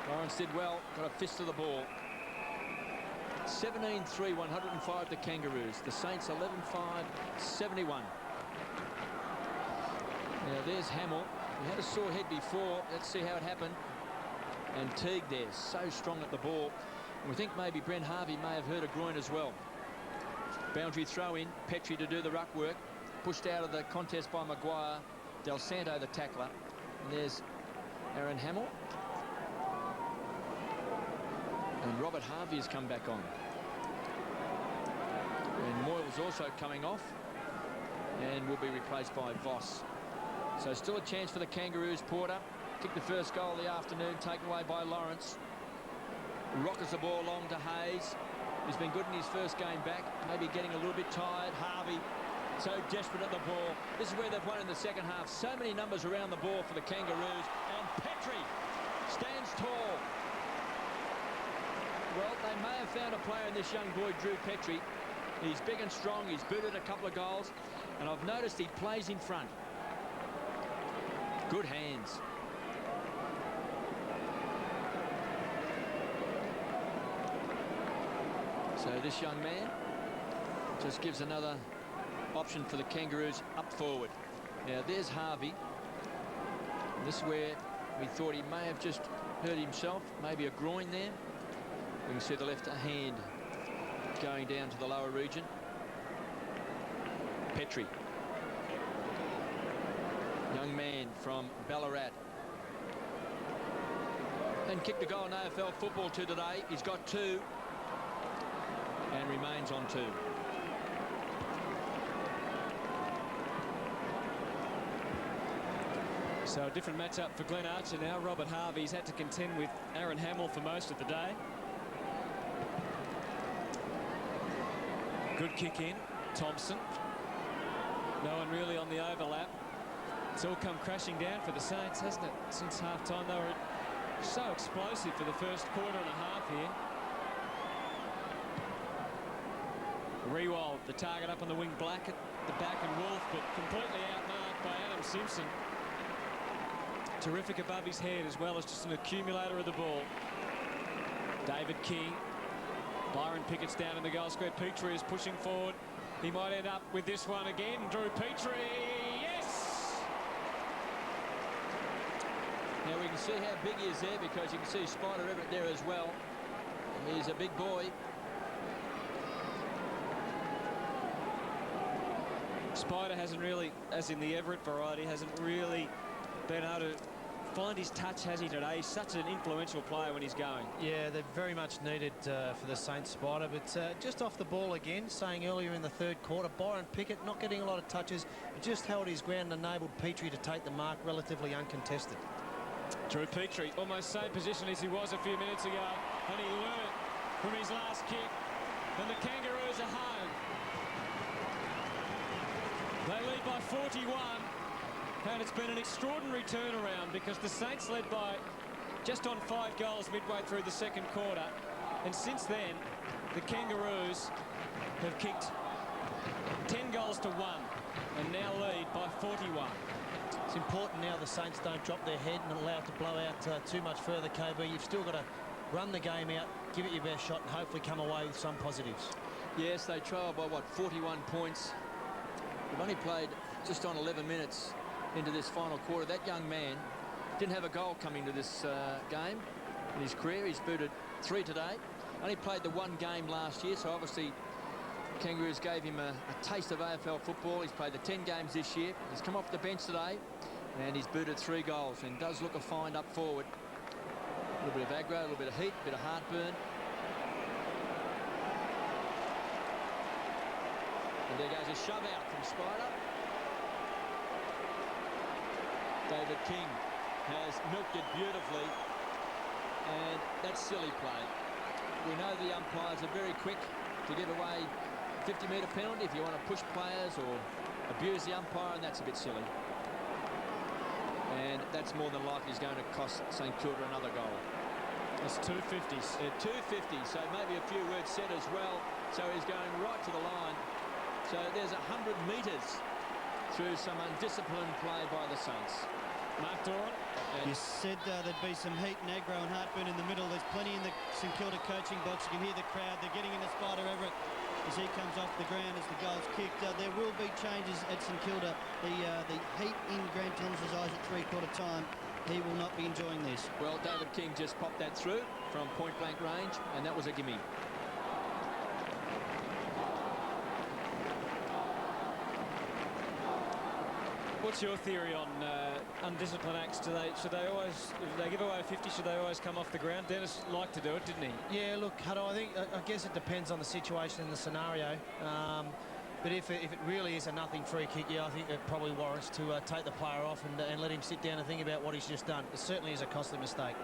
D: Lawrence did well, got a fist to the ball. 17-3, 105 the Kangaroos. The Saints 11-5, 71. Now there's Hamill. He had a sore head before. Let's see how it happened. And Teague there, so strong at the ball. We think maybe Brent Harvey may have hurt a groin as well. Boundary throw in, Petrie to do the ruck work. Pushed out of the contest by Maguire. Del Santo the tackler. And there's Aaron Hamill. And Robert Harvey has come back on. And Moyle's also coming off and will be replaced by Voss. So still a chance for the Kangaroos. Porter kicked the first goal of the afternoon, taken away by Lawrence. Rockets the ball long to Hayes. He's been good in his first game back, maybe getting a little bit tired. Harvey, so desperate at the ball. This is where they've won in the second half. So many numbers around the ball for the Kangaroos. And Petrie stands tall. Well, they may have found a player in this young boy, Drew Petrie. He's big and strong. He's booted a couple of goals. And I've noticed he plays in front. Good hands. So this young man just gives another option for the Kangaroos up forward. Now there's Harvey. This is where we thought he may have just hurt himself, maybe a groin there. We can see the left hand going down to the lower region. Petrie. Young man from Ballarat. And kicked a goal in AFL football today. He's got 2. And remains on 2.
B: So a different matchup for Glenn Archer now. Robert Harvey's had to contend with Aaron Hamill for most of the day. Good kick in. Thompson. No one really on the overlap. It's all come crashing down for the Saints, hasn't it? Since half-time, they were so explosive for the first quarter and a half here. Rewald, the target up on the wing, Black at the back and Wolf, but completely outmarked by Adam Simpson. Terrific above his head, as well as just an accumulator of the ball. David King. Byron Pickett's down in the goal square. Petrie is pushing forward. He might end up with this one again. Drew Petrie, yes!
D: Now we can see how big he is there, because you can see Spider Everett there as well. He's a big boy.
B: Spider hasn't really, as in the Everett variety, hasn't really been able to find his touch, has he, today? He's such an influential player when he's going.
F: Yeah, they're very much needed for the Saints, Spider, but just off the ball again, saying earlier in the third quarter, Byron Pickett not getting a lot of touches, but just held his ground and enabled Petrie to take the mark relatively uncontested.
B: Drew Petrie, almost same position as he was a few minutes ago, and he learnt from his last kick, and the Kangaroos are home. They lead by 41, and it's been an extraordinary turnaround, because the Saints led by just on 5 goals midway through the second quarter. And since then, the Kangaroos have kicked 10 goals to 1 and now lead by 41.
F: It's important now the Saints don't drop their head and allow it to blow out too much further, KB. You've still got to run the game out, give it your best shot, and hopefully come away with some positives.
D: Yes, they trail by, what, 41 points. They've only played just on 11 minutes into this final quarter. That young man didn't have a goal coming to this game in his career. He's booted 3 today. Only played the 1 game last year, so obviously Kangaroos gave him a taste of AFL football. He's played the 10 games this year. He's come off the bench today, and he's booted 3 goals and does look a find up forward. A little bit of aggro, a little bit of heat, a bit of heartburn. And there goes a shove out from Spider. David King has milked it beautifully, and that's silly play. We know the umpires are very quick to give away 50-metre penalty if you want to push players or abuse the umpire, and that's a bit silly. And that's more than likely is going to cost St. Kilda another goal.
B: It's 250s.
D: 250, so maybe a few words said as well. So he's going right to the line. So there's 100 metres through some undisciplined play by the Saints.
B: Mark Doran.
E: You said there'd be some heat and aggro and heartburn in the middle. There's plenty in the St Kilda coaching box. You can hear the crowd. They're getting into Spider Everett as he comes off the ground as the goal's kicked. There will be changes at St Kilda. The heat in Grant Thomas's eyes at three-quarter time. He will not be enjoying this.
D: Well, David King just popped that through from point-blank range, and that was a gimme.
B: What's your theory on undisciplined acts? Should they always, if they give away a 50, should they always come off the ground? Dennis liked to do it, didn't he?
F: Yeah, look, Hutto, I guess it depends on the situation and the scenario. But if it really is a nothing free kick, yeah, I think it probably warrants to take the player off and let him sit down and think about what he's just done. It certainly is a costly mistake.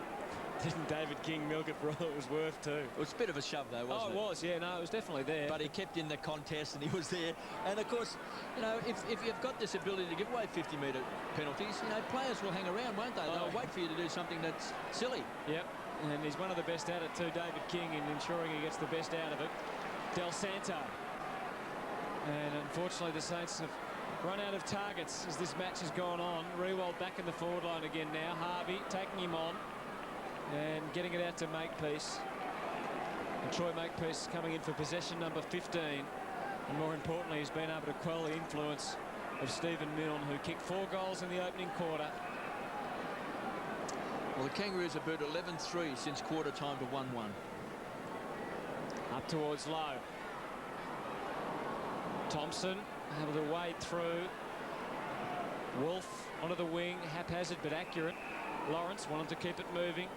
B: Didn't David King milk it for all it was worth too?
D: It was a bit of a shove though, wasn't it?
B: Oh, it was, yeah, no, it was definitely there.
D: But he kept in the contest and he was there. And of course, you know, if you've got this ability to give away 50-metre penalties, you know, players will hang around, won't they? They'll wait for you to do something that's silly.
B: Yep, and he's one of the best at it too, David King, in ensuring he gets the best out of it. Del Santo. And unfortunately, the Saints have run out of targets as this match has gone on. Rewald back in the forward line again now. Harvey taking him on and getting it out to Makepeace. And Troy Makepeace coming in for possession number 15. And more importantly, he's been able to quell the influence of Stephen Milne, who kicked 4 goals in the opening quarter.
D: Well, the Kangaroos have booted 11-3 since quarter time to 1-1.
B: Up towards Lowe. Thompson able to wade through. Wolf onto the wing, haphazard but accurate. Lawrence wanted to keep it moving.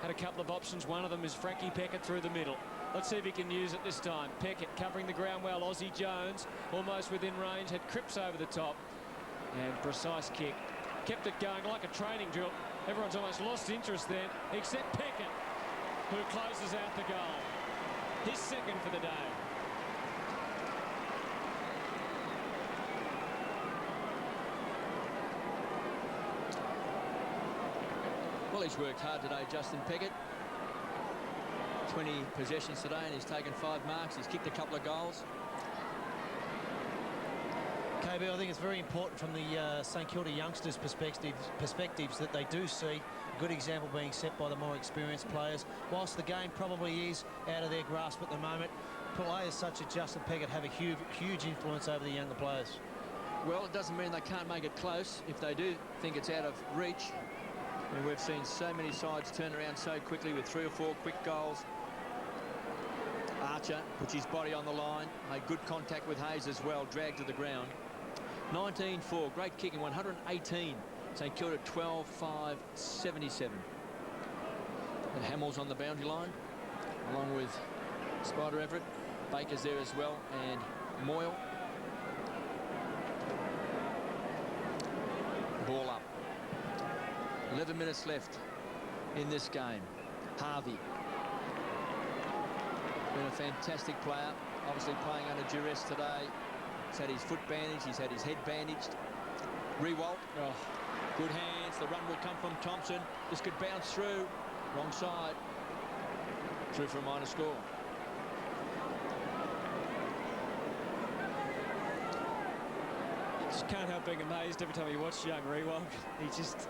B: Had a couple of options. One of them is Frankie Peckett through the middle. Let's see if he can use it this time. Peckett covering the ground well. Aussie Jones almost within range. Had Cripps over the top. And precise kick. Kept it going like a training drill. Everyone's almost lost interest then, except Peckett, who closes out the goal. His second for the day.
D: Well, he's worked hard today, Justin Peckett. 20 possessions today, and he's taken 5 marks. He's kicked a couple of goals.
F: KB, I think it's very important from the St Kilda youngsters' perspectives that they do see a good example being set by the more experienced players. Whilst the game probably is out of their grasp at the moment, players such as Justin Peckett have a huge influence over the younger players.
D: Well, it doesn't mean they can't make it close if they do think it's out of reach. I mean, we've seen so many sides turn around so quickly with 3 or 4 quick goals. Archer puts his body on the line, made good contact with Hayes as well, dragged to the ground. 19-4, great kicking, 118. St Kilda 12-5, 77. And Hamill's on the boundary line, along with Spider Everett. Baker's there as well, and Moyle. Ball up. 11 minutes left in this game. Harvey. Been a fantastic player, obviously playing under duress today. He's had his foot bandaged, he's had his head bandaged. Rewalt, good hands, the run will come from Thompson. This could bounce through. Wrong side. Through for a minor score.
B: Just can't help being amazed every time you watch young Rewald. He just,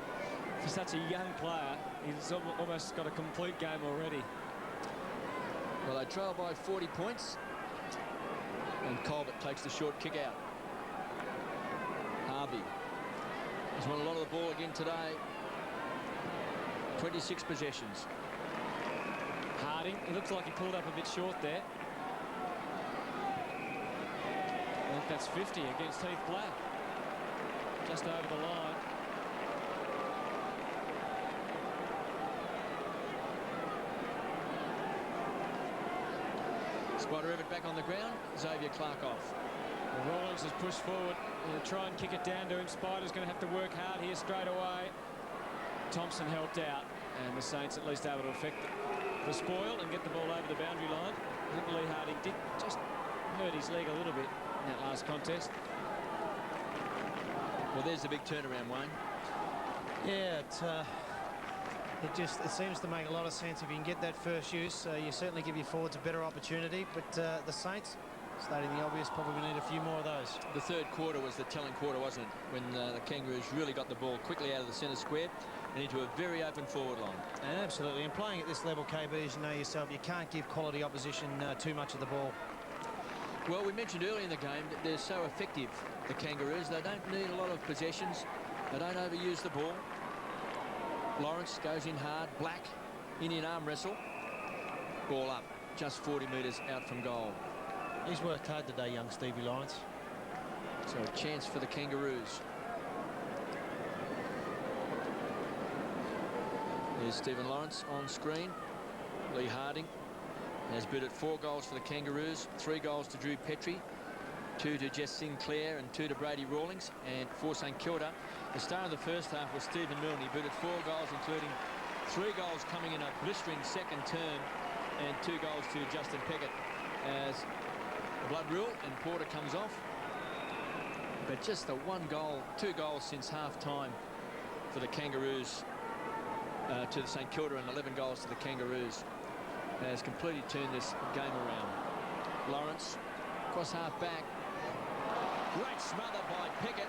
B: for such a young player, he's almost got a complete game already.
D: Well, they trail by 40 points. And Colbert takes the short kick out. Harvey has won a lot of the ball again today. 26 possessions.
B: Harding, he looks like he pulled up a bit short there. I think that's 50 against Heath Black. Just over the line.
D: Spider Everett back on the ground. Xavier Clark off.
B: Well, Rawlings has pushed forward. He'll try and kick it down to him. Spider's going to have to work hard here straight away. Thompson helped out, and the Saints at least able to affect the spoil and get the ball over the boundary line. I think Lee Harding did just hurt his leg a little bit in that last contest.
D: Well, there's the big turnaround, Wayne.
F: Yeah, it seems to make a lot of sense. If you can get that first use, you certainly give your forwards a better opportunity. But the Saints, stating the obvious, probably need a few more of those.
D: The third quarter was the telling quarter, wasn't it? When the Kangaroos really got the ball quickly out of the centre square and into a very open forward line.
F: And absolutely. And playing at this level, KB, as you know yourself, you can't give quality opposition too much of the ball.
D: Well, we mentioned earlier in the game that they're so effective, the Kangaroos. They don't need a lot of possessions. They don't overuse the ball. Lawrence goes in hard. Black, Indian arm wrestle. Ball up, just 40 metres out from goal.
F: He's worked hard today, young Stevie Lawrence.
D: So a chance for the Kangaroos. There's Stephen Lawrence on screen. Lee Harding has bid at 4 goals for the Kangaroos, 3 goals to Drew Petrie, 2 to Jess Sinclair and 2 to Brady Rawlings. And for St Kilda, the star of the first half was Stephen Milne. He bid at 4 goals, including 3 goals coming in a blistering second term and 2 goals to Justin Peckett as the blood rule and Porter comes off. But just the 1 goal, 2 goals since half time for the Kangaroos to the St Kilda, and 11 goals to the Kangaroos has completely turned this game around. Lawrence cross half back. Great smother by Pickett.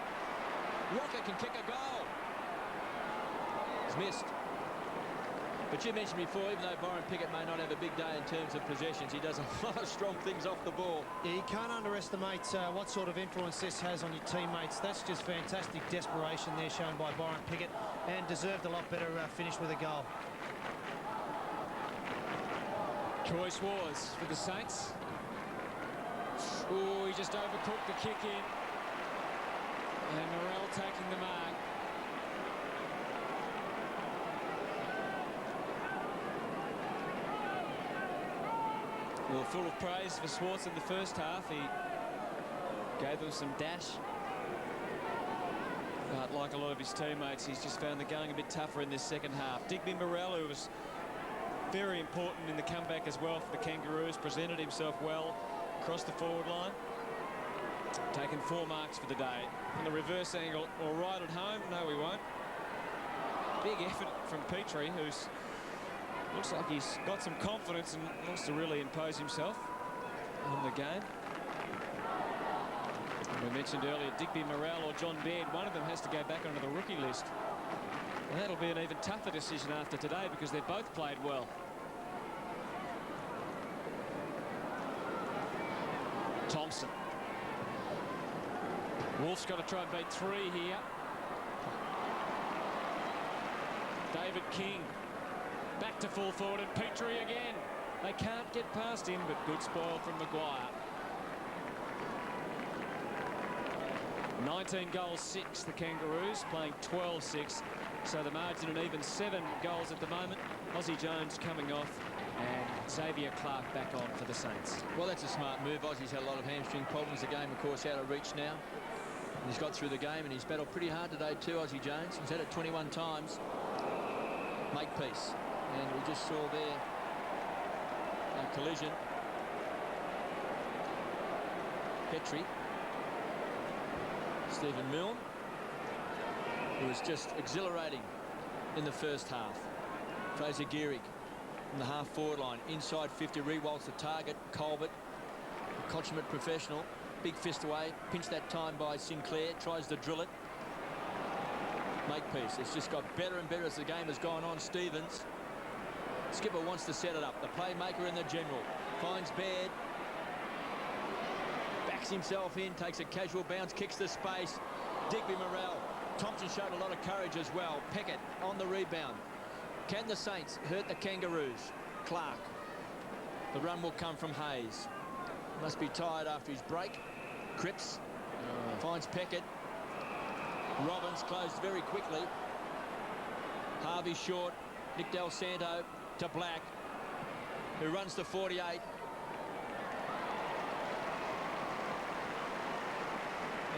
D: Walker can kick a goal. He's missed. But you mentioned before, even though Byron Pickett may not have a big day in terms of possessions, he does a lot of strong things off the ball.
F: Yeah, you can't underestimate what sort of influence this has on your teammates. That's just fantastic desperation there shown by Byron Pickett, and deserved a lot better finish with a goal.
B: Choice was for the Saints. Oh, he just overcooked the kick in. And Morrell taking the mark. Well, full of praise for Schwartz in the first half. He gave them some dash. But like a lot of his teammates, he's just found the going a bit tougher in this second half. Digby Morrell, who was very important in the comeback as well for the Kangaroos, presented himself well across the forward line. Taken 4 marks for the day. On the reverse angle, or right at home, no, we won't. Big effort from Petrie, who's looks like he's got some confidence and wants to really impose himself on the game. And we mentioned earlier Digby Morrell or John Baird. One of them has to go back onto the rookie list. And that'll be an even tougher decision after today because they've both played well. Thompson. Wolf's got to try and beat 3 here. David King back to full forward, and Petrie again. They can't get past him, but good spoil from Maguire. 19 goals 6, the Kangaroos playing 12-6, so the margin an even 7 goals at the moment. Aussie Jones coming off, and Xavier Clark back on for the Saints.
D: Well, that's a smart move. Aussie's had a lot of hamstring problems. The game, of course, out of reach now. And he's got through the game, and he's battled pretty hard today too, Aussie Jones. He's had it 21 times. Makepeace. And we just saw there a collision. Petrie. Stephen Milne, who was just exhilarating in the first half. Fraser Gehrig from the half-forward line. Inside 50, rewalks the target. Colbert, a consummate professional. Big fist away. Pinched that time by Sinclair. Tries to drill it. Makepeace. It's just got better and better as the game has gone on. Stevens. Skipper wants to set it up. The playmaker in the general. Finds Baird. Backs himself in. Takes a casual bounce. Kicks the space. Digby Morrell. Thompson showed a lot of courage as well. Peckett on the rebound. Can the Saints hurt the Kangaroos? Clark. The run will come from Hayes. Must be tired after his break. Cripps finds Peckett. Robbins closed very quickly. Harvey short. Nick Del Santo to Black, who runs to 48.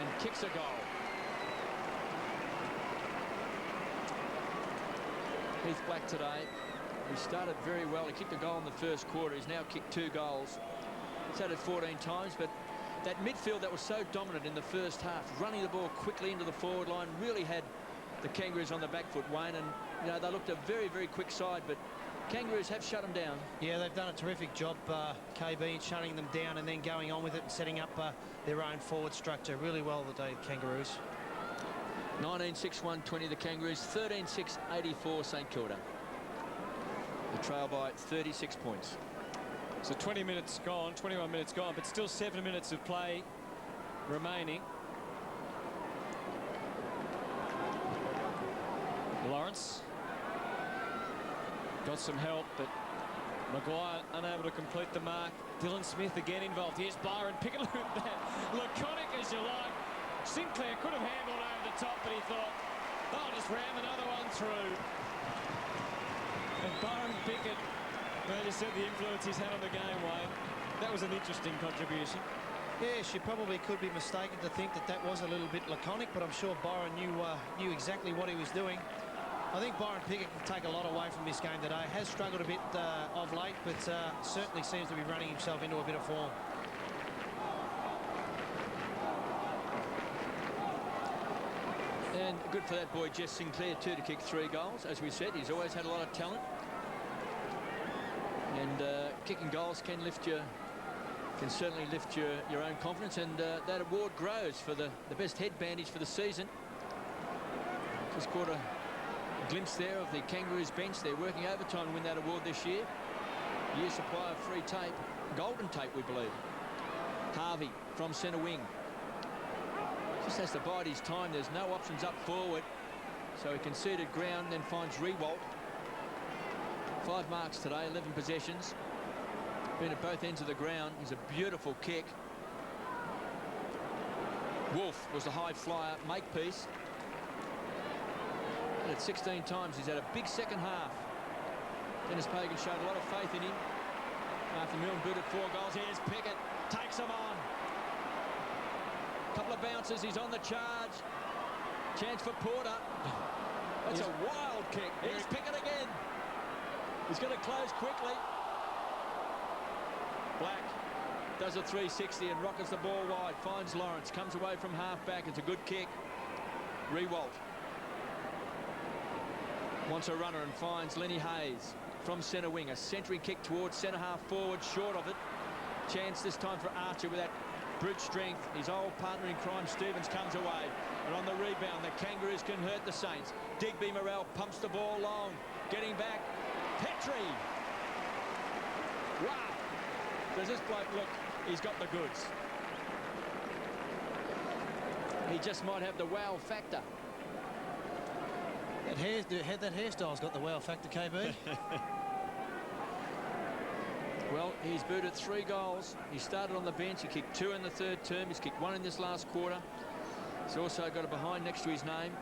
D: And kicks a goal. Heath Black today, he started very well. He kicked a goal in the first quarter. He's now kicked 2 goals. He's had it 14 times, but that midfield that was so dominant in the first half, running the ball quickly into the forward line, really had the Kangaroos on the back foot, Wayne. And, you know, they looked a very, very quick side, but Kangaroos have shut them down. Yeah, they've done a terrific job, KB, shutting them down and then going on with it and setting up their own forward structure really well today, the Kangaroos. 19-6-1-20, the Kangaroos. 13-6-84, St Kilda. The trail by 36 points.
B: So 20 minutes gone, 21 minutes gone, but still 7 minutes of play remaining. Lawrence got some help, but Maguire unable to complete the mark. Dylan Smith again involved. Here's Byron Pickett. Laconic as you like. Sinclair could have handled over the top, but he thought, I'll just ram another one through. And Byron Pickett, well, you said the influence he's had on the game, Wayne. That was an interesting contribution.
F: Yes, you probably could be mistaken to think that that was a little bit laconic, but I'm sure Byron knew exactly what he was doing. I think Byron Pickett can take a lot away from this game today. Has struggled a bit of late, but certainly seems to be running himself into a bit of form. And good for that boy, Jess Sinclair, too, to kick 3 goals. As we said, he's always had a lot of talent. And kicking goals can certainly lift your own confidence. And that award grows for the best head bandage for the season. Just caught a glimpse there of the Kangaroos bench. They're working overtime to win that award this year. Year supply of free tape, golden tape, we believe. Harvey from centre wing. Just has to bide his time. There's no options up forward. So he conceded ground, then finds Rewalt. 5 marks today, 11 possessions. Been at both ends of the ground. He's a beautiful kick. Wolf was the high flyer. Makepeace. At 16 times, he's had a big second half. Dennis Pagan showed a lot of faith in him. Arthur Milne booted 4 goals. Here's Pickett. Takes him on. Couple of bounces. He's on the charge. Chance for Porter. That's a wild kick. Here's Pickett again. He's going to close quickly. Black does a 360 and rockets the ball wide. Finds Lawrence. Comes away from half-back. It's a good kick. Rewalt wants a runner and finds Lenny Hayes from centre wing. A centering kick towards centre half forward, short of it. Chance this time for Archer with that brute strength. His old partner in crime, Stevens, comes away. And on the rebound, the Kangaroos can hurt the Saints. Digby Morrell pumps the ball long. Getting back. Petrie. Wow. Does this bloke look? He's got the goods. He just might have the wow factor. That hairstyle's got the wow factor, KB. Well, he's booted 3 goals. He started on the bench. He kicked 2 in the 3rd term. He's kicked 1 in this last quarter. He's also got a behind next to his name.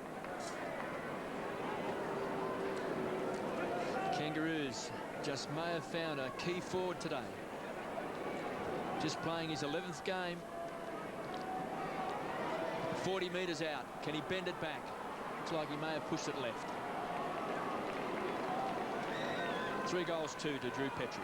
F: Kangaroos just may have found a key forward today. Just playing his 11th game. 40 metres out. Can he bend it back? Looks like he may have pushed it left. 3 goals, 2 to Drew Petrie.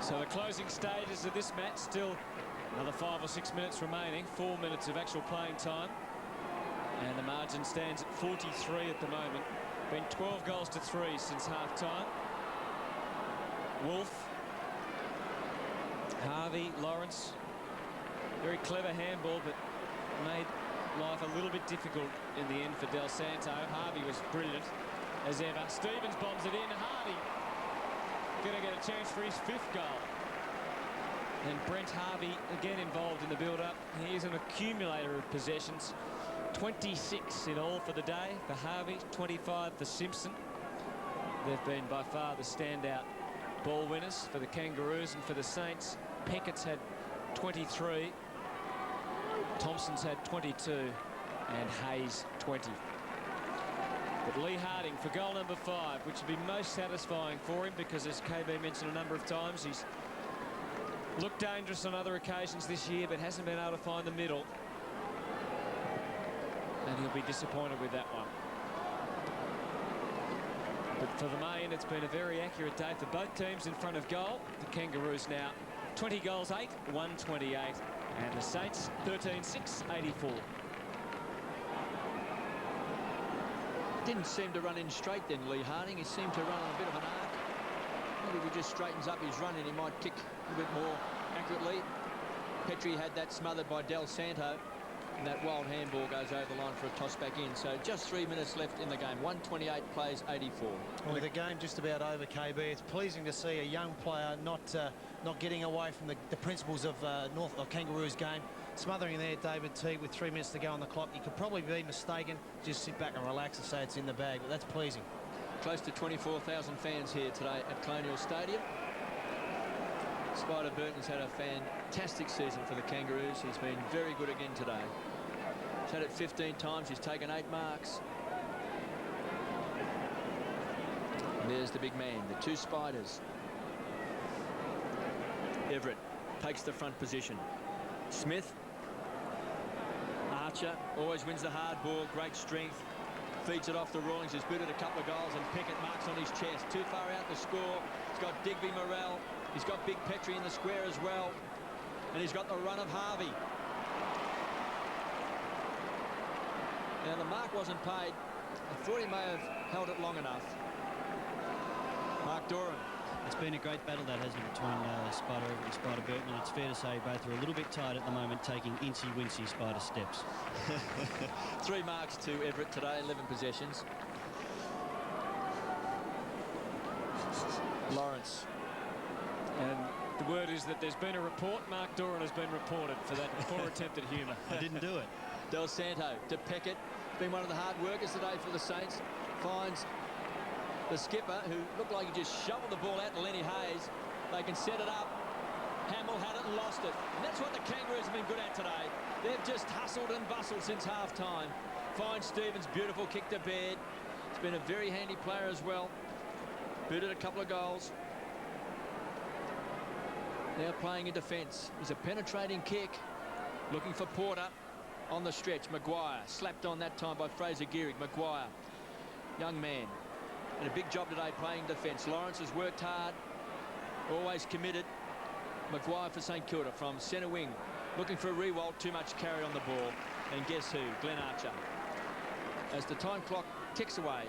B: So the closing stages of this match, still Another 5 or 6 minutes remaining. 4 minutes of actual playing time. And the margin stands at 43 at the moment. Been 12 goals to 3 since half-time. Wolf, Harvey, Lawrence. Very clever handball, but made life a little bit difficult in the end for Del Santo. Harvey was brilliant as ever. Stevens bombs it in. Harvey going to get a chance for his 5th goal. And Brent Harvey again involved in the build-up. He is an accumulator of possessions. 26 in all for the day for Harvey, 25 for Simpson. They've been by far the standout ball winners for the Kangaroos, and for the Saints, Peckett's had 23, Thompson's had 22, and Hayes 20. But Lee Harding for goal number 5, which would be most satisfying for him, because as KB mentioned a number of times, he's looked dangerous on other occasions this year, but hasn't been able to find the middle. And he'll be disappointed with that one. But for the main, it's been a very accurate day for both teams in front of goal. The Kangaroos now 20 goals, 8, 128. And the Saints 13-6, 84.
D: Didn't seem to run in straight then, Lee Harding. He seemed to run on a bit of an arc. Maybe if he just straightens up his running, he might kick a bit more accurately. Petrie had that smothered by Del Santo. And that wild handball goes over the line for a toss back in. So just 3 minutes left in the game. 128 plays 84.
F: Well, with the game just about over, KB, it's pleasing to see a young player not getting away from the principles of Kangaroos game. Smothering there, David Teague, with 3 minutes to go on the clock. You could probably be mistaken. Just sit back and relax and say it's in the bag, but that's pleasing.
D: Close to 24,000 fans here today at Colonial Stadium. Spider Burton's had a fantastic season for the Kangaroos. He's been very good again today. He's had it 15 times. He's taken 8 marks. And there's the big man, the 2 Spiders. Everett takes the front position. Smith. Archer always wins the hard ball. Great strength. Feeds it off the Rawlings. He's booted a couple of goals, and Pickett marks on his chest. Too far out to score. He's got Digby Morrell. He's got Big Petrie in the square as well. And he's got the run of Harvey. Now, the mark wasn't paid. I thought he may have held it long enough. Mark Doran.
E: It's been a great battle, that, hasn't it, between Spider Everett and Spider Burton, and it's fair to say both are a little bit tight at the moment, taking incy-wincy Spider steps.
D: 3 marks to Everett today, 11 possessions. Lawrence.
B: And the word is that there's been a report. Mark Doran has been reported for that poor attempt at humour.
E: I didn't do it.
D: Del Santo to Peckett. Been one of the hard workers today for the Saints. Finds the skipper, who looked like he just shoveled the ball out to Lenny Hayes. They can set it up. Hamill had it and lost it. And that's what the Kangaroos have been good at today. They've just hustled and bustled since half-time. Fine Stevens, beautiful kick to bed. He's been a very handy player as well. Booted a couple of goals. Now playing in defence. He's a penetrating kick. Looking for Porter on the stretch. Maguire slapped on that time by Fraser Gehrig. Maguire, young man, and a big job today playing defence. Lawrence has worked hard, always committed. Maguire for St Kilda from centre wing, looking for a Rewalt. Too much carry on the ball, and guess who? Glenn Archer. As the time clock ticks away,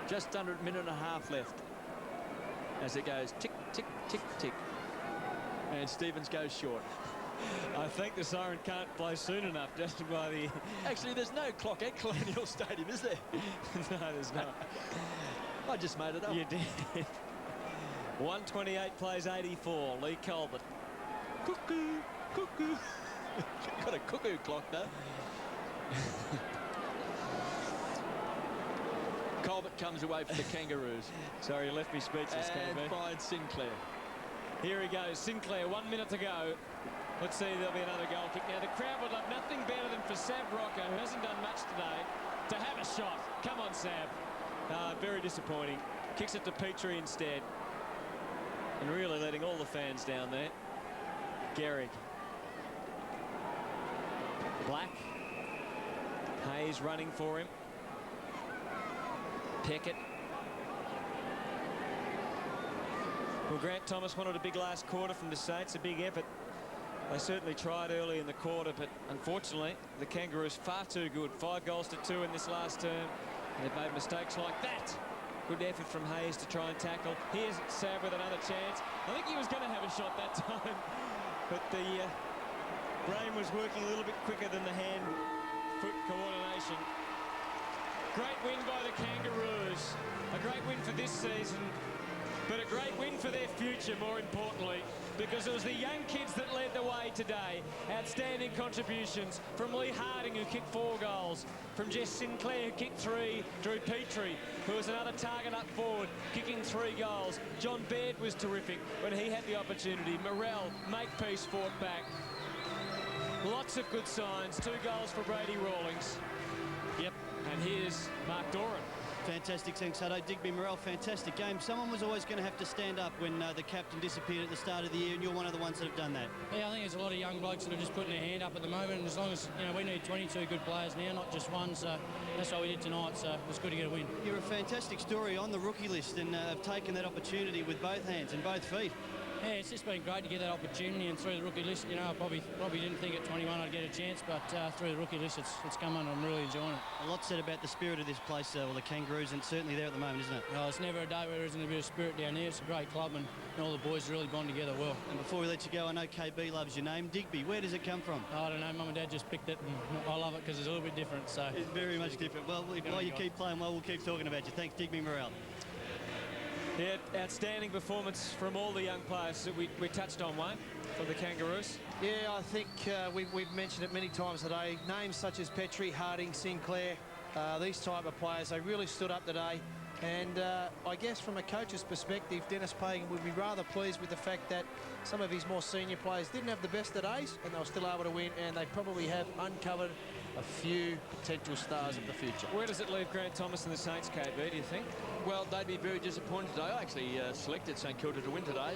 D: just under a minute and a half left, as it goes tick, tick, tick, tick, and Stevens goes short.
B: I think the siren can't play soon enough, just by the...
D: Actually, there's no clock at Colonial Stadium, is there?
B: No, there's not.
D: I just made it up.
B: You did. 128 plays 84. Lee Colbert.
D: Cuckoo, cuckoo. Got a cuckoo clock, though. Colbert comes away for the Kangaroos.
B: Sorry, you left me speechless,
D: And
B: KB.
D: finds Sinclair.
B: Here he goes. Sinclair, 1 minute to go. Let's see, there'll be another goal kick. Now, the crowd would love nothing better than for Sab Rocco, who hasn't done much today, to have a shot. Come on, Sab. Very disappointing. Kicks it to Petrie instead. And really letting all the fans down there. Gehrig. Black. Hayes running for him. Peckett. Well, Grant Thomas wanted a big last quarter from the Saints, a big effort. They certainly tried early in the quarter, but unfortunately, the Kangaroos far too good. 5 goals to 2 in this last term. They've made mistakes like that. Good effort from Hayes to try and tackle. Here's Sav with another chance. I think he was going to have a shot that time, but the brain was working a little bit quicker than the hand-foot coordination. Great win by the Kangaroos. A great win for this season, but a great win for their future, more importantly, because it was the young kids that led the way today. Outstanding contributions from Lee Harding, who kicked 4 goals, from Jess Sinclair, who kicked 3, Drew Petrie, who was another target up forward, kicking 3 goals. John Baird was terrific when he had the opportunity. Morrell, Makepeace fought back. Lots of good signs. 2 goals for Brady Rawlings.
E: Yep.
B: And here's Mark Doran.
E: Fantastic, Sato. Digby Morrell, fantastic game. Someone was always going to have to stand up when the captain disappeared at the start of the year, and you're one of the ones that have done that.
G: Yeah, I think there's a lot of young blokes that are just putting their hand up at the moment, and as long as, you know, we need 22 good players now, not just one, so that's what we did tonight, so it was good to get a win.
E: You're a fantastic story on the rookie list, and have taken that opportunity with both hands and both feet.
G: Yeah, it's just been great to get that opportunity, and through the rookie list, you know, I probably didn't think at 21 I'd get a chance, but through the rookie list, it's come on. I'm really enjoying it.
E: A lot said about the spirit of this place, well, the Kangaroos, and certainly there at the moment, isn't it?
G: Well, it's never a day where there isn't a bit of spirit down there. It's a great club, and all the boys really bond together well.
E: And before we let you go, I know KB loves your name. Digby, where does it come from?
G: I don't know, Mum and Dad just picked it, and I love it because it's a little bit different, so...
E: It's very much different. Well, while you keep playing well, we'll keep talking about you. Thanks, Digby Morrell.
B: Yeah, outstanding performance from all the young players that we touched on, Wayne, for the Kangaroos.
F: Yeah, I think we've mentioned it many times today. Names such as Petrie, Harding, Sinclair, these type of players, they really stood up today. And I guess from a coach's perspective, Dennis Pagan would be rather pleased with the fact that some of his more senior players didn't have the best of days, and they were still able to win, and they probably have uncovered a few potential stars of the future.
B: Where does it leave Grant Thomas and the Saints, KB, do you think?
D: Well, they'd be very disappointed today. I actually selected St. Kilda to win today.